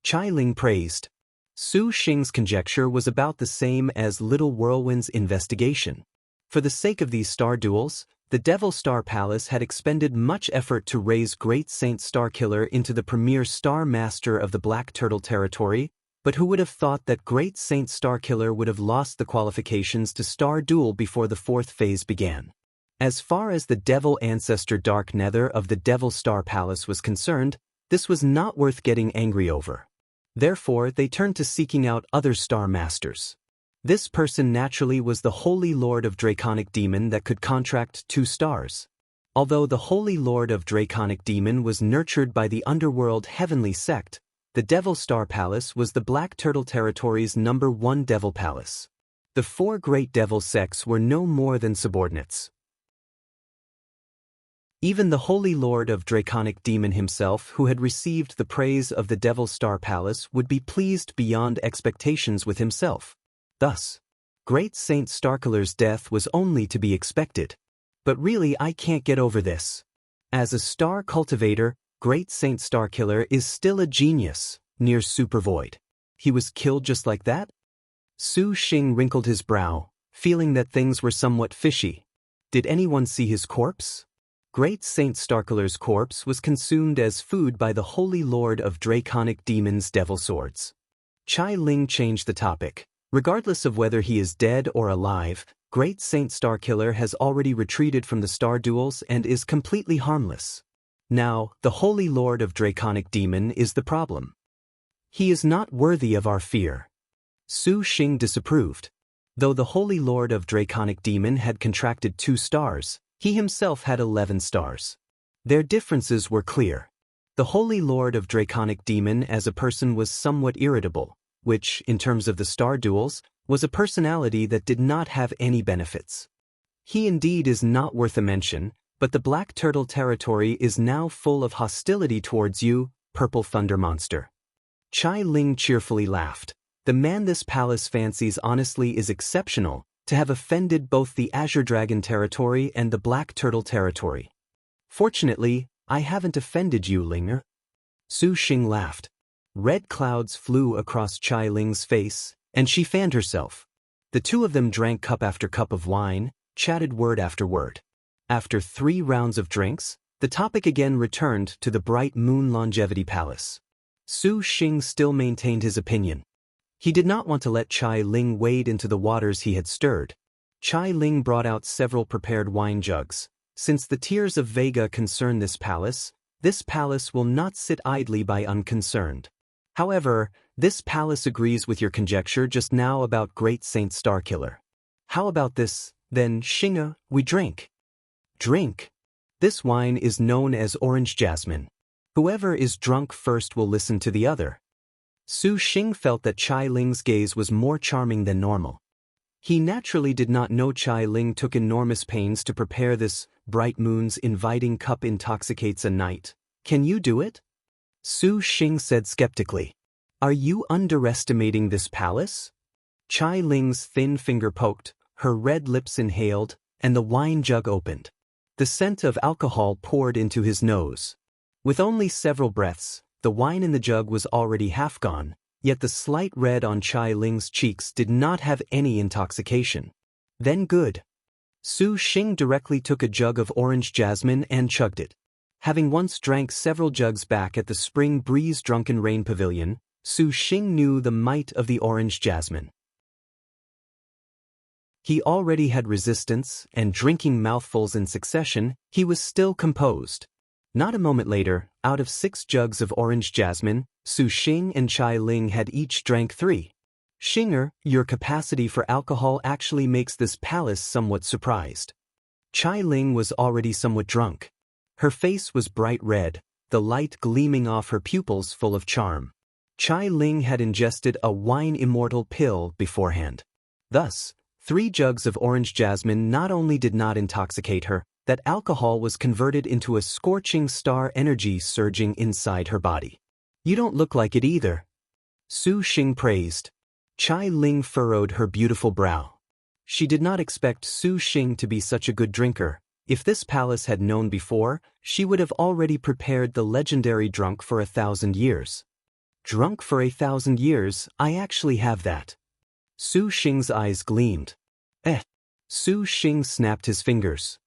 Chai Ling praised. Su Xing's conjecture was about the same as Little Whirlwind's investigation. For the sake of these star duels, the Devil Star Palace had expended much effort to raise Great Saint Starkiller into the premier Star Master of the Black Turtle Territory, but who would have thought that Great Saint Starkiller would have lost the qualifications to Star Duel before the fourth phase began. As far as the Devil Ancestor Dark Nether of the Devil Star Palace was concerned, this was not worth getting angry over. Therefore, they turned to seeking out other Star Masters. This person naturally was the Holy Lord of Draconic Demon that could contract 2 stars. Although the Holy Lord of Draconic Demon was nurtured by the underworld Heavenly Sect, the Devil Star Palace was the Black Turtle Territory's #1 Devil Palace. The 4 great devil sects were no more than subordinates. Even the Holy Lord of Draconic Demon himself, who had received the praise of the Devil Star Palace, would be pleased beyond expectations with himself. Thus, Great Saint Starkiller's death was only to be expected. But really, I can't get over this. As a star cultivator, Great Saint Starkiller is still a genius, near supervoid. He was killed just like that? Su Xing wrinkled his brow, feeling that things were somewhat fishy. Did anyone see his corpse? Great Saint Starkiller's corpse was consumed as food by the Holy Lord of Draconic Demons' devil swords. Chai Ling changed the topic. Regardless of whether he is dead or alive, Great Saint Starkiller has already retreated from the star duels and is completely harmless. Now, the Holy Lord of Draconic Demon is the problem. He is not worthy of our fear. Su Xing disapproved. Though the Holy Lord of Draconic Demon had contracted 2 stars, he himself had 11 stars. Their differences were clear. The Holy Lord of Draconic Demon as a person was somewhat irritable, which, in terms of the star duels, was a personality that did not have any benefits. He indeed is not worth a mention, but the Black Turtle Territory is now full of hostility towards you, purple thunder monster. Chai Ling cheerfully laughed. The man this palace fancies honestly is exceptional, to have offended both the Azure Dragon territory and the Black Turtle territory. Fortunately, I haven't offended you, Linger. Su Xing laughed. Red clouds flew across Chai Ling's face, and she fanned herself. The two of them drank cup after cup of wine, chatted word after word. After 3 rounds of drinks, the topic again returned to the Bright Moon Longevity Palace. Su Xing still maintained his opinion. He did not want to let Chai Ling wade into the waters he had stirred. Chai Ling brought out several prepared wine jugs. Since the tears of Vega concern this palace will not sit idly by unconcerned. However, this palace agrees with your conjecture just now about Great Saint Starkiller. How about this, then, Xinga, we drink? Drink. This wine is known as orange jasmine. Whoever is drunk first will listen to the other. Su Xing felt that Chai Ling's gaze was more charming than normal. He naturally did not know Chai Ling took enormous pains to prepare this Bright Moon's inviting cup intoxicates a night. Can you do it? Su Xing said skeptically. Are you underestimating this palace? Chai Ling's thin finger poked, her red lips inhaled, and the wine jug opened. The scent of alcohol poured into his nose. With only several breaths, the wine in the jug was already half gone, yet the slight red on Chai Ling's cheeks did not have any intoxication. Then good. Su Xing directly took a jug of orange jasmine and chugged it. Having once drank several jugs back at the Spring Breeze Drunken Rain Pavilion, Su Xing knew the might of the orange jasmine. He already had resistance, and drinking mouthfuls in succession, he was still composed. Not a moment later, out of 6 jugs of orange jasmine, Su Xing and Chai Ling had each drank 3. Xinger, your capacity for alcohol actually makes this palace somewhat surprised. Chai Ling was already somewhat drunk. Her face was bright red, the light gleaming off her pupils full of charm. Chai Ling had ingested a wine immortal pill beforehand. Thus, 3 jugs of orange jasmine not only did not intoxicate her, that alcohol was converted into a scorching star energy surging inside her body. You don't look like it either. Su Xing praised. Chai Ling furrowed her beautiful brow. She did not expect Su Xing to be such a good drinker. If this palace had known before, she would have already prepared the legendary drunk for 1,000 years. Drunk for 1,000 years, I actually have that. Su Xing's eyes gleamed. Su Xing snapped his fingers.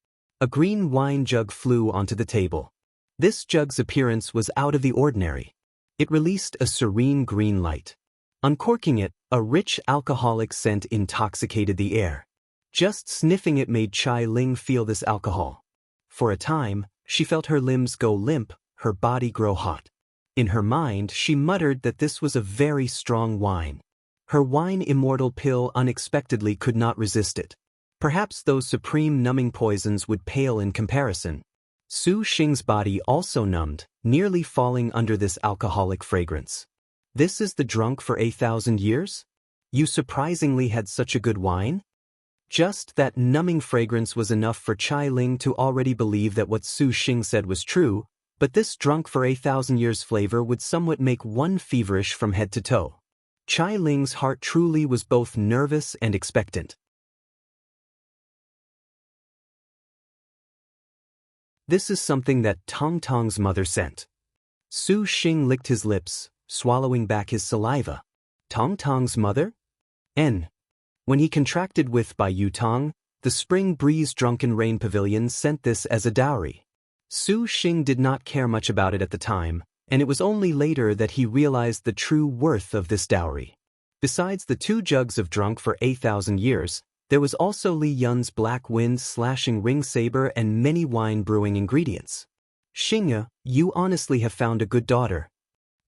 A green wine jug flew onto the table. This jug's appearance was out of the ordinary. It released a serene green light. Uncorking it, a rich alcoholic scent intoxicated the air. Just sniffing it made Chai Ling feel this alcohol. For a time, she felt her limbs go limp, her body grow hot. In her mind, she muttered that this was a very strong wine. Her wine immortal pill unexpectedly could not resist it. Perhaps those supreme numbing poisons would pale in comparison. Su Xing's body also numbed, nearly falling under this alcoholic fragrance. This is the drunk for 1,000 years? You surprisingly had such a good wine? Just that numbing fragrance was enough for Chai Ling to already believe that what Su Xing said was true, but this drunk for 1,000 years flavor would somewhat make one feverish from head to toe. Chai Ling's heart truly was both nervous and expectant. This is something that Tong Tong's mother sent. Su Xing licked his lips, swallowing back his saliva. Tong Tong's mother? When he contracted with Bai Yu Tong, the Spring Breeze Drunken Rain Pavilion sent this as a dowry. Su Xing did not care much about it at the time, and it was only later that he realized the true worth of this dowry. Besides the 2 jugs of drunk for 1,000 years, there was also Li Yun's black wind slashing ring saber and many wine brewing ingredients. Xingya, you honestly have found a good daughter.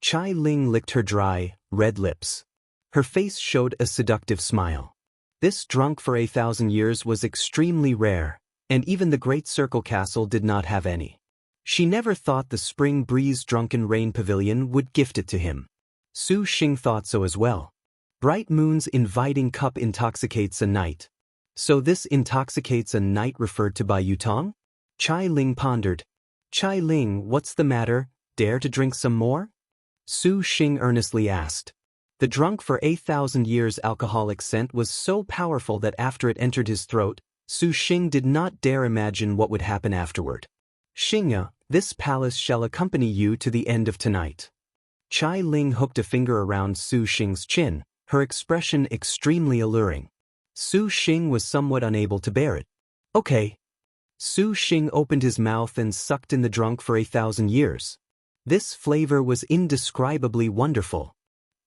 Chai Ling licked her dry, red lips. Her face showed a seductive smile. This drunk for 1,000 years was extremely rare, and even the Great Circle Castle did not have any. She never thought the Spring Breeze Drunken Rain Pavilion would gift it to him. Su Xing thought so as well. Bright Moon's inviting cup intoxicates a night. So this intoxicates a night referred to by Yutong? Chai Ling pondered. Chai Ling, what's the matter? Dare to drink some more? Su Xing earnestly asked. The drunk for 8,000 years alcoholic scent was so powerful that after it entered his throat, Su Xing did not dare imagine what would happen afterward. Xingya, this palace shall accompany you to the end of tonight. Chai Ling hooked a finger around Su Xing's chin, her expression extremely alluring. Su Xing was somewhat unable to bear it. Okay. Su Xing opened his mouth and sucked in the drunk for 8,000 years. This flavor was indescribably wonderful.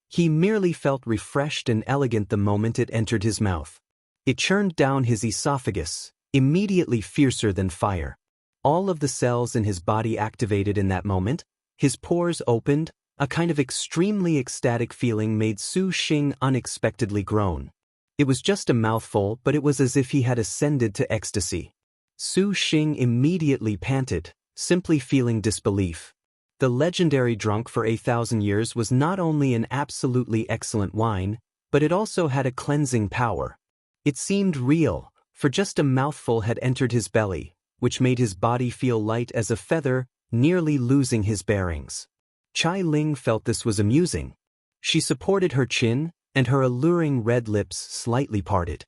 He merely felt refreshed and elegant the moment it entered his mouth. It churned down his esophagus, immediately fiercer than fire. All of the cells in his body activated in that moment, his pores opened, a kind of extremely ecstatic feeling made Su Xing unexpectedly groan. It was just a mouthful, but it was as if he had ascended to ecstasy. Su Xing immediately panted, simply feeling disbelief. The legendary drunk for 8,000 years was not only an absolutely excellent wine, but it also had a cleansing power. It seemed real, for just a mouthful had entered his belly, which made his body feel light as a feather, nearly losing his bearings. Chai Ling felt this was amusing. She supported her chin, and her alluring red lips slightly parted.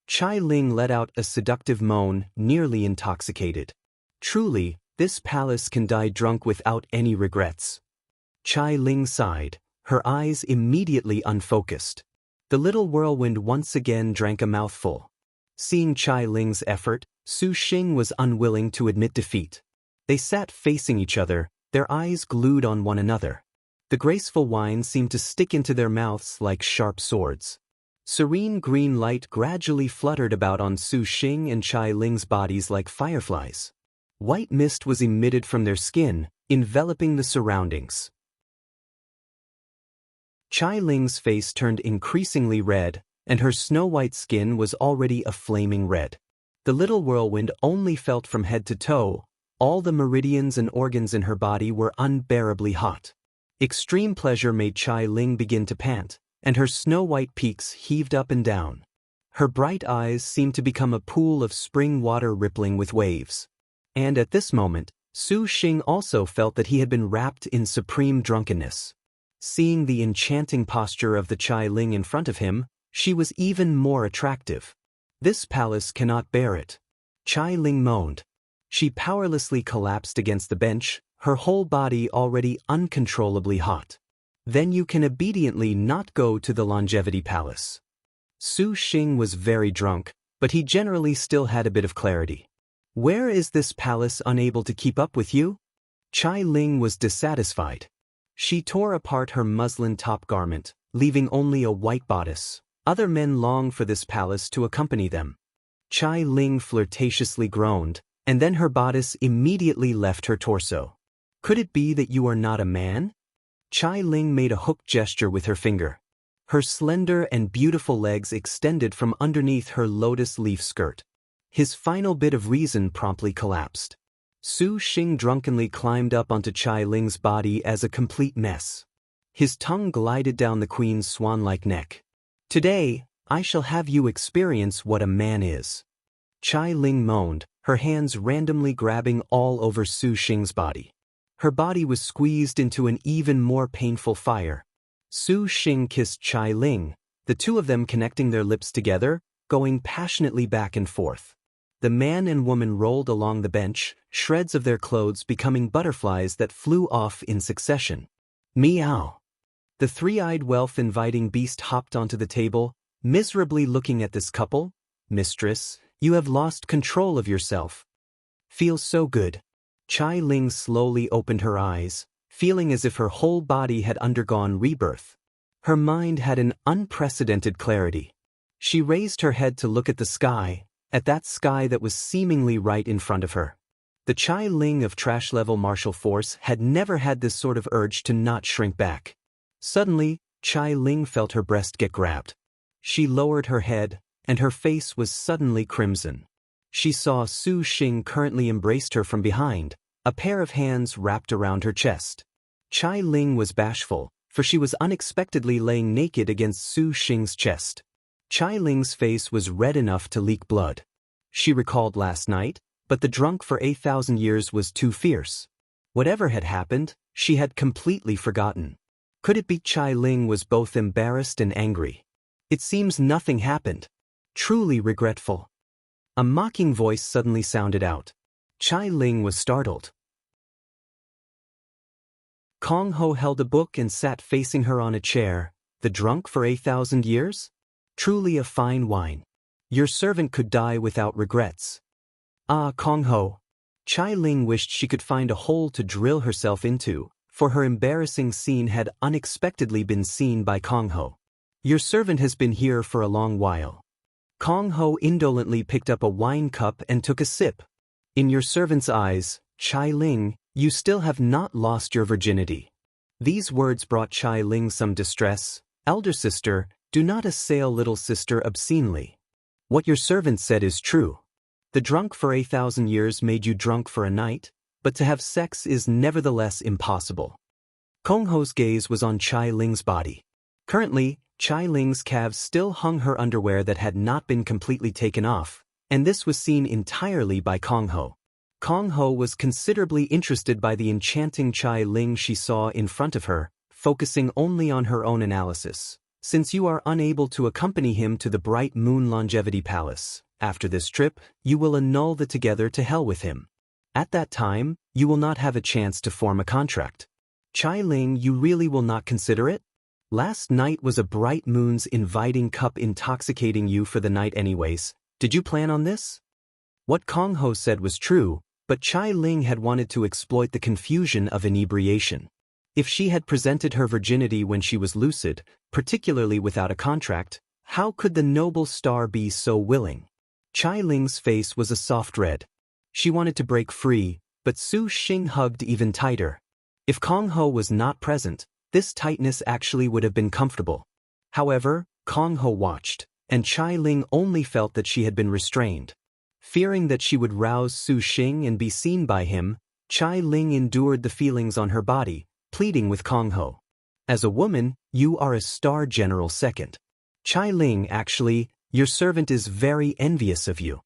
Chai Ling let out a seductive moan, nearly intoxicated. Truly, this palace can die drunk without any regrets. Chai Ling sighed, her eyes immediately unfocused. The little whirlwind once again drank a mouthful. Seeing Chai Ling's effort, Su Xing was unwilling to admit defeat. They sat facing each other, their eyes glued on one another. The graceful wine seemed to stick into their mouths like sharp swords. Serene green light gradually fluttered about on Su Xing and Chai Ling's bodies like fireflies. White mist was emitted from their skin, enveloping the surroundings. Chai Ling's face turned increasingly red, and her snow-white skin was already a flaming red. The little whirlwind only felt from head to toe. All the meridians and organs in her body were unbearably hot. Extreme pleasure made Chai Ling begin to pant, and her snow-white peaks heaved up and down. Her bright eyes seemed to become a pool of spring water rippling with waves. And at this moment, Su Xing also felt that he had been wrapped in supreme drunkenness. Seeing the enchanting posture of the Chai Ling in front of him, she was even more attractive. This palace cannot bear it. Chai Ling moaned. She powerlessly collapsed against the bench, her whole body already uncontrollably hot. Then you can obediently not go to the Longevity Palace. Su Xing was very drunk, but he generally still had a bit of clarity. Where is this palace unable to keep up with you? Chai Ling was dissatisfied. She tore apart her muslin top garment, leaving only a white bodice. Other men longed for this palace to accompany them. Chai Ling flirtatiously groaned, and then her bodice immediately left her torso. Could it be that you are not a man? Chai Ling made a hook gesture with her finger. Her slender and beautiful legs extended from underneath her lotus leaf skirt. His final bit of reason promptly collapsed. Su Xing drunkenly climbed up onto Chai Ling's body as a complete mess. His tongue glided down the queen's swan-like neck. Today, I shall have you experience what a man is. Chai Ling moaned, her hands randomly grabbing all over Su Xing's body. Her body was squeezed into an even more painful fire. Su Xing kissed Chai Ling, the two of them connecting their lips together, going passionately back and forth. The man and woman rolled along the bench, shreds of their clothes becoming butterflies that flew off in succession. Meow. The three-eyed wealth-inviting beast hopped onto the table, miserably looking at this couple. Mistress, you have lost control of yourself. Feels so good. Chai Ling slowly opened her eyes, feeling as if her whole body had undergone rebirth. Her mind had an unprecedented clarity. She raised her head to look at the sky, at that sky that was seemingly right in front of her. The Chai Ling of trash-level martial force had never had this sort of urge to not shrink back. Suddenly, Chai Ling felt her breast get grabbed. She lowered her head, and her face was suddenly crimson. She saw Su Xing currently embraced her from behind, a pair of hands wrapped around her chest. Chai Ling was bashful, for she was unexpectedly laying naked against Su Xing's chest. Chai Ling's face was red enough to leak blood. She recalled last night, but the drunk for 8,000 years was too fierce. Whatever had happened, She had completely forgotten. Could it be Chai Ling was both embarrassed and angry? It seems nothing happened. Truly regretful. A mocking voice suddenly sounded out. Chai Ling was startled. Kong Ho held a book and sat facing her on a chair. The drunk for 1,000 years? Truly a fine wine. Your servant could die without regrets. Ah, Kong Ho. Chai Ling wished she could find a hole to drill herself into, for her embarrassing scene had unexpectedly been seen by Kong Ho. Your servant has been here for a long while. Kong Ho indolently picked up a wine cup and took a sip. In your servant's eyes, Chai Ling, you still have not lost your virginity. These words brought Chai Ling some distress. Elder sister, do not assail little sister obscenely. What your servant said is true. The drunk for 1,000 years made you drunk for a night, but to have sex is nevertheless impossible. Kong Ho's gaze was on Chai Ling's body. Currently, Chai Ling's calves still hung her underwear that had not been completely taken off, and this was seen entirely by Kong Ho. Kong Ho was considerably interested by the enchanting Chai Ling she saw in front of her, focusing only on her own analysis. Since you are unable to accompany him to the Bright Moon Longevity Palace, after this trip, you will annul the together to hell with him. At that time, you will not have a chance to form a contract. Chai Ling, you really will not consider it? Last night was a bright moon's inviting cup intoxicating you for the night anyways. Did you plan on this? What Kong Ho said was true, but Chai Ling had wanted to exploit the confusion of inebriation. If she had presented her virginity when she was lucid, particularly without a contract, how could the noble star be so willing? Chai Ling's face was a soft red. She wanted to break free, but Su Xing hugged even tighter. If Kong Ho was not present, this tightness actually would have been comfortable. However, Kong Ho watched, and Chai Ling only felt that she had been restrained. Fearing that she would rouse Su Xing and be seen by him, Chai Ling endured the feelings on her body, pleading with Kong Ho. As a woman, you are a star general second. Chai Ling, actually, your servant is very envious of you.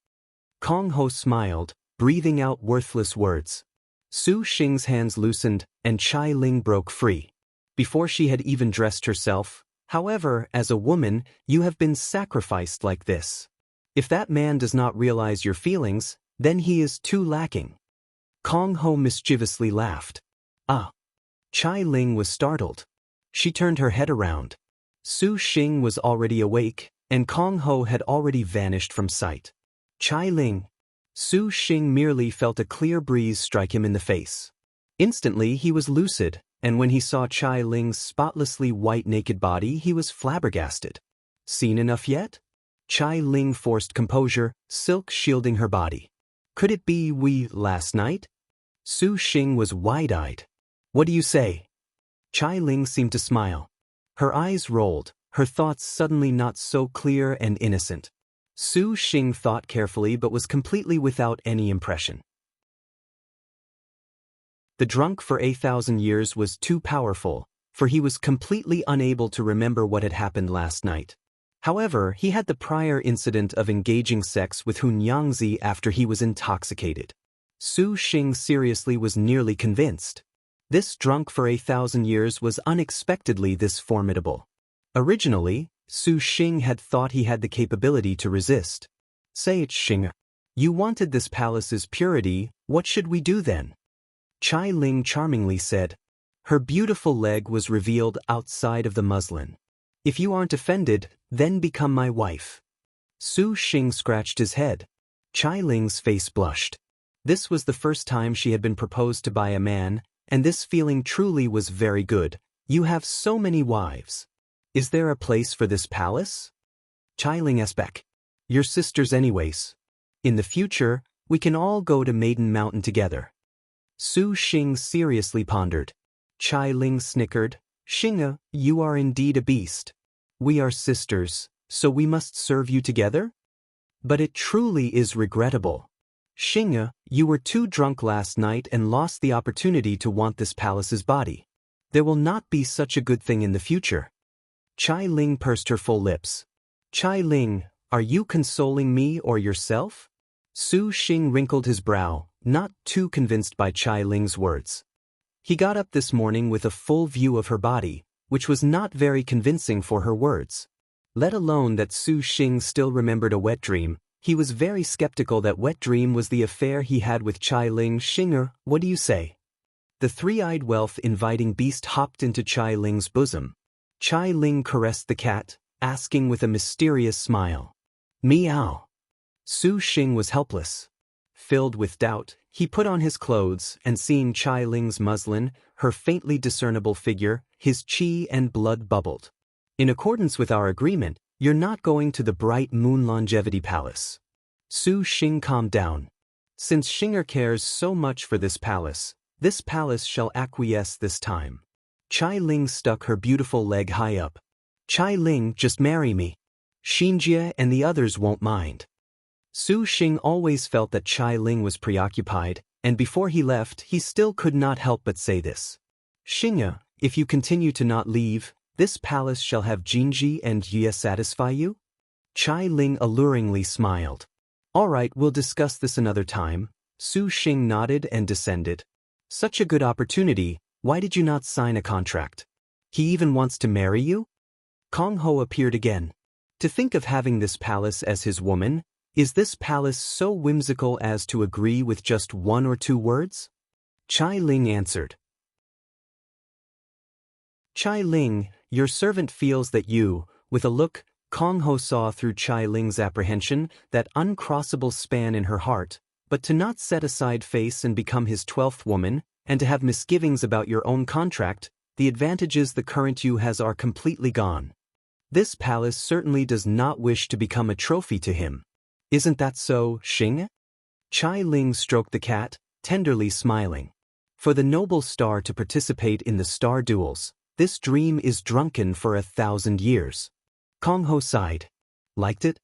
Kong Ho smiled, breathing out worthless words. Su Xing's hands loosened, and Chai Ling broke free. Before she had even dressed herself, however, as a woman, you have been sacrificed like this. If that man does not realize your feelings, then he is too lacking. Kong Ho mischievously laughed. Ah. Chai Ling was startled. She turned her head around. Su Xing was already awake, and Kong Ho had already vanished from sight. Chai Ling. Su Xing merely felt a clear breeze strike him in the face. Instantly he was lucid, and when he saw Chai Ling's spotlessly white naked body he was flabbergasted. Seen enough yet? Chai Ling forced composure, silk shielding her body. Could it be we last night? Su Xing was wide-eyed. What do you say? Chai Ling seemed to smile. Her eyes rolled, her thoughts suddenly not so clear and innocent. Su Xing thought carefully but was completely without any impression. The drunk for 1,000 years was too powerful, for he was completely unable to remember what had happened last night. However, he had the prior incident of engaging sex with Hun Yangzi after he was intoxicated. Su Xing seriously was nearly convinced. This drunk for 1,000 years was unexpectedly this formidable. Originally, Su Xing had thought he had the capability to resist. Say it, Xing. You wanted this palace's purity, what should we do then? Chai Ling charmingly said. Her beautiful leg was revealed outside of the muslin. If you aren't offended, then become my wife. Su Xing scratched his head. Chai Ling's face blushed. This was the first time she had been proposed to by a man, and this feeling truly was very good. You have so many wives. Is there a place for this palace? Chai Ling back. Your sisters anyways. In the future, we can all go to Maiden Mountain together. Su Xing seriously pondered. Chai Ling snickered. Xinga, you are indeed a beast. We are sisters, so we must serve you together? But it truly is regrettable. Xinga, you were too drunk last night and lost the opportunity to want this palace's body. There will not be such a good thing in the future. Chai Ling pursed her full lips. Chai Ling, are you consoling me or yourself? Su Xing wrinkled his brow, not too convinced by Chai Ling's words. He got up this morning with a full view of her body, which was not very convincing for her words. Let alone that Su Xing still remembered a wet dream, he was very skeptical that wet dream was the affair he had with Chai Ling. Xinger, what do you say? The three-eyed wealth-inviting beast hopped into Chai Ling's bosom. Chai Ling caressed the cat, asking with a mysterious smile. Meow. Su Xing was helpless. Filled with doubt, he put on his clothes and seeing Chai Ling's muslin, her faintly discernible figure, his qi and blood bubbled. In accordance with our agreement, you're not going to the Bright Moon Longevity Palace. Su Xing calmed down. Since Xinger cares so much for this palace shall acquiesce this time. Chai Ling stuck her beautiful leg high up. Chai Ling, just marry me. Xinjie and the others won't mind. Su Xing always felt that Chai Ling was preoccupied, and before he left he still could not help but say this. Xinge, if you continue to not leave, this palace shall have Jinji and Ye satisfy you? Chai Ling alluringly smiled. All right, we'll discuss this another time. Su Xing nodded and descended. Such a good opportunity, why did you not sign a contract? He even wants to marry you? Kong Ho appeared again. To think of having this palace as his woman, is this palace so whimsical as to agree with just 1 or 2 words? Chai Ling answered. Chai Ling, your servant feels that you, with a look, Kong Ho saw through Chai Ling's apprehension, that uncrossable span in her heart, but to not set aside face and become his 12th woman, and to have misgivings about your own contract, the advantages the current you has are completely gone. This palace certainly does not wish to become a trophy to him. Isn't that so, Xing? Chai Ling stroked the cat, tenderly smiling. For the noble star to participate in the star duels, this dream is drunken for 1,000 years. Kong Ho sighed. Liked it?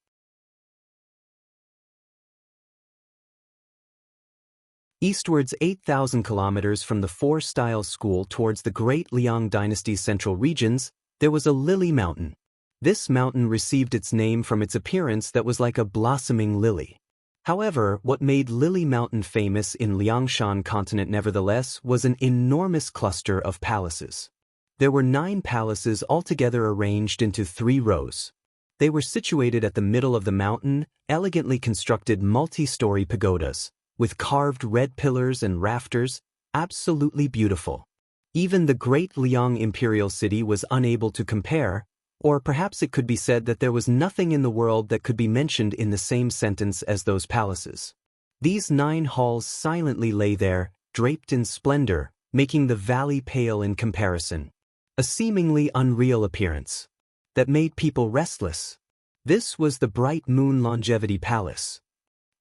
Eastwards 8,000 kilometers from the Four-Style School towards the Great Liang Dynasty's central regions, there was a lily mountain. This mountain received its name from its appearance that was like a blossoming lily. However, what made Lily Mountain famous in Liangshan continent nevertheless was an enormous cluster of palaces. There were 9 palaces altogether arranged into 3 rows. They were situated at the middle of the mountain, elegantly constructed multi-story pagodas, with carved red pillars and rafters, absolutely beautiful. Even the great Liang imperial city was unable to compare, or perhaps it could be said that there was nothing in the world that could be mentioned in the same sentence as those palaces. These 9 halls silently lay there, draped in splendor, making the valley pale in comparison. A seemingly unreal appearance that made people restless. This was the Bright Moon Longevity Palace.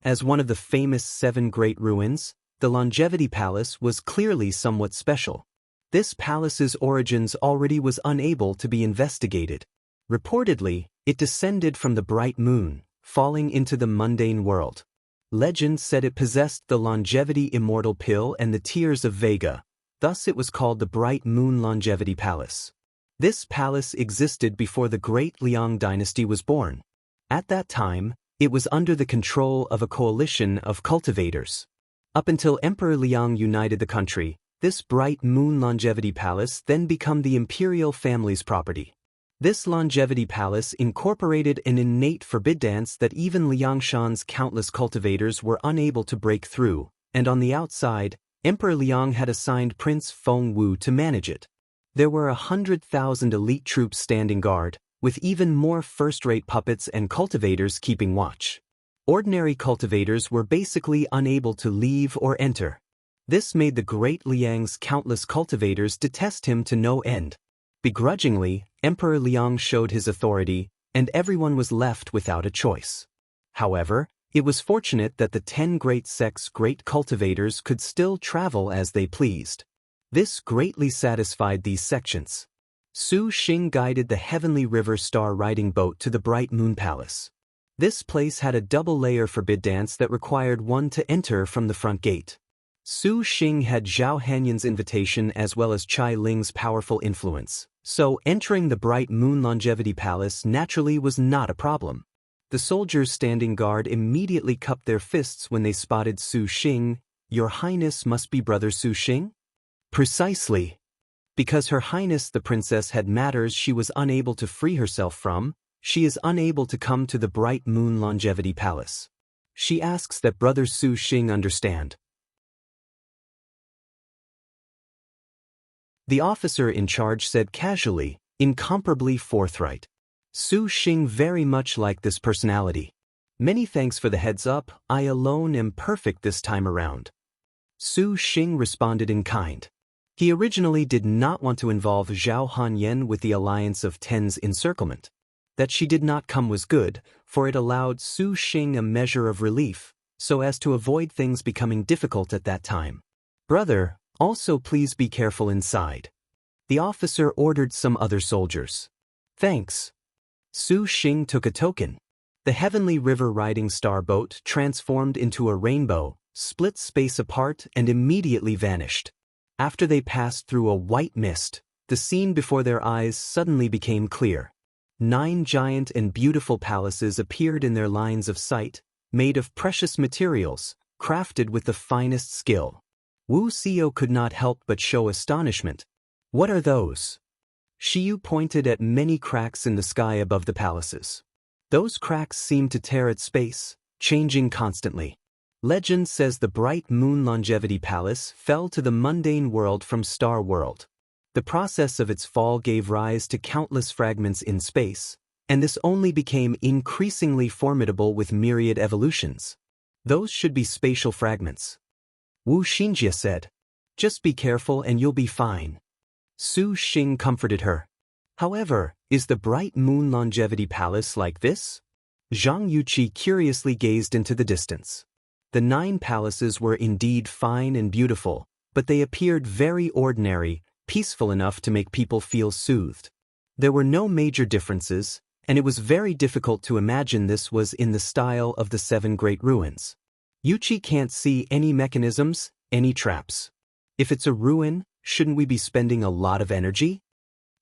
As one of the famous 7 great ruins, the Longevity Palace was clearly somewhat special. This palace's origins already was unable to be investigated. Reportedly, it descended from the bright moon, falling into the mundane world. Legend said it possessed the longevity immortal pill and the tears of Vega, thus it was called the Bright Moon Longevity Palace. This palace existed before the Great Liang Dynasty was born. At that time, it was under the control of a coalition of cultivators. Up until Emperor Liang united the country, this Bright Moon Longevity Palace then became the imperial family's property. This Longevity Palace incorporated an innate forbiddance that even Liangshan's countless cultivators were unable to break through, and on the outside, Emperor Liang had assigned Prince Feng Wu to manage it. There were 100,000 elite troops standing guard, with even more first-rate puppets and cultivators keeping watch. Ordinary cultivators were basically unable to leave or enter. This made the great Liang's countless cultivators detest him to no end. Begrudgingly, Emperor Liang showed his authority, and everyone was left without a choice. However, it was fortunate that the 10 great sects' great cultivators could still travel as they pleased. This greatly satisfied these sections. Su Xing guided the Heavenly River Star riding boat to the Bright Moon Palace. This place had a double-layer forbiddance that required one to enter from the front gate. Su Xing had Zhao Hanyan's invitation as well as Chai Ling's powerful influence, so entering the Bright Moon Longevity Palace naturally was not a problem. The soldiers standing guard immediately cupped their fists when they spotted Su Xing. "Your Highness must be Brother Su Xing?" Precisely. Because Her Highness the Princess had matters she was unable to free herself from, she is unable to come to the Bright Moon Longevity Palace. She asks that Brother Su Xing understand. The officer in charge said casually, incomparably forthright. Su Xing very much liked this personality. Many thanks for the heads up, I alone am perfect this time around. Su Xing responded in kind. He originally did not want to involve Zhao Hanyan with the alliance of Ten's encirclement. That she did not come was good, for it allowed Su Xing a measure of relief, so as to avoid things becoming difficult at that time. Brother, also please be careful inside. The officer ordered some other soldiers. Thanks. Su Xing took a token. The heavenly river riding star boat transformed into a rainbow, split space apart and immediately vanished. After they passed through a white mist, the scene before their eyes suddenly became clear. 9 giant and beautiful palaces appeared in their lines of sight, made of precious materials, crafted with the finest skill. Wu Xiao could not help but show astonishment. What are those? Shiyu pointed at many cracks in the sky above the palaces. Those cracks seemed to tear at space, changing constantly. Legend says the Bright Moon Longevity Palace fell to the mundane world from Star World. The process of its fall gave rise to countless fragments in space, and this only became increasingly formidable with myriad evolutions. Those should be spatial fragments. Wu Xinjie said. Just be careful and you'll be fine. Su Xing comforted her. However, is the Bright Moon Longevity Palace like this? Zhang Yuqi curiously gazed into the distance. The 9 palaces were indeed fine and beautiful, but they appeared very ordinary, peaceful enough to make people feel soothed. There were no major differences, and it was very difficult to imagine this was in the style of the 7 great ruins. Yuqi can't see any mechanisms, any traps. If it's a ruin, shouldn't we be spending a lot of energy?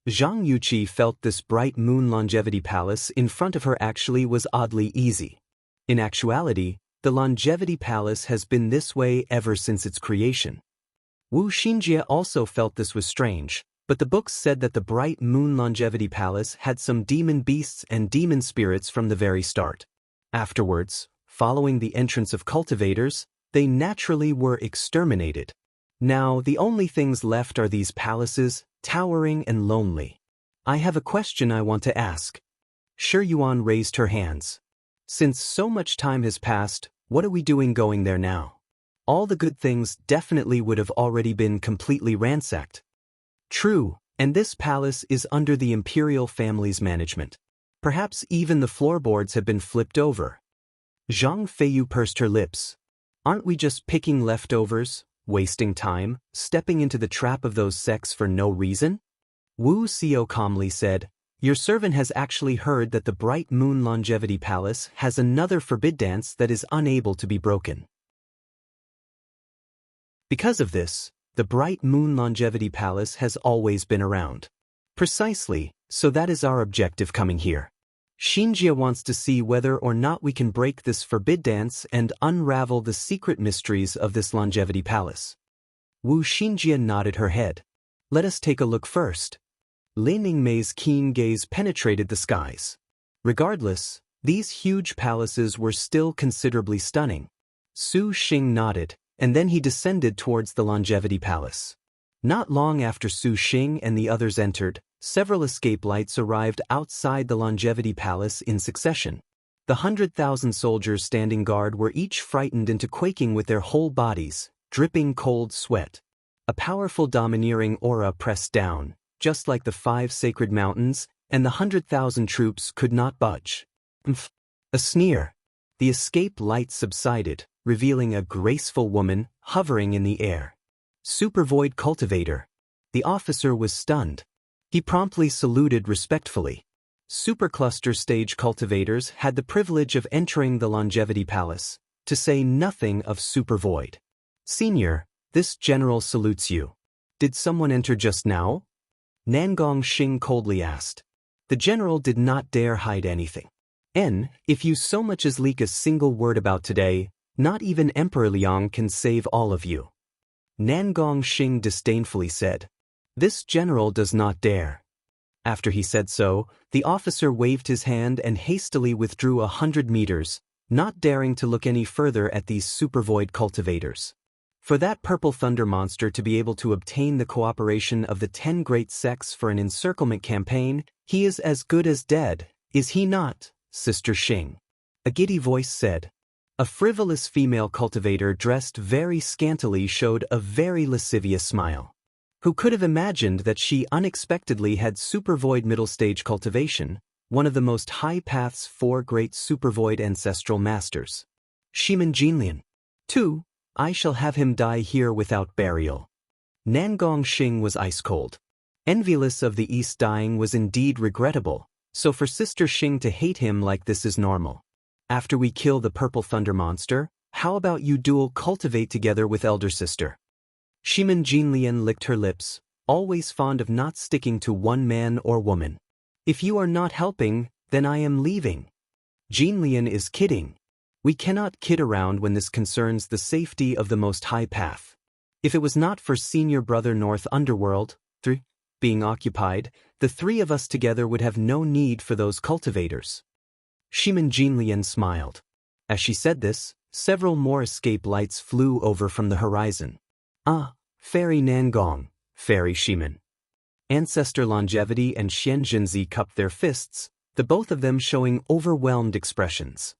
Zhang Yuqi felt this Bright Moon Longevity Palace in front of her actually was oddly easy. In actuality, the Longevity Palace has been this way ever since its creation. Wu Xinjie also felt this was strange, but the books said that the Bright Moon Longevity Palace had some demon beasts and demon spirits from the very start. Afterwards, following the entrance of cultivators, they naturally were exterminated. Now the only things left are these palaces, towering and lonely. I have a question I want to ask. Shi Yuan raised her hands. Since so much time has passed, what are we doing going there now? All the good things definitely would have already been completely ransacked. True, and this palace is under the imperial family's management. Perhaps even the floorboards have been flipped over. Zhang Feiyu pursed her lips. Aren't we just picking leftovers, wasting time, stepping into the trap of those sects for no reason? Wu Xiao calmly said, Your servant has actually heard that the Bright Moon Longevity Palace has another forbid dance that is unable to be broken. Because of this, the Bright Moon Longevity Palace has always been around. Precisely, so that is our objective coming here. Xinjie wants to see whether or not we can break this forbid dance and unravel the secret mysteries of this Longevity Palace. Wu Xinjie nodded her head. Let us take a look first. Lin Yingmei's keen gaze penetrated the skies. Regardless, these huge palaces were still considerably stunning. Su Xing nodded, and then he descended towards the Longevity Palace. Not long after Su Xing and the others entered, several escape lights arrived outside the Longevity Palace in succession. The 100,000 soldiers standing guard were each frightened into quaking with their whole bodies, dripping cold sweat. A powerful domineering aura pressed down, just like the 5 sacred mountains, and the 100,000 troops could not budge. A sneer. The escape light subsided, revealing a graceful woman hovering in the air. Supervoid cultivator. The officer was stunned. He promptly saluted respectfully. Supercluster stage cultivators had the privilege of entering the Longevity Palace, to say nothing of Supervoid. Senior, this general salutes you. Did someone enter just now? Nangong Xing coldly asked. The general did not dare hide anything. If you so much as leak a single word about today, not even Emperor Liang can save all of you. Nangong Xing disdainfully said. This general does not dare. After he said so, the officer waved his hand and hastily withdrew 100 meters, not daring to look any further at these supervoid cultivators. For that purple thunder monster to be able to obtain the cooperation of the 10 great sects for an encirclement campaign, he is as good as dead, is he not, Sister Xing? A giddy voice said. A frivolous female cultivator dressed very scantily showed a very lascivious smile. Who could have imagined that she unexpectedly had supervoid middle-stage cultivation, one of the most high path's 4 great supervoid ancestral masters? Shimin Jinlian. 2. I shall have him die here without burial. Nangong Xing was ice-cold. Envious of the East dying was indeed regrettable, so for Sister Xing to hate him like this is normal. After we kill the purple thunder monster, how about you dual cultivate together with elder sister? Shimin Jinlian licked her lips, always fond of not sticking to one man or woman. If you are not helping, then I am leaving. Jinlian is kidding. We cannot kid around when this concerns the safety of the most high path. If it was not for senior brother North Underworld, being occupied, the 3 of us together would have no need for those cultivators. Shimin Jinlian smiled. As she said this, several more escape lights flew over from the horizon. Ah, Fairy Nangong, Fairy Shimin. Ancestor Longevity and Xian Jinzi cupped their fists, the both of them showing overwhelmed expressions.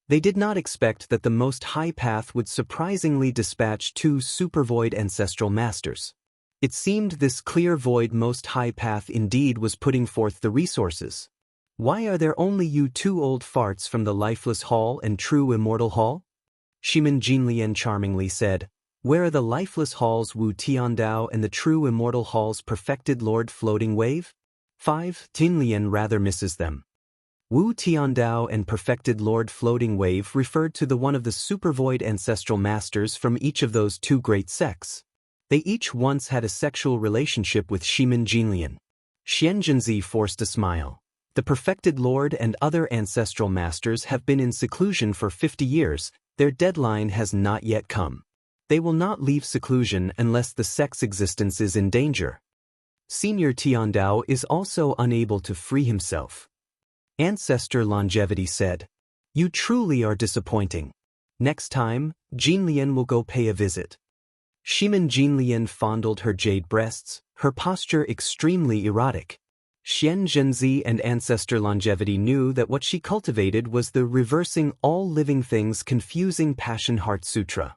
They did not expect that the most high path would surprisingly dispatch 2 supervoid ancestral masters. It seemed this clear void most high path indeed was putting forth the resources. Why are there only you 2 old farts from the Lifeless Hall and True Immortal Hall? Shimin Jinlian charmingly said. Where are the Lifeless Hall's Wu Tiandao and the True Immortal Hall's Perfected Lord Floating Wave? 5. Jinlian rather misses them. Wu Tiandao and Perfected Lord Floating Wave referred to the one of the supervoid ancestral masters from each of those 2 great sects. They each once had a sexual relationship with Shimin Jinlian. Xian Jinzi forced a smile. The Perfected Lord and other ancestral masters have been in seclusion for 50 years, their deadline has not yet come. They will not leave seclusion unless the sect's existence is in danger. Senior Tiandao is also unable to free himself. Ancestor Longevity said. You truly are disappointing. Next time, Jinlian will go pay a visit. Shimin Jinlian fondled her jade breasts, her posture extremely erotic. Xian Zhenzi and Ancestor Longevity knew that what she cultivated was the reversing all living things confusing passion heart sutra.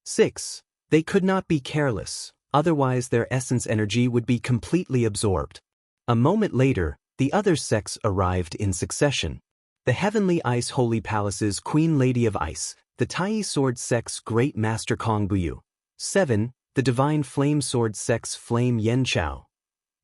6. They could not be careless, otherwise their essence energy would be completely absorbed. A moment later, the other sects arrived in succession. The Heavenly Ice Holy Palace's Queen Lady of Ice, the Tai Sword Sect's Great Master Kong Buyu. 7. The Divine Flame Sword Sect's Flame Yen Chao.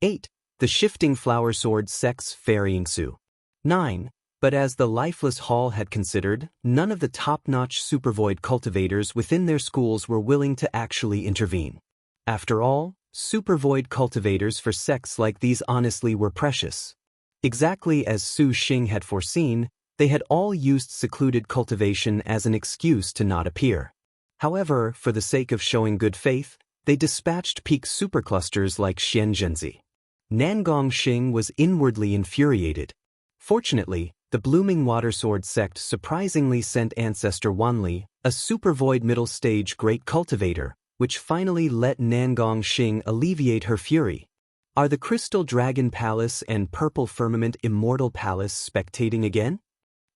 8. The Shifting Flower Sword Sect's Fairy Yingsu. 9. But as the Lifeless Hall had considered, none of the top-notch supervoid cultivators within their schools were willing to actually intervene. After all, supervoid cultivators for sects like these honestly were precious. Exactly as Su Xing had foreseen, they had all used secluded cultivation as an excuse to not appear. However, for the sake of showing good faith, they dispatched peak superclusters like Xian Zhenzi. Nangong Xing was inwardly infuriated. Fortunately, the Blooming Water Sword sect surprisingly sent Ancestor Wanli, a supervoid middle-stage great cultivator, which finally let Nangong Xing alleviate her fury. Are the Crystal Dragon Palace and Purple Firmament Immortal Palace spectating again?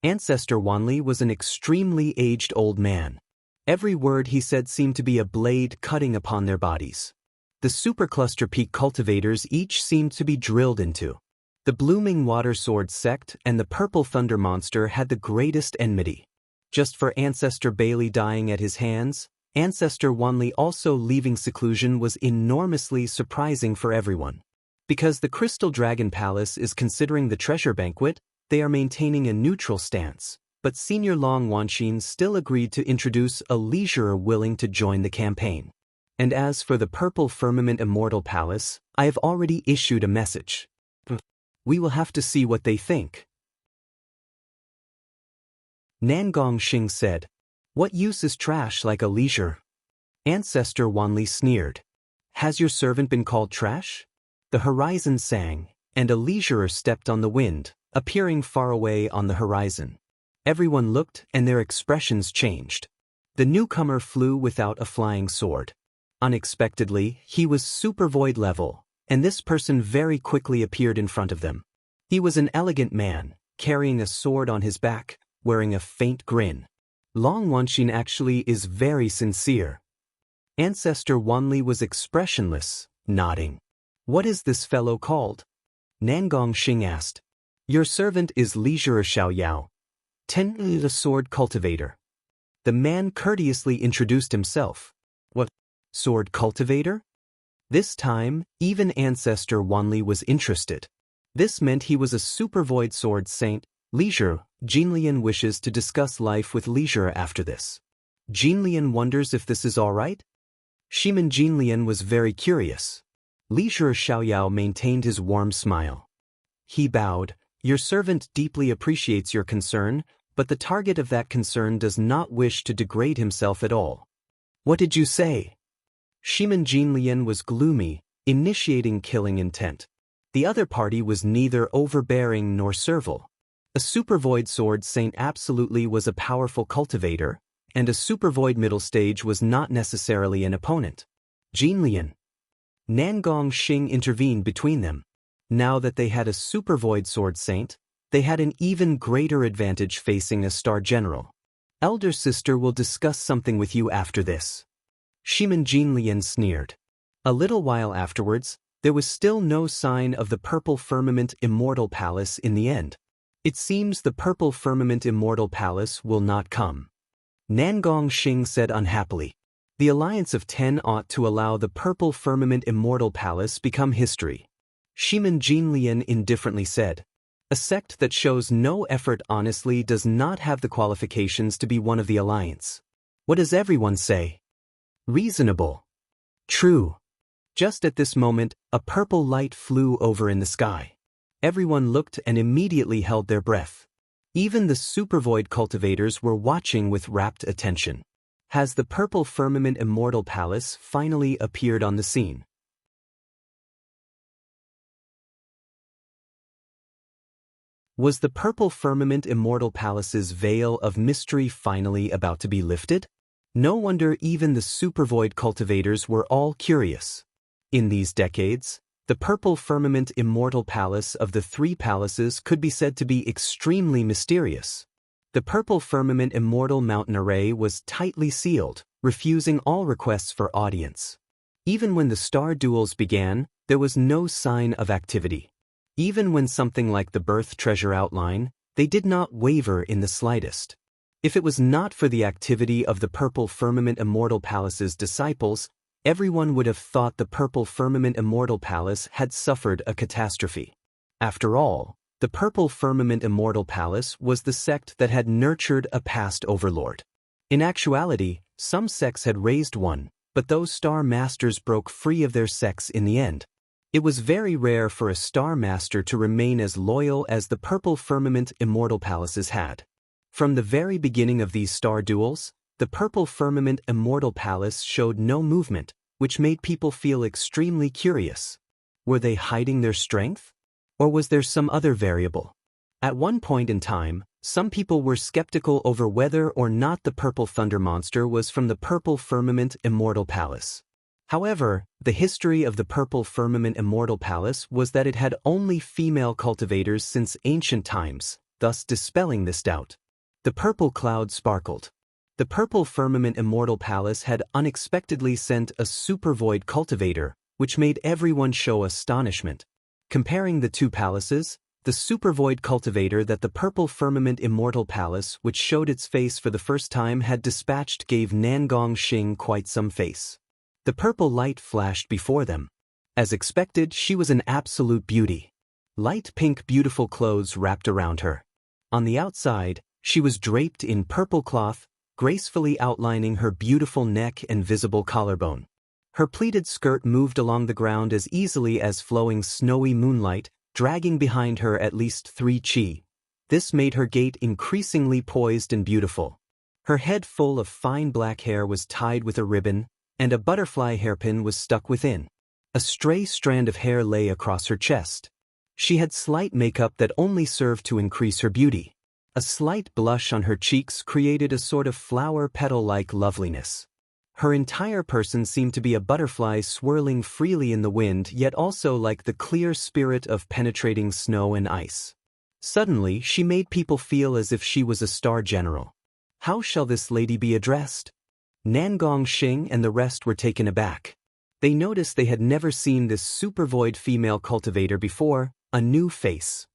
Ancestor Wanli was an extremely aged old man. Every word he said seemed to be a blade cutting upon their bodies. The supercluster peak cultivators each seemed to be drilled into. The Blooming Water Sword sect and the Purple Thunder Monster had the greatest enmity. Just for Ancestor Bailey dying at his hands, Ancestor Wanli also leaving seclusion was enormously surprising for everyone. Because the Crystal Dragon Palace is considering the treasure banquet, they are maintaining a neutral stance, but Senior Long Wanxin still agreed to introduce a leisurer willing to join the campaign. And as for the Purple Firmament Immortal Palace, I have already issued a message. We will have to see what they think. Nangong Xing said. What use is trash like a leisure? Ancestor wanly sneered. Has your servant been called trash? The horizon sang, and a leisurer stepped on the wind, appearing far away on the horizon. Everyone looked and their expressions changed. The newcomer flew without a flying sword. Unexpectedly, he was super void level, and this person very quickly appeared in front of them. He was an elegant man, carrying a sword on his back, wearing a faint grin. Long Wanxin actually is very sincere. Ancestor Wanli was expressionless, nodding. What is this fellow called? Nangong Xing asked. Your servant is Leisurer Xiaoyao, the sword cultivator. The man courteously introduced himself. What? Sword cultivator? This time, even Ancestor Wanli was interested. This meant he was a super void sword saint. Leisure, Jinlian wishes to discuss life with Leisure after this. Jinlian wonders if this is alright? Shiman Jinlian was very curious. Leisure Xiaoyao maintained his warm smile. He bowed. Your servant deeply appreciates your concern, but the target of that concern does not wish to degrade himself at all. What did you say? Shiman Jinlian was gloomy, initiating killing intent. The other party was neither overbearing nor servile. A super void sword saint absolutely was a powerful cultivator, and a super void middle stage was not necessarily an opponent. Jinlian. Nangong Xing intervened between them. Now that they had a super void sword saint, they had an even greater advantage facing a star general. Elder sister will discuss something with you after this. Shiman Jinlian sneered. A little while afterwards, there was still no sign of the Purple Firmament Immortal Palace in the end. It seems the Purple Firmament Immortal Palace will not come. Nangong Xing said unhappily. The Alliance of Ten ought to allow the Purple Firmament Immortal Palace become history. Shiman Jinlian indifferently said. A sect that shows no effort honestly does not have the qualifications to be one of the Alliance. What does everyone say? Reasonable. True. Just at this moment, a purple light flew over in the sky. Everyone looked and immediately held their breath. Even the supervoid cultivators were watching with rapt attention. Has the Purple Firmament Immortal Palace finally appeared on the scene? Was the Purple Firmament Immortal Palace's veil of mystery finally about to be lifted? No wonder even the supervoid cultivators were all curious. In these decades, the Purple Firmament Immortal Palace of the Three Palaces could be said to be extremely mysterious. The Purple Firmament Immortal Mountain Array was tightly sealed, refusing all requests for audience. Even when the star duels began, there was no sign of activity. Even when something like the birth treasure outline, they did not waver in the slightest. If it was not for the activity of the Purple Firmament Immortal Palace's disciples, everyone would have thought the Purple Firmament Immortal Palace had suffered a catastrophe. After all, the Purple Firmament Immortal Palace was the sect that had nurtured a past overlord. In actuality, some sects had raised one, but those star masters broke free of their sects in the end. It was very rare for a star master to remain as loyal as the Purple Firmament Immortal Palaces had. From the very beginning of these star duels, the Purple Firmament Immortal Palace showed no movement, which made people feel extremely curious. Were they hiding their strength? Or was there some other variable? At one point in time, some people were skeptical over whether or not the Purple Thunder Monster was from the Purple Firmament Immortal Palace. However, the history of the Purple Firmament Immortal Palace was that it had only female cultivators since ancient times, thus dispelling this doubt. The purple cloud sparkled. The Purple Firmament Immortal Palace had unexpectedly sent a supervoid cultivator, which made everyone show astonishment. Comparing the two palaces, the supervoid cultivator that the Purple Firmament Immortal Palace, which showed its face for the first time, had dispatched gave Nangong Xing quite some face. The purple light flashed before them. As expected, she was an absolute beauty. Light pink beautiful clothes wrapped around her. On the outside, she was draped in purple cloth, gracefully outlining her beautiful neck and visible collarbone. Her pleated skirt moved along the ground as easily as flowing snowy moonlight, dragging behind her at least 3 chi. This made her gait increasingly poised and beautiful. Her head full of fine black hair was tied with a ribbon, and a butterfly hairpin was stuck within. A stray strand of hair lay across her chest. She had slight makeup that only served to increase her beauty. A slight blush on her cheeks created a sort of flower petal-like loveliness. Her entire person seemed to be a butterfly swirling freely in the wind, yet also like the clear spirit of penetrating snow and ice. Suddenly, she made people feel as if she was a star general. How shall this lady be addressed? Nangong Xing and the rest were taken aback. They noticed they had never seen this supervoid female cultivator before, a new face.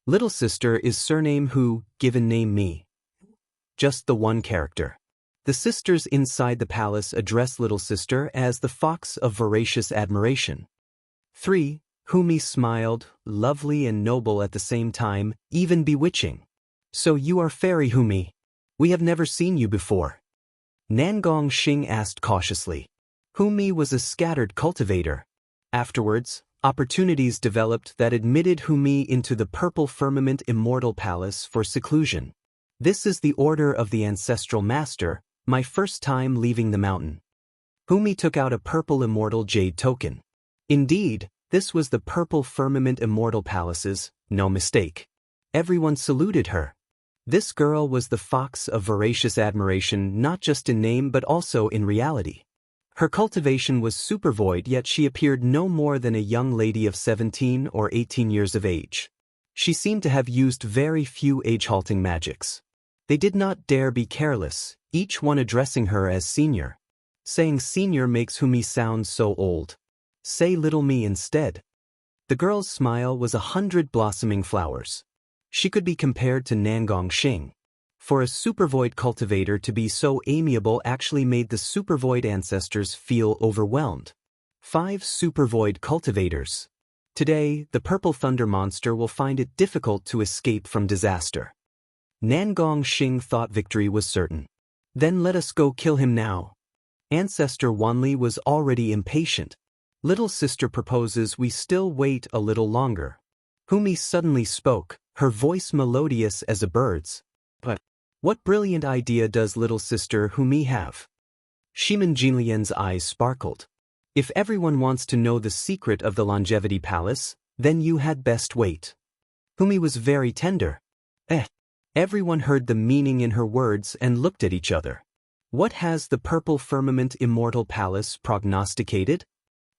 Little sister is surname Hu, given name Mi. Just the one character. The sisters inside the palace address little sister as the fox of voracious admiration. 3. Humi smiled, lovely and noble at the same time, even bewitching. So you are Fairy Humi. We have never seen you before. Nangong Xing asked cautiously. Humi was a scattered cultivator. Afterwards, opportunities developed that admitted Humi into the Purple Firmament Immortal Palace for seclusion. This is the order of the Ancestral Master, my first time leaving the mountain. Humi took out a purple immortal jade token. Indeed, this was the Purple Firmament Immortal Palace's, no mistake. Everyone saluted her. This girl was the fox of voracious admiration not just in name but also in reality. Her cultivation was supervoid, yet she appeared no more than a young lady of 17 or 18 years of age. She seemed to have used very few age-halting magics. They did not dare be careless, each one addressing her as senior. Saying senior makes Humi sound so old. Say little me instead. The girl's smile was 100 blossoming flowers. She could be compared to Nangong Xing. For a supervoid cultivator to be so amiable actually made the supervoid ancestors feel overwhelmed. 5 supervoid cultivators. Today, the purple thunder monster will find it difficult to escape from disaster. Nangong Xing thought victory was certain. Then let us go kill him now. Ancestor Wanli was already impatient. Little sister proposes we still wait a little longer. Humi suddenly spoke, her voice melodious as a bird's. But what brilliant idea does little sister Humi have? Shiman Jinlian's eyes sparkled. If everyone wants to know the secret of the Longevity Palace, then you had best wait. Humi was very tender. Everyone heard the meaning in her words and looked at each other. What has the Purple Firmament Immortal Palace prognosticated?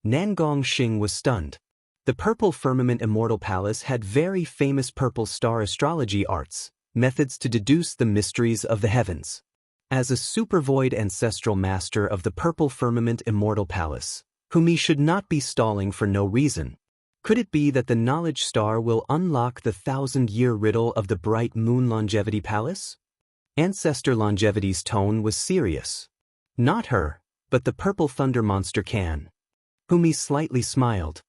Nangong Xing was stunned. The Purple Firmament Immortal Palace had very famous purple star astrology arts, methods to deduce the mysteries of the heavens. As a supervoid ancestral master of the Purple Firmament Immortal Palace, Humi should not be stalling for no reason. Could it be that the knowledge star will unlock the 1,000-year riddle of the bright moon Longevity Palace? Ancestor Longevity's tone was serious. Not her, but the purple thunder monster can. Humi slightly smiled.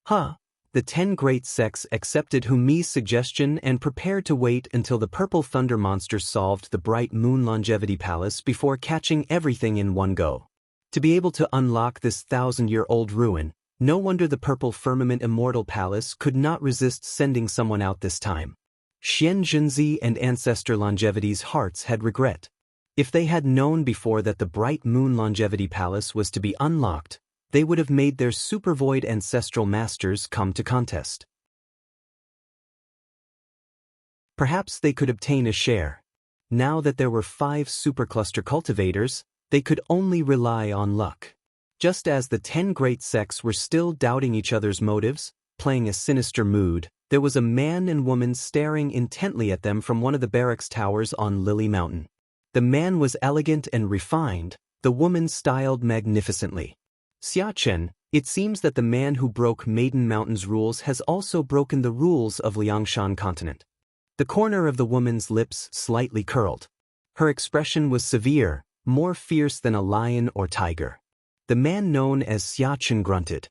The 10 great sects accepted Humi's suggestion and prepared to wait until the purple thunder monster solved the bright moon Longevity Palace before catching everything in one go. To be able to unlock this 1,000-year-old ruin, no wonder the Purple Firmament Immortal Palace could not resist sending someone out this time. Xian Junzi and Ancestor Longevity's hearts had regret. If they had known before that the bright moon Longevity Palace was to be unlocked, they would have made their supervoid ancestral masters come to contest. Perhaps they could obtain a share. Now that there were 5 supercluster cultivators, they could only rely on luck. Just as the 10 great sects were still doubting each other's motives, playing a sinister mood, there was a man and woman staring intently at them from one of the barracks towers on Lily Mountain. The man was elegant and refined, the woman styled magnificently. Xiachen, it seems that the man who broke Maiden Mountain's rules has also broken the rules of Liangshan continent. The corner of the woman's lips slightly curled. Her expression was severe, more fierce than a lion or tiger. The man known as Xiachen grunted.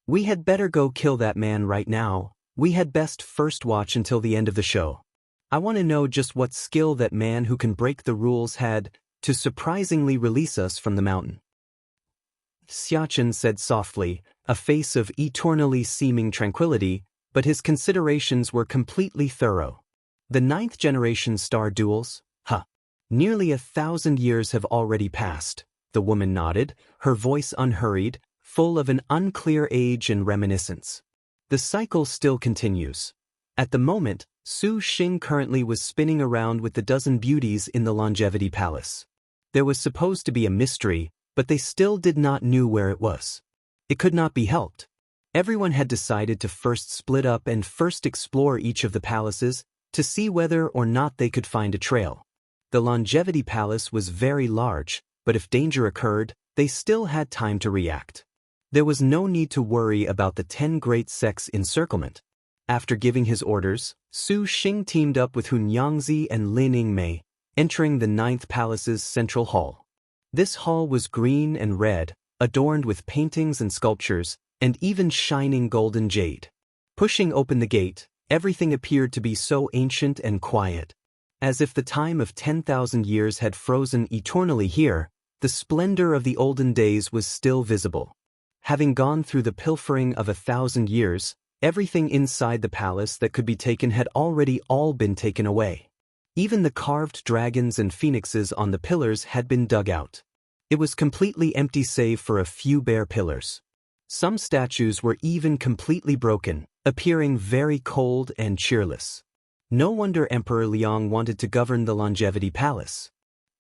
We had better go kill that man right now. We had best first watch until the end of the show. I want to know just what skill that man who can break the rules had to surprisingly release us from the mountain. Xiachen said softly, a face of eternally seeming tranquility, but his considerations were completely thorough. The 9th-generation star duels? Huh. Nearly 1,000 years have already passed. The woman nodded, her voice unhurried, full of an unclear age and reminiscence. The cycle still continues. At the moment, Su Xing currently was spinning around with the dozen beauties in the Longevity Palace. There was supposed to be a mystery, but they still did not know where it was. It could not be helped. Everyone had decided to first split up and first explore each of the palaces to see whether or not they could find a trail. The Longevity Palace was very large, but if danger occurred, they still had time to react. There was no need to worry about the 10 great sects encirclement. After giving his orders, Su Xing teamed up with Hun Yangzi and Lin Yingmei, entering the 9th Palace's central hall. This hall was green and red, adorned with paintings and sculptures, and even shining golden jade. Pushing open the gate, everything appeared to be so ancient and quiet. As if the time of 10,000 years had frozen eternally here, the splendor of the olden days was still visible. Having gone through the pilfering of 1,000 years, everything inside the palace that could be taken had already all been taken away. Even the carved dragons and phoenixes on the pillars had been dug out. It was completely empty save for a few bare pillars. Some statues were even completely broken, appearing very cold and cheerless. No wonder Emperor Liang wanted to govern the Longevity Palace.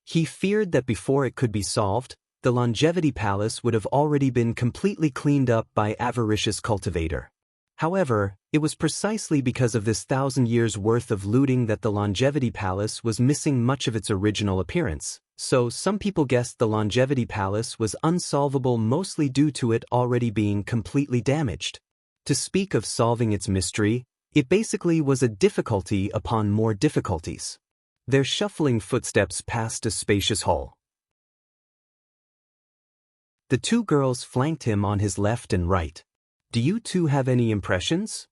He feared that before it could be solved, the Longevity Palace would have already been completely cleaned up by avaricious cultivator. However, it was precisely because of this 1,000 years' worth of looting that the Longevity Palace was missing much of its original appearance, so some people guessed the Longevity Palace was unsolvable mostly due to it already being completely damaged. To speak of solving its mystery, it basically was a difficulty upon more difficulties. Their shuffling footsteps passed a spacious hall. The two girls flanked him on his left and right. "Do you two have any impressions?"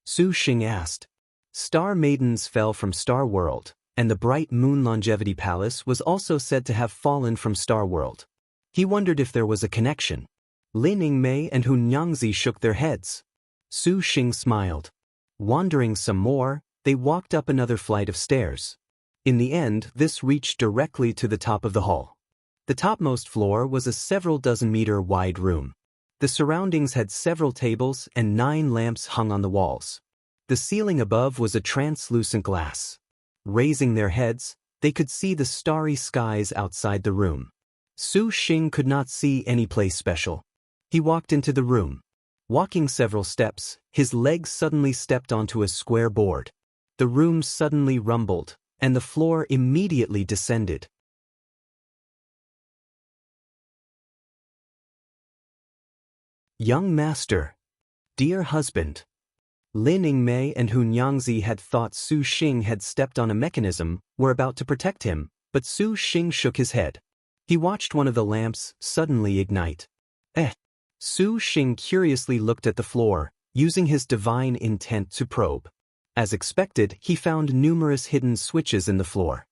Su Xing asked. Star Maidens fell from Star World, and the bright moon Longevity Palace was also said to have fallen from Star World. He wondered if there was a connection. Lin Yingmei and Hun Yangzi shook their heads. Su Xing smiled. Wandering some more, they walked up another flight of stairs. In the end, this reached directly to the top of the hall. The topmost floor was a several dozen meter wide room. The surroundings had several tables and 9 lamps hung on the walls. The ceiling above was a translucent glass. Raising their heads, they could see the starry skies outside the room. Su Xing could not see any place special. He walked into the room. Walking several steps, his legs suddenly stepped onto a square board. The room suddenly rumbled, and the floor immediately descended. Young master. Dear husband. Lin Yingmei and Hun Yangzi had thought Su Xing had stepped on a mechanism, were about to protect him, but Su Xing shook his head. He watched one of the lamps suddenly ignite. Su Xing curiously looked at the floor, using his divine intent to probe. As expected, he found numerous hidden switches in the floor.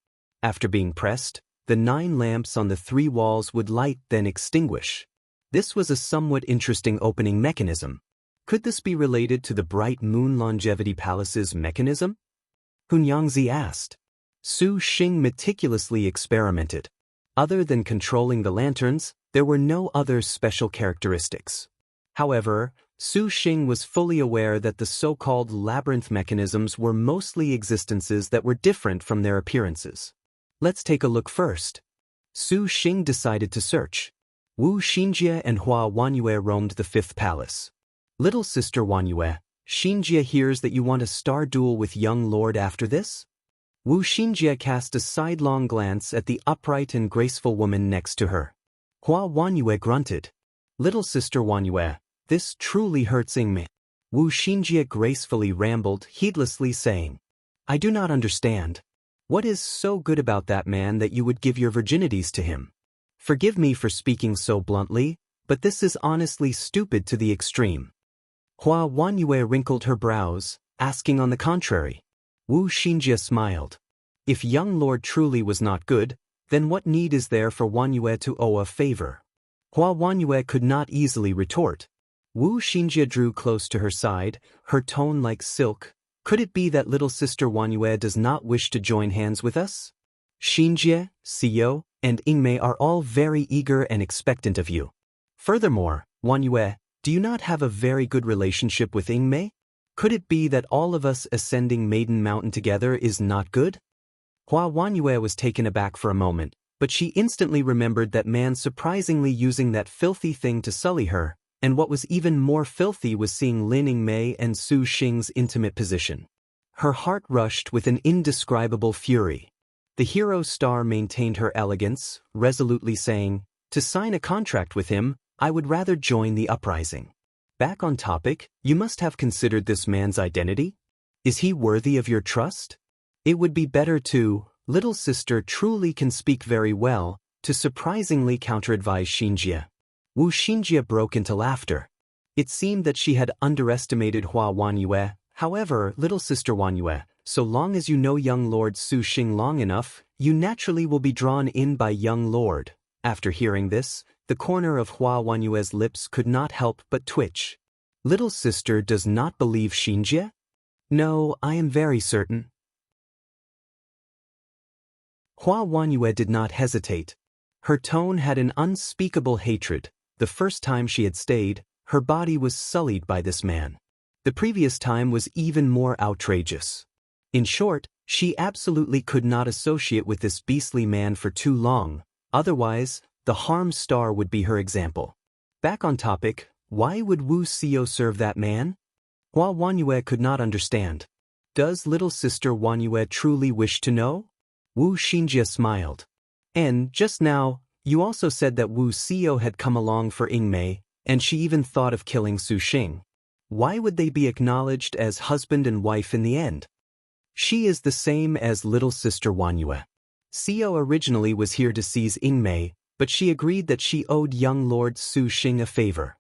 After being pressed, the 9 lamps on the 3 walls would light then extinguish. This was a somewhat interesting opening mechanism. Could this be related to the Bright Moon Longevity Palace's mechanism? Hun Yangzi asked. Su Xing meticulously experimented. Other than controlling the lanterns, there were no other special characteristics. However, Su Xing was fully aware that the so-called labyrinth mechanisms were mostly existences that were different from their appearances. Let's take a look first. Su Xing decided to search. Wu Xinjie and Hua Wanyue roamed the 5th palace. Little sister Wanyue, Xinjie hears that you want a star duel with young lord after this? Wu Xinjie cast a sidelong glance at the upright and graceful woman next to her. Hua Wanyue grunted. Little sister Wanyue, this truly hurts me. Wu Xinjie gracefully rambled, heedlessly saying, I do not understand. What is so good about that man that you would give your virginities to him? Forgive me for speaking so bluntly, but this is honestly stupid to the extreme. Hua Wanyue wrinkled her brows, asking on the contrary. Wu Xinjie smiled. If young lord truly was not good, then what need is there for Wanyue to owe a favor? Hua Wanyue could not easily retort. Wu Xinjie drew close to her side, her tone like silk, Could it be that little sister Wanyue does not wish to join hands with us? Xinjie, Xiao, and Ingmei are all very eager and expectant of you. Furthermore, Wanyue, do you not have a very good relationship with Ingmei? Could it be that all of us ascending Maiden Mountain together is not good? Hua Wanyue was taken aback for a moment, but she instantly remembered that man surprisingly using that filthy thing to sully her, and what was even more filthy was seeing Lin Yingmei and Su Xing's intimate position. Her heart rushed with an indescribable fury. The hero star maintained her elegance, resolutely saying, "To sign a contract with him, I would rather join the uprising." Back on topic, you must have considered this man's identity? Is he worthy of your trust? It would be better to, little sister truly can speak very well, to surprisingly counter-advise Xinjie. Wu Xinjie broke into laughter. It seemed that she had underestimated Hua Wanyue. However, little sister Wanyue, so long as you know young Lord Su Xing long enough, you naturally will be drawn in by young Lord. After hearing this, the corner of Hua Wanyue's lips could not help but twitch. Little sister does not believe Xinjie? No, I am very certain. Hua Wanyue did not hesitate. Her tone had an unspeakable hatred. The first time she had stayed, her body was sullied by this man. The previous time was even more outrageous. In short, she absolutely could not associate with this beastly man for too long, otherwise, the harm star would be her example. Back on topic, why would Wu Xiao serve that man? Hua Wanyue could not understand. Does little sister Wanyue truly wish to know? Wu Xinjie smiled. And, just now, you also said that Wu Xiao had come along for Ingmei, and she even thought of killing Su Xing. Why would they be acknowledged as husband and wife in the end? She is the same as little sister Wanyue. Xiao originally was here to seize Ingmei, but she agreed that she owed young Lord Su Xing a favor.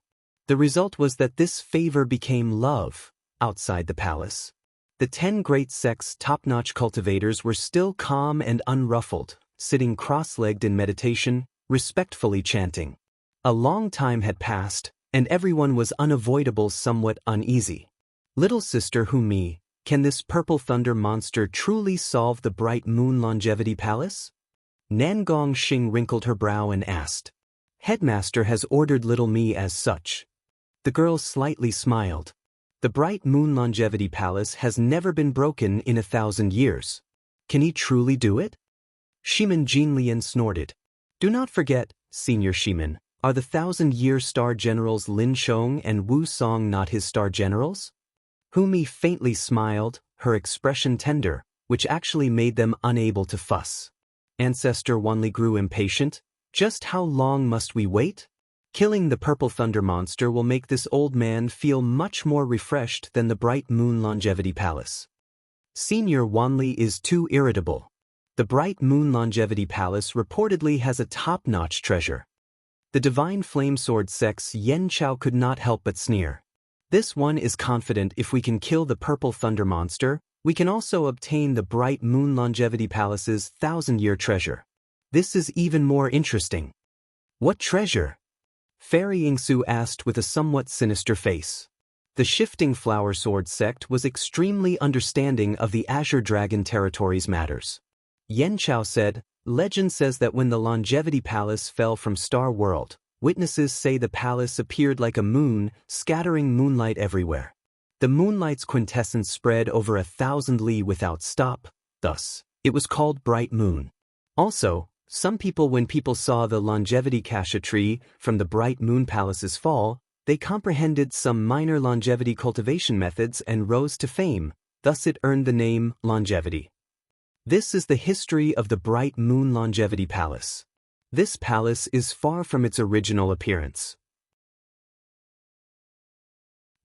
The result was that this favor became love, outside the palace. The 10 great sect's top-notch cultivators were still calm and unruffled, sitting cross-legged in meditation, respectfully chanting. A long time had passed, and everyone was unavoidable somewhat uneasy. Little sister Humi, can this purple thunder monster truly solve the bright moon longevity palace? Nangong Xing wrinkled her brow and asked. Headmaster has ordered little me as such. The girl slightly smiled. The bright moon longevity palace has never been broken in 1,000 years. Can he truly do it? Shiman Jinlian snorted. Do not forget, Senior Shiman, are the 1,000-year star generals Lin Chong and Wu Song not his star generals? Humi faintly smiled, her expression tender, which actually made them unable to fuss. Ancestor Wanli grew impatient. Just how long must we wait? Killing the purple thunder monster will make this old man feel much more refreshed than the bright moon longevity palace. Senior Wanli is too irritable. The bright moon longevity palace reportedly has a top-notch treasure. The divine flamesword sex Yen Chao could not help but sneer. This one is confident if we can kill the purple thunder monster, we can also obtain the bright moon longevity palace's 1,000-year treasure. This is even more interesting. What treasure? Fairy Yingsu asked with a somewhat sinister face. The shifting flower sword sect was extremely understanding of the Azure Dragon territory's matters. Yen Chao said, legend says that when the longevity palace fell from Star World, witnesses say the palace appeared like a moon, scattering moonlight everywhere. The moonlight's quintessence spread over 1,000 li without stop, thus, it was called Bright Moon. Also, some people when people saw the longevity cassia tree from the Bright Moon Palace's fall, they comprehended some minor longevity cultivation methods and rose to fame, thus it earned the name longevity. This is the history of the Bright Moon Longevity Palace. This palace is far from its original appearance.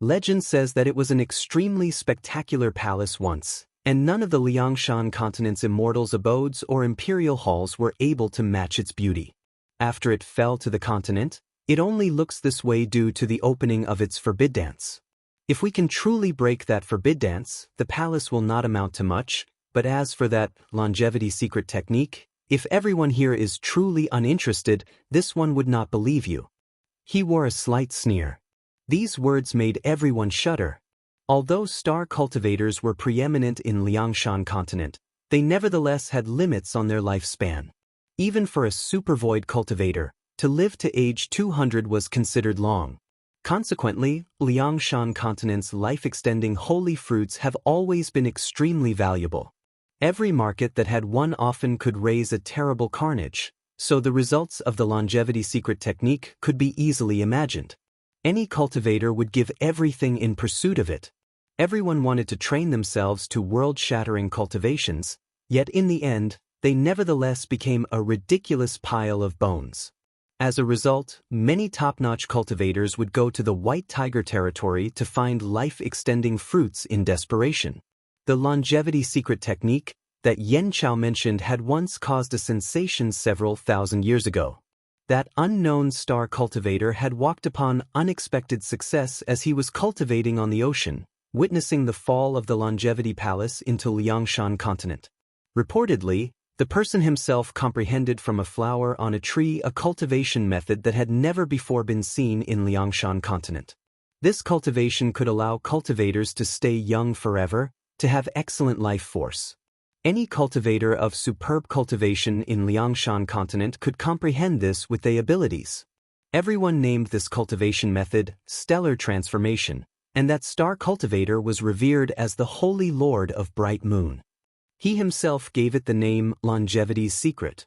Legend says that it was an extremely spectacular palace once, and none of the Liangshan continent's immortals' abodes or imperial halls were able to match its beauty. After it fell to the continent, it only looks this way due to the opening of its forbid dance. If we can truly break that forbid dance, the palace will not amount to much, but as for that longevity secret technique, if everyone here is truly uninterested, this one would not believe you. He wore a slight sneer. These words made everyone shudder. Although star cultivators were preeminent in Liangshan continent, they nevertheless had limits on their lifespan. Even for a supervoid cultivator, to live to age 200 was considered long. Consequently, Liangshan continent's life-extending holy fruits have always been extremely valuable. Every market that had one often could raise a terrible carnage, so the results of the longevity secret technique could be easily imagined. Any cultivator would give everything in pursuit of it. Everyone wanted to train themselves to world-shattering cultivations, yet in the end, they nevertheless became a ridiculous pile of bones. As a result, many top-notch cultivators would go to the White Tiger territory to find life-extending fruits in desperation. The longevity secret technique that Yen Chao mentioned had once caused a sensation several thousand years ago. That unknown star cultivator had walked upon unexpected success as he was cultivating on the ocean, witnessing the fall of the longevity palace into Liangshan continent. Reportedly, the person himself comprehended from a flower on a tree a cultivation method that had never before been seen in Liangshan continent. This cultivation could allow cultivators to stay young forever, to have excellent life force. Any cultivator of superb cultivation in Liangshan continent could comprehend this with their abilities. Everyone named this cultivation method stellar transformation, and that star cultivator was revered as the holy lord of bright moon. He himself gave it the name longevity's secret.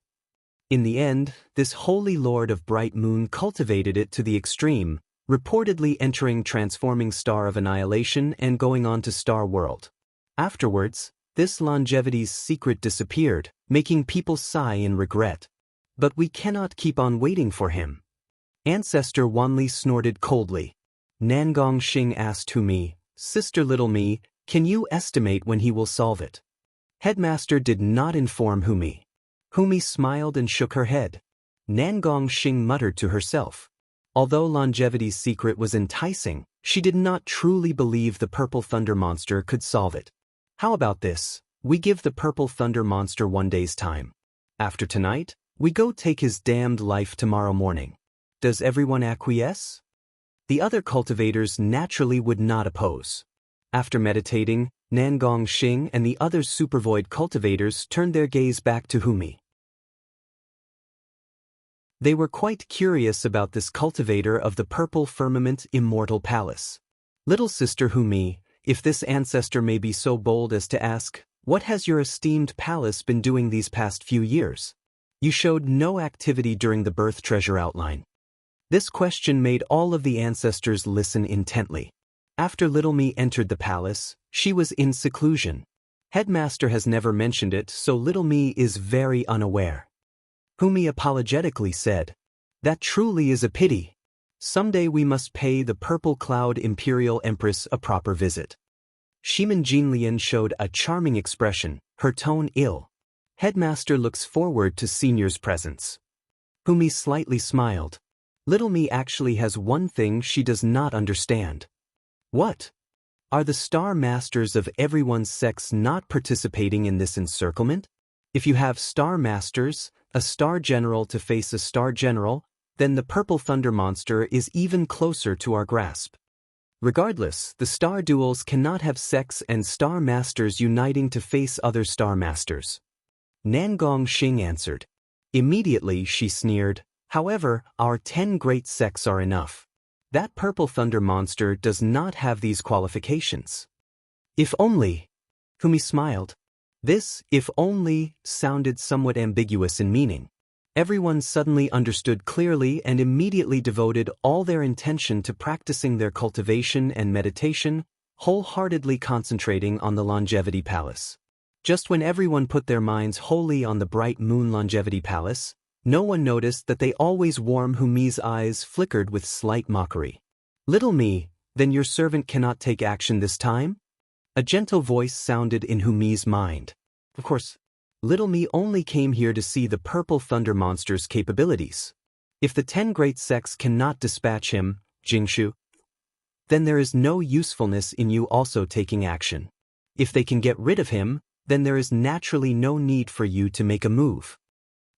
In the end, this holy lord of bright moon cultivated it to the extreme, reportedly entering transforming star of annihilation and going on to star world. Afterwards, this longevity's secret disappeared, making people sigh in regret. But we cannot keep on waiting for him. Ancestor Wanli snorted coldly. Nangong Xing asked Humi, Sister Little Me, can you estimate when he will solve it? Headmaster did not inform Humi. Humi smiled and shook her head. Nangong Xing muttered to herself. Although longevity's secret was enticing, she did not truly believe the purple thunder monster could solve it. How about this? We give the purple thunder monster 1 day's time. After tonight, we go take his damned life tomorrow morning. Does everyone acquiesce? The other cultivators naturally would not oppose. After meditating, Nangong Xing and the other supervoid cultivators turned their gaze back to Humi. They were quite curious about this cultivator of the purple firmament immortal palace. Little sister Humi, if this ancestor may be so bold as to ask, what has your esteemed palace been doing these past few years? You showed no activity during the birth treasure outline. This question made all of the ancestors listen intently. After Little Me entered the palace, she was in seclusion. Headmaster has never mentioned it, so Little Me is very unaware. Humi apologetically said, That truly is a pity. Someday we must pay the Purple Cloud Imperial Empress a proper visit. Shiman Jinlian showed a charming expression, her tone ill. Headmaster looks forward to senior's presence. Humi slightly smiled. Little Me actually has one thing she does not understand. What? Are the star masters of everyone's sex not participating in this encirclement? If you have star masters, a star general to face a star general, then the purple thunder monster is even closer to our grasp. Regardless, the star duels cannot have sex and star masters uniting to face other star masters. Nangong Xing answered. Immediately she sneered, However, our 10 great sects are enough. That purple thunder monster does not have these qualifications. If only. Humi smiled. This, if only, sounded somewhat ambiguous in meaning. Everyone suddenly understood clearly and immediately devoted all their intention to practicing their cultivation and meditation, wholeheartedly concentrating on the longevity palace. Just when everyone put their minds wholly on the bright moon longevity palace, no one noticed that they always warm Humi's eyes flickered with slight mockery. Little Me, then your servant cannot take action this time? A gentle voice sounded in Humi's mind. Of course, Little Me only came here to see the purple thunder monster's capabilities. If the 10 great sects cannot dispatch him, Jingshu, then there is no usefulness in you also taking action. If they can get rid of him, then there is naturally no need for you to make a move.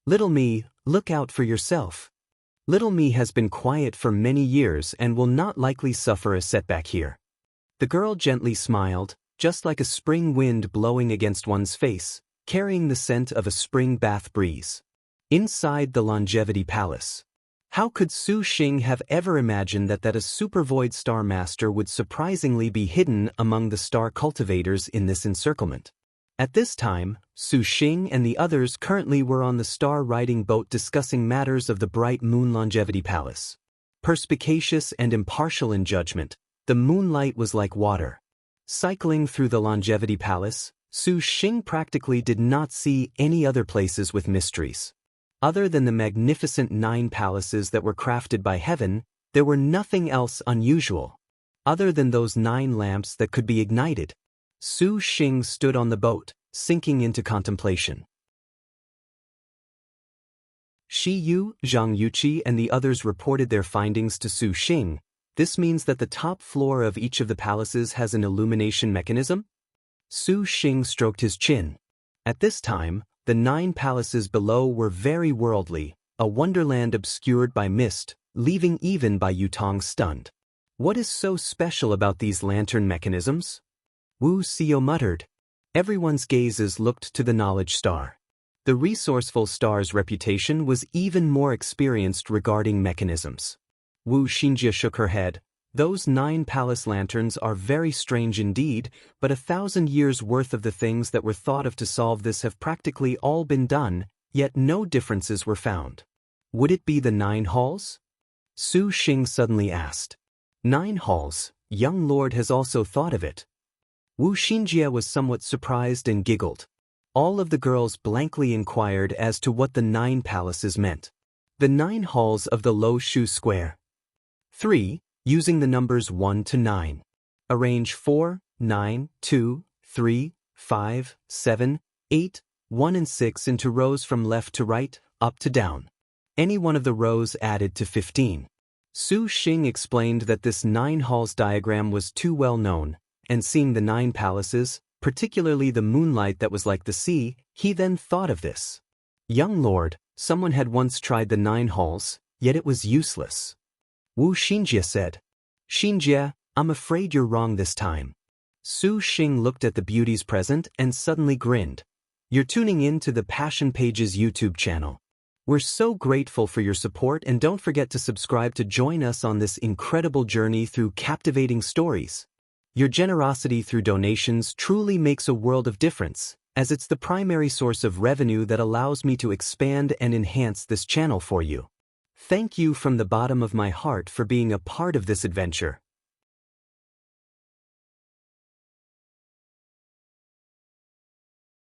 Little Me, look out for yourself. Little Me has been quiet for many years and will not likely suffer a setback here. The girl gently smiled, just like a spring wind blowing against one's face, carrying the scent of a spring bath breeze. Inside the Longevity Palace. How could Su Xing have ever imagined that a supervoid star master would surprisingly be hidden among the star cultivators in this encirclement? At this time, Su Xing and the others currently were on the star-riding boat discussing matters of the bright moon Longevity Palace. Perspicacious and impartial in judgment, the moonlight was like water. Cycling through the Longevity Palace, Su Xing practically did not see any other places with mysteries. Other than the magnificent 9 palaces that were crafted by heaven, there were nothing else unusual. Other than those 9 lamps that could be ignited. Su Xing stood on the boat, sinking into contemplation. Shi Yu, Zhang Yuqi and the others reported their findings to Su Xing. This means that the top floor of each of the palaces has an illumination mechanism? Su Xing stroked his chin. At this time, the 9 palaces below were very worldly, a wonderland obscured by mist, leaving even Bai Yutong stunned. What is so special about these lantern mechanisms? Wu Xiao muttered. Everyone's gazes looked to the knowledge star. The resourceful star's reputation was even more experienced regarding mechanisms. Wu Xinjie shook her head. Those 9 palace lanterns are very strange indeed, but 1,000 years' worth of the things that were thought of to solve this have practically all been done, yet no differences were found. Would it be the 9 halls? Su Xing suddenly asked. 9 halls, young lord has also thought of it. Wu Xinjie was somewhat surprised and giggled. All of the girls blankly inquired as to what the 9 palaces meant. The 9 halls of the Lo Shu Square. 3. Using the numbers 1 to 9. Arrange 4, 9, 2, 3, 5, 7, 8, 1 and 6 into rows from left to right, up to down. Any one of the rows added to 15. Su Xing explained that this 9 halls diagram was too well known, and seeing the 9 palaces, particularly the moonlight that was like the sea, he then thought of this. Young lord, someone had once tried the 9 halls, yet it was useless. Wu Xinjie said. Xinjie, I'm afraid you're wrong this time. Su Xing looked at the beauties present and suddenly grinned. You're tuning in to the Passion Pages YouTube channel. We're so grateful for your support and don't forget to subscribe to join us on this incredible journey through captivating stories. Your generosity through donations truly makes a world of difference, as it's the primary source of revenue that allows me to expand and enhance this channel for you. Thank you from the bottom of my heart for being a part of this adventure.